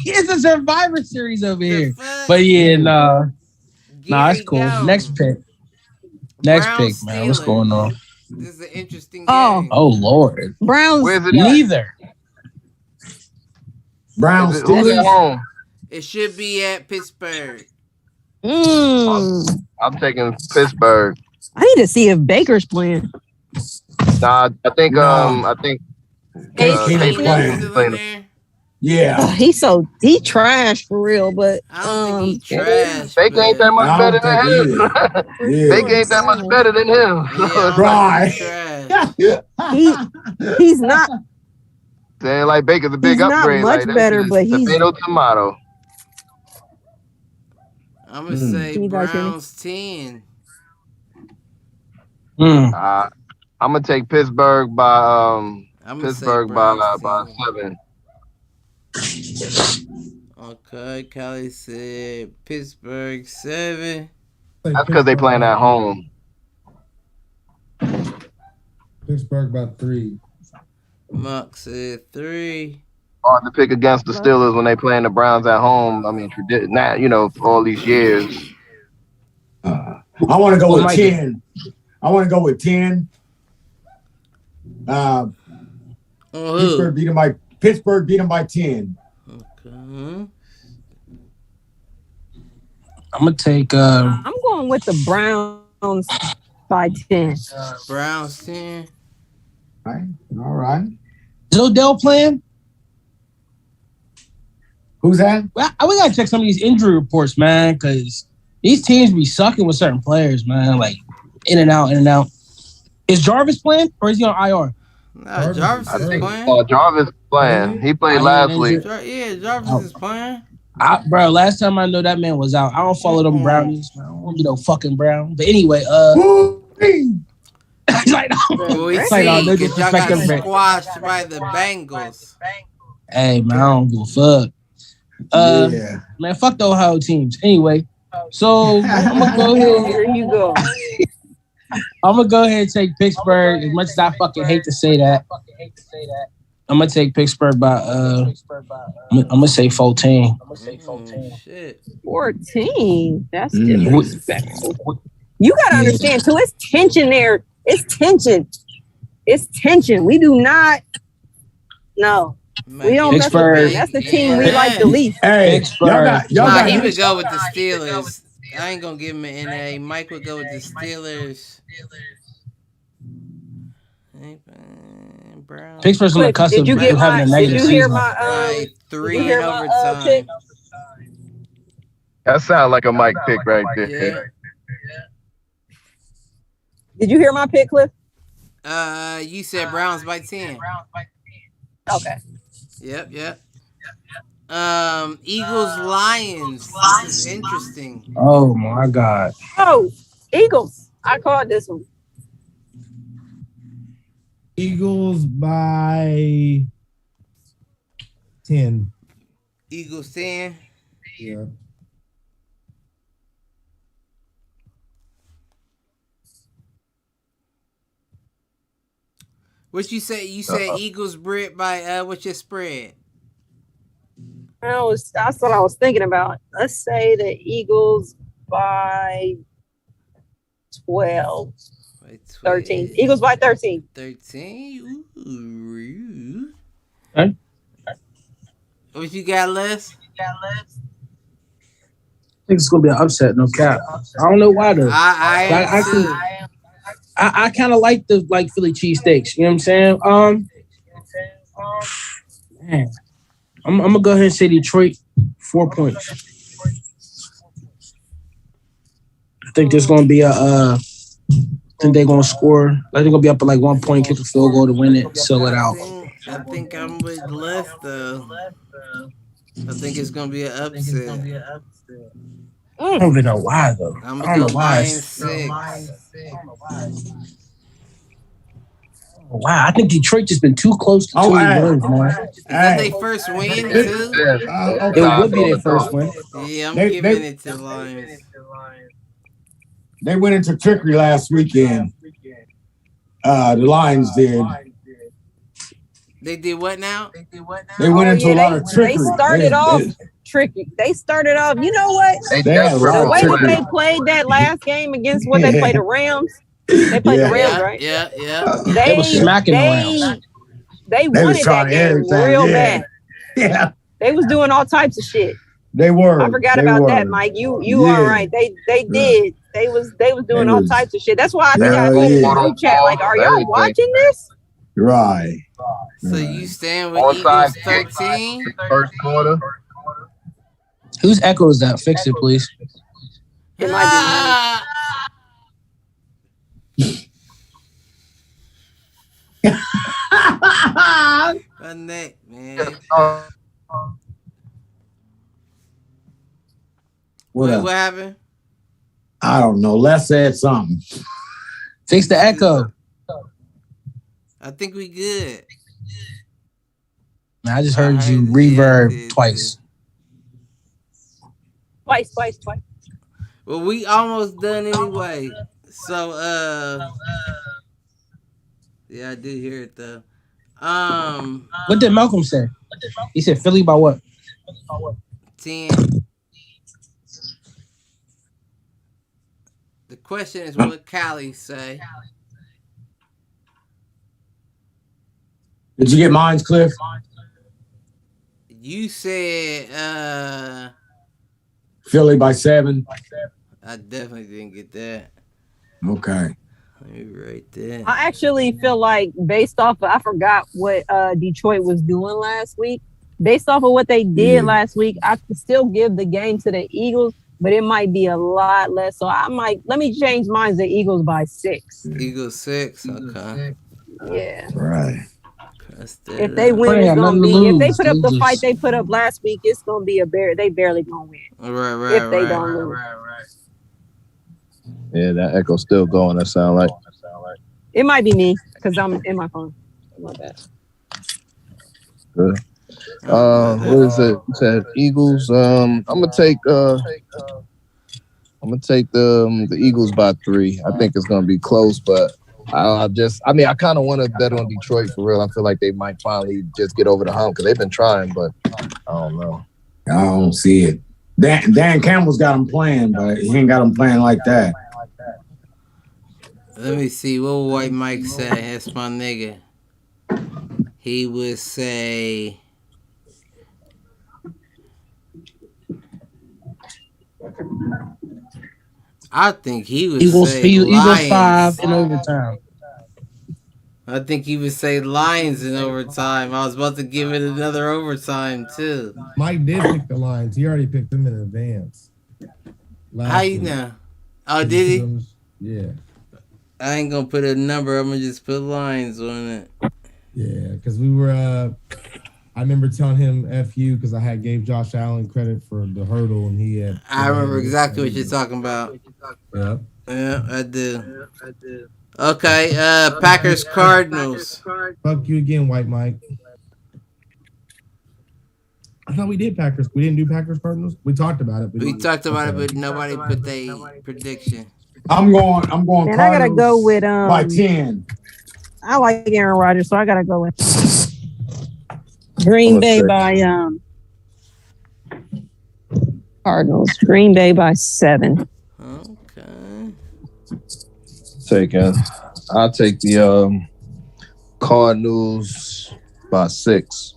It's a Survivor Series over here. But yeah, nah, it's cool. Next pick, man. Steelers. What's going on? This is an interesting game. Oh Lord, Browns. Where's it? Neither. Browns. Who's at home? It should be at Pittsburgh. I'm taking Pittsburgh. I need to see if Baker's playing. Nah, I think he's playing. Yeah. He trash for real, but I don't think he trash. Baker ain't that much better than him. Baker ain't that much better than him. Right. He's not. Saying like Baker's a big upgrade. Not much better, but he's tomato. I'm gonna say Browns 10. I'm gonna take Pittsburgh by 7. Okay, Callie said Pittsburgh 7. That's because they playing at home. Pittsburgh by 3. Mark said 3. Hard to pick against the Steelers when they playing the Browns at home. I mean, for all these years. I want to go with 10. I want to go with 10. Pittsburgh beat them by 10. Okay. I'm gonna take. I'm going with the Browns by 10. Browns 10. All right. Is Odell playing? Who's that? Well, we gotta check some of these injury reports, man, because these teams be sucking with certain players, man. Like in and out. Is Jarvis playing or is he on IR? No, Jarvis is playing. Jarvis playing. He played last week. Jarvis is playing. Bro, last time I know that man was out. I don't follow them Brownies. I don't want to be no fucking Brown. But anyway, Y'all got squashed by the Bengals. Hey, man, I don't give a fuck. Man, fuck the Ohio teams. Anyway, so I'm gonna go ahead. Here you go. I'm gonna go ahead and take Pittsburgh. As much as I fucking hate to say that, I'm gonna take Pittsburgh by. I'm gonna say 14. Shit. 14. That's disrespectful. You gotta understand too. It's tension there. It's tension. We do not. No. We don't mess with them. That's the team we like the least. Hey, he would go with the Steelers. I ain't gonna give him an NA. Mike would go with the Steelers. Pittsburgh's on the cusp of having a negative season. Right, 3 in overtime. That sounds like a Mike pick right there. Yeah. Did you hear my pick, Cliff? You said Browns by 10. Okay. Yep. Eagles Lions. This is interesting. Oh my God. Oh, Eagles. I called this one. Eagles by 10. Eagles 10. Yeah. What you say? You said Eagles Brit by what's your spread? That's what I was thinking about. Let's say the Eagles by 12. 13. Eagles by 13. 13? Ooh. Okay. What you got, Les? I think it's gonna be an upset, no cap. I don't know why though. I kind of like the Philly cheesesteaks. You know what I'm saying? Man, I'm gonna go ahead and say Detroit 4 points. I think there's gonna be I think they're gonna score. I think they're gonna be up at 1 point, kick a field goal to win it, seal it out. I think I'm with Les though. I think it's gonna be an upset. I don't even know why though. I'm I don't know why. Wow, I think Detroit just been too close to 2 wins, man. Is that their first win too? It would be their first win. Yeah, I'm giving it to the Lions. They went into trickery last weekend. The Lions did. They did what now? They went into a lot of trickery. They started off tricky. They started off, you know what? The way that they played that last game against what they played the Rams. They played the Rams, right? Yeah. They were smacking the Rams. They wanted that game real bad. Yeah. They was doing all types of shit. They were. I forgot about that, Mike. You are right. They did. They was doing all types of shit. That's why I think I said in the group chat, are y'all watching this? Right. So you stand with Eagles 13? First quarter. Whose echo is that? Fix it, please. It might be My neck, man. What happened? I don't know. Les said something. Fix the echo. I think we good. I just heard you reverb twice. Twice. Well, we almost done anyway. So, yeah, I did hear it though. What did Malcolm say? He said Philly by what? 10. The question is what Callie say. Did you get mine, Cliff? You said Philly by 7. I definitely didn't get that. Okay. Let me write that. I actually feel like based off of, I forgot what Detroit was doing last week. Based off of what they did last week, I could still give the game to the Eagles, but it might be a lot less. So let me change mine to Eagles by 6. Eagles 6, okay. Yeah. Right. If they win, it's gonna be. If they put up the fight they put up last week, it's gonna be they barely gonna win. Right. If they don't lose. Yeah, that echo's still going. That sound like. It might be me because I'm in my phone. My bad. Good. What is it? You said Eagles. I'm gonna take. I'm gonna take the Eagles by 3. I think it's gonna be close, but I kind of want to bet on Detroit for real. I feel like they might finally just get over the hump because they've been trying, but I don't know. I don't see it. Dan Campbell's got him playing, but he ain't got him playing like that. Let me see. What would White Mike say? That's my nigga. He would say... I think he would say Eagles 5 Lions. in overtime. I think he would say Lions in overtime. I was about to give it another overtime, too. Mike did pick the Lions. He already picked them in advance. How you know? Oh, did he? Yeah. I ain't gonna put a number. I'm gonna just put Lions on it. Yeah, because we were... I remember telling him F you because I gave Josh Allen credit for the hurdle and he had... I remember exactly what you're talking about. Yeah. Yeah, I do. Okay, Packers Cardinals. Fuck you again, White Mike. I thought we did Packers. We didn't do Packers Cardinals. We talked about it. We talked about it, but nobody put their prediction. I'm going. And I gotta go with by 10. I like Aaron Rodgers, so I gotta go with Green Bay by Cardinals. Green Bay by 7. Okay. I'll take the Cardinals by 6.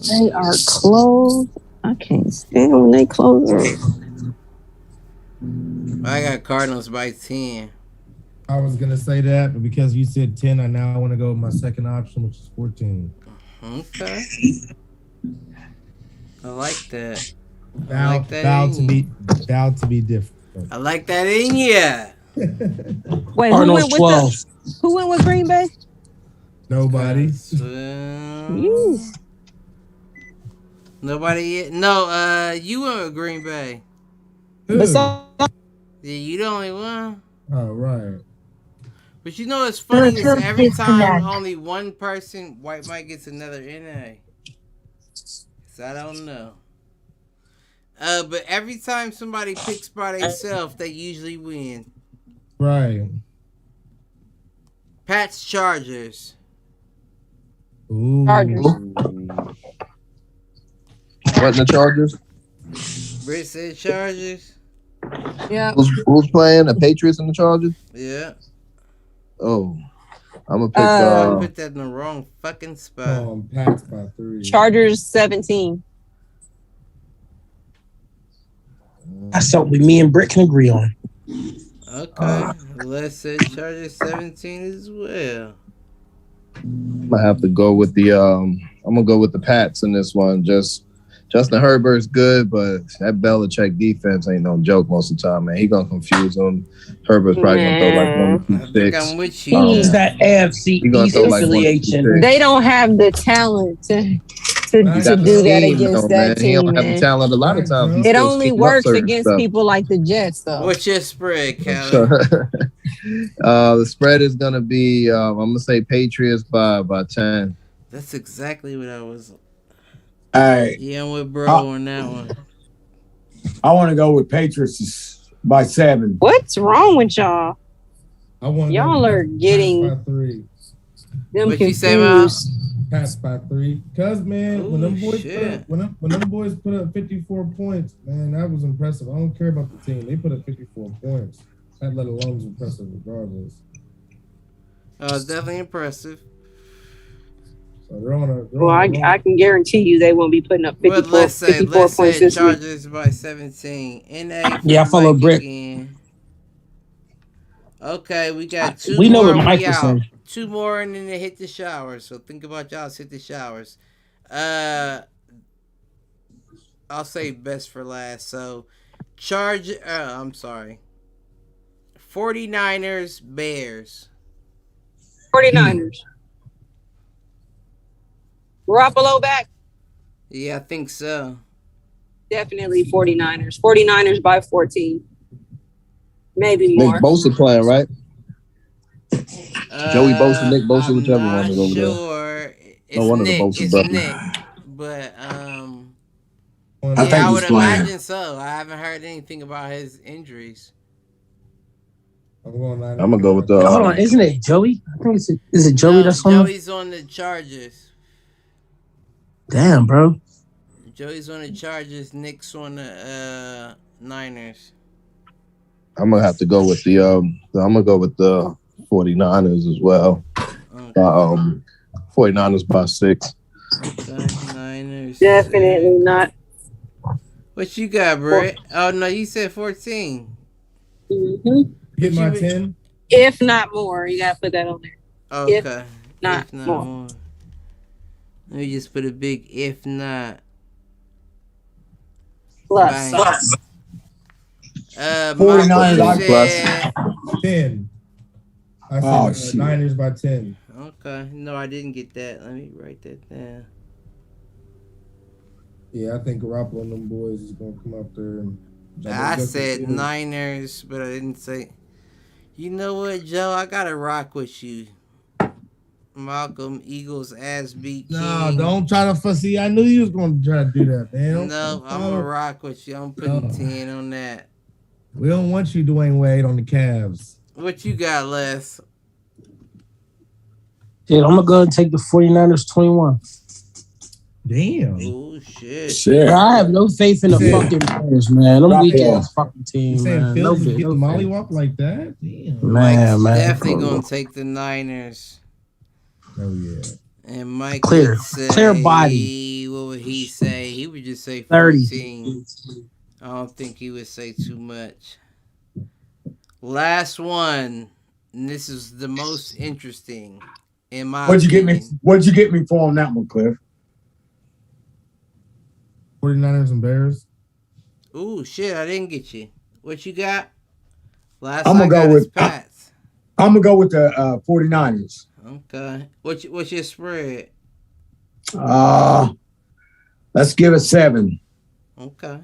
They are close. I can't stand when they close. I got Cardinals by 10. I was gonna say that, but because you said 10, I now want to go with my second option, which is 14. Okay. I like that. Bound to be different. I like that in ya. Wait, Cardinals 12. Who went with Green Bay? Nobody. Nobody yet? No, you went with Green Bay. Besides, Yeah, you the only one. Oh, right. But you know what's funny is every time only one person, White Mike gets another NA. So I don't know. But every time somebody picks by themselves, they usually win. Right. Pats Chargers. Ooh. Chargers. What the Chargers? Britt said Chargers. Yeah. Who's playing? The Patriots and the Chargers? Yeah. Oh, I'm gonna pick. I put that in the wrong fucking spot. Pats by 3. Chargers 17. That's something me and Britt can agree on. Okay. Let's say Chargers 17 as well. I'm gonna have to go with the. I'm gonna go with the Pats in this one. Just Justin Herbert's good, but that Belichick defense ain't no joke most of the time, man. He gonna confuse them. Herbert's probably gonna throw like 1 2 I'm with you. He's that AFC East affiliation. They don't have the talent to do that against that team. He don't have the talent a lot of times. It only works against people like the Jets, though. What's your spread, Callie? The spread is gonna be. I'm gonna say Patriots by 10. That's exactly what I was. All right. Yeah, I'm with bro on that one. I want to go with Patriots by 7. What's wrong with y'all? Y'all are getting them what you say, confused. Pats by 3. Cause man, when them boys shit. when them boys put up 54 points, man, that was impressive. I don't care about the team. They put up 54 points. That let alone was impressive regardless. It's definitely impressive. So I can guarantee you they won't be putting up 54 points this Chargers week. by 17. NA Yeah, I follow Brick. Okay, we got 2 we know more. what Mike was saying. 2 more and then they hit the showers. So think about y'all hit the showers. I'll say best for last. So I'm sorry. 49ers, Bears. 49ers. Garoppolo back? Yeah, I think so. Definitely 49ers. 49ers by 14. Maybe more. Nick Bosa playing, right? Joey Bosa, Nick Bosa, whichever one is over there. Sure. It's one Nick. of the Bosa It's brothers. Nick. But I would imagine so. I haven't heard anything about his injuries. I'm going I'm gonna go with the. Hold on, isn't it Joey? I think is it Joey that's on? Joey's on the Chargers. Damn, bro. Joey's on the Chargers. Nick's on the Niners. I'm gonna have to go with the. I'm gonna go with the 49ers as well. Okay. 49ers by 6. Niners. Definitely not. What you got, Brett? Oh no, you said 14. Mm-hmm. Hit my 10. If not more, you gotta put that on there. Okay. If not more. Let me just put a big if not. Plus. 49 said 10. I said Niners by 10. Okay. No, I didn't get that. Let me write that down. Yeah, I think Garoppolo and them boys is gonna come up there and. I said Niners, but I didn't say. You know what, Joe? I gotta rock with you. Malcolm, Eagles ass beat King. No, don't try to fussy. I knew you was gonna try to do that, man. No, I'm gonna rock with you. I'm putting 10 on that. We don't want you, Dwayne Wade, on the Cavs. What you got, Les? Dude, I'm gonna go and take the 49ers 21. Damn. Oh shit. Bro, I have no faith in the fucking players, man. I'm weak ass fucking team, man. No faith. Get the mollywop like that? Damn. Man, definitely gonna take the Niners. Oh yeah. And Mike clear body. What would he say? He would just say 14. I don't think he would say too much. Last one. And this is the most interesting in my What'd you get me for on that one, Cliff? 49ers and Bears. Ooh, shit, I didn't get you. What you got? I'm gonna go with Pats. I'm gonna go with the 49ers. Okay. What's your spread? Let's give it 7. Okay.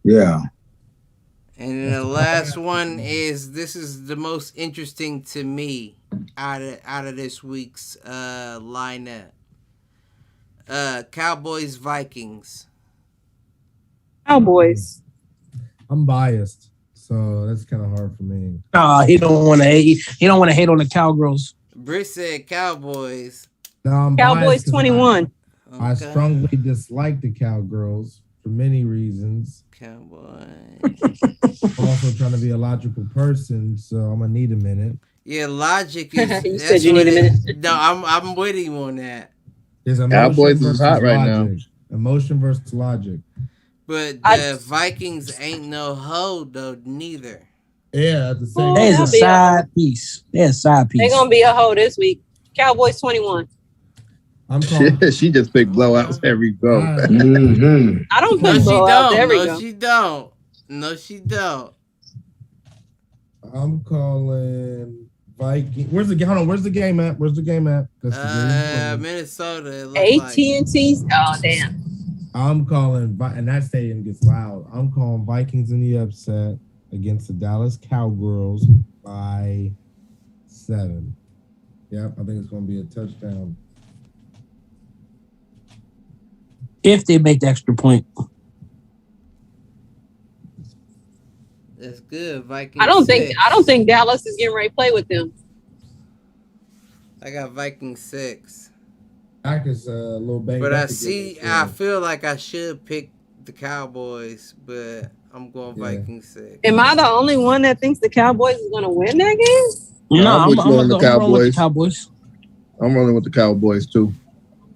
Yeah. And then the last one is this is the most interesting to me out of this week's lineup. Cowboys Vikings. Cowboys. I'm biased, so that's kind of hard for me. He don't want to hate. He don't want to hate on the Cowgirls. Britt said Cowboys. No, I'm Cowboys 21. I strongly dislike the Cowgirls for many reasons. Cowboys. I'm also trying to be a logical person, so I'm gonna need a minute. Yeah, logic is. You said you need a minute. No, I'm with him on that. Cowboys is hot right now. Emotion versus logic. But the Vikings ain't no hoe though, neither. Yeah, at the same. There's a side piece. There's a side piece. They're gonna be a hoe this week. Cowboys 21. I'm calling. She just picked blowouts every go. I don't pick blowouts every go. No, she don't. No, she don't. I'm calling Vikings. Where's the game at? Where's the game at? That's the Minnesota. AT&T. Oh damn. I'm calling, and that stadium gets loud. I'm calling Vikings in the upset against the Dallas Cowgirls by 7. Yep, I think it's going to be a touchdown. If they make the extra point. That's good. Vikings. I don't think Dallas is getting ready to play with them. I got Vikings 6. Dak is a little banged but up I feel like I should pick the Cowboys, but I'm going Vikings 6. Am I the only one that thinks the Cowboys is going to win that game? No, I'm rolling with the Cowboys. I'm rolling with the Cowboys too.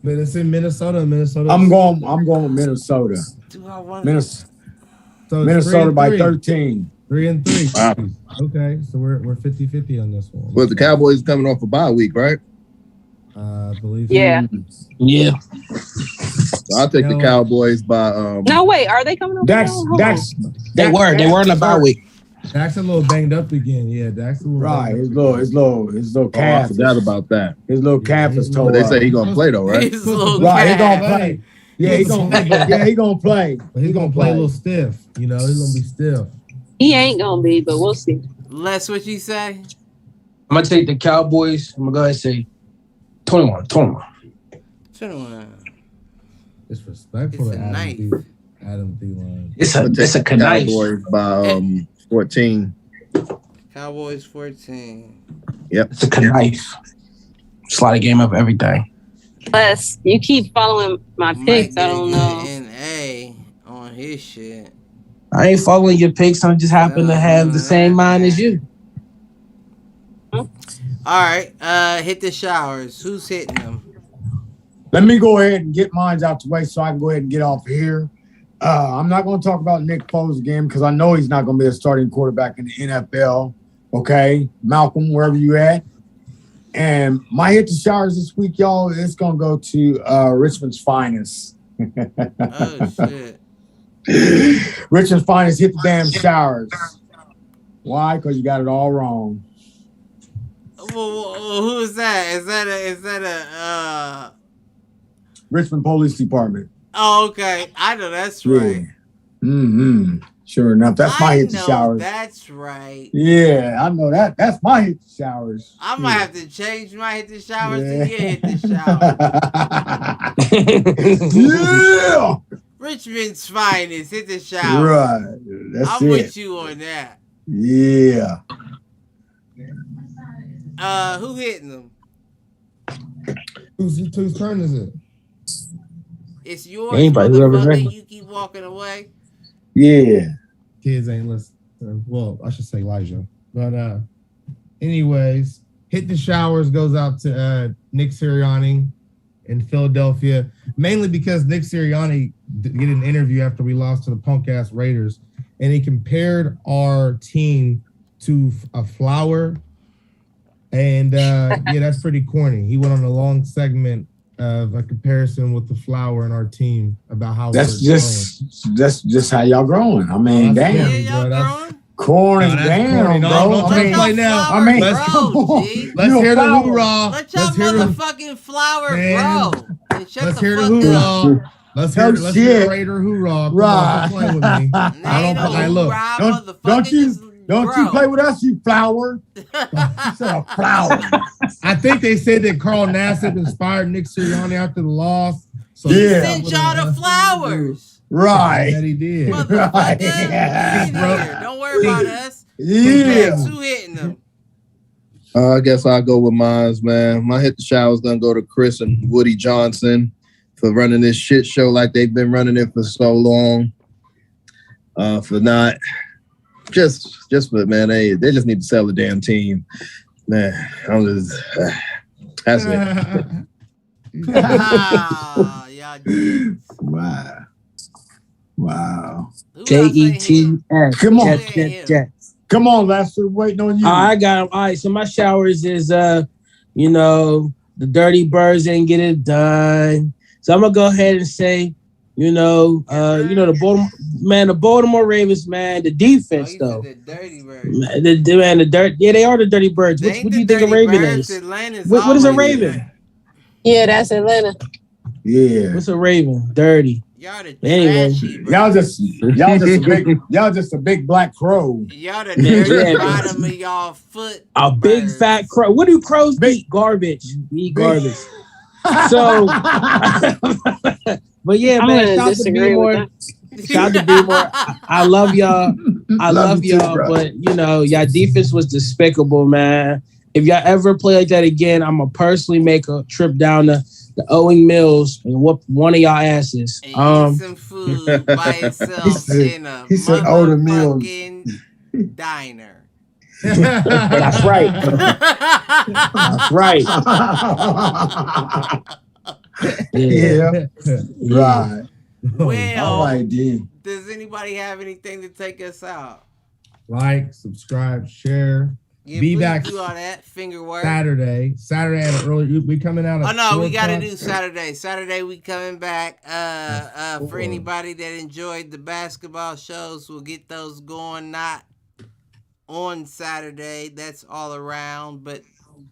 But it's in Minnesota. I'm going Minnesota. Do I want Minnesota by 13. 3-3. Wow. Okay, so we're 50-50 on this one. But the Cowboys coming off a bye week, right? I believe. Yeah. Yeah. So I'll take the Cowboys by. No, wait. Are they coming off? They were in the bye week. Dak's a little banged up again. Yeah, Dak's a little right. His little calf. I forgot about that. His little calf is tore. But they say he's gonna play though, right? His little right. He's calf. gonna play. Yeah, he's gonna play. But he's gonna play a little stiff. You know, he's gonna be stiff. He ain't gonna be, but we'll see. Les, what you say? I'm gonna take the Cowboys. I'm gonna go ahead and say 21. 21. It's respectful It's to a knife. Adam Thielen. It's a knife. Cowboys by 14. Cowboys 14. Yep. It's a knife. Slide a game up everything. Plus, you keep following my picks. I don't know. An A on his shit. I ain't following your picks. I just happen to have the same mind as you. All right. Hit the showers. Who's hitting them? Let me go ahead and get mine out the way so I can go ahead and get off of here. I'm not going to talk about Nick Foles again because I know he's not going to be a starting quarterback in the NFL. Okay, Malcolm, wherever you at. And my hit the showers this week, y'all, it's going to go to Richmond's finest. Oh, shit. Richmond's finest hit the damn showers. Why? Because you got it all wrong. Well, who is that? Is that a Richmond Police Department. Oh, okay. I know that's right. Yeah. Mm-hmm. Sure enough, that's my hit the showers. That's right. Yeah, I know that. That's my hit the showers. I might have to change my hit the showers to your hit the showers. Yeah. Richmond's finest hit the showers. Right. That's I'm it. with you on that. Yeah. Who hitting them? Whose turn is it? It's yours. Anybody, whoever's ready. You keep walking away. Yeah. Kids ain't listening. Well, I should say Elijah. But anyways, hit the showers goes out to Nick Sirianni in Philadelphia, mainly because Nick Sirianni did an interview after we lost to the punk ass Raiders, and he compared our team to a flower. And yeah, that's pretty corny. He went on a long segment of a comparison with the flower in our team about how that's just how y'all growing. I mean, damn, corny, damn, bro. I mean, let's hear the hoorah. Let y'all motherfucking flower grow. Let's hear the hoorah. Let's hear the Raider hoorah. Right. Play with me. Don't you play with us, you flower. You said a flower. I think they said that Carl Nassib inspired Nick Sirianni after the loss. So he sent y'all the flowers. Right. That he did. Right. Yeah. Don't worry about us. Yeah. Who hitting them? I guess I'll go with mine, man. My hit the shower is going to go to Chris and Woody Johnson for running this shit show like they've been running it for so long. For not... Just but man, they just need to sell the damn team, man. I'm just that's it. Wow. JETS. Come on, come on, Lester. Waiting on you. I got him. All right, so my showers is the Dirty Birds didn't get it done, so I'm gonna go ahead and say. The Baltimore Ravens, man, the defense though. The Dirty Birds. They are the Dirty Birds. What do you think a Raven is? What is a Raven? Yeah, that's Atlanta. Yeah. What's a Raven? Dirty. Y'all the anyway, y'all just a big black crow. Y'all the dirty bottom of y'all foot. A big fat crow. What do crows eat? Garbage. Eat garbage. So, but yeah, man, shout to B-More. I love y'all. I love y'all, but y'all defense was despicable, man. If y'all ever play like that again, I'm gonna personally make a trip down to the Owing Mills and whoop one of y'all asses. And eat some food by itself in a motherfucking diner. That's right. That's right. Yeah. Right. Well, all right, D. Does anybody have anything to take us out? Like, subscribe, share. Yeah, be back. Do all that finger work. Saturday at an early. We coming out. Oh no, we gotta do Saturday. Saturday we coming back. For anybody that enjoyed the basketball shows, we'll get those going. Not on Saturday. That's all around, but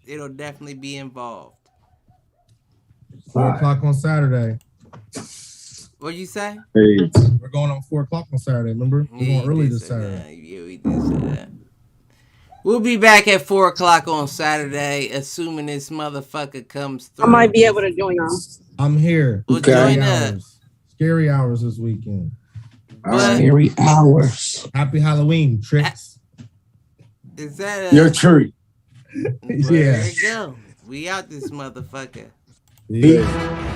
it'll definitely be involved. 4:00 on Saturday. What'd you say? Hey. We're going on 4:00 on Saturday. Remember, we're going early this Saturday. Yeah, we did say that. We'll be back at 4:00 on Saturday, assuming this motherfucker comes through. I might be able to join y'all. I'm here. Well, join us. Scary hours this weekend. Scary hours. Happy Halloween, Tricks. Is that your treat? There you go. We out this motherfucker. Yeah.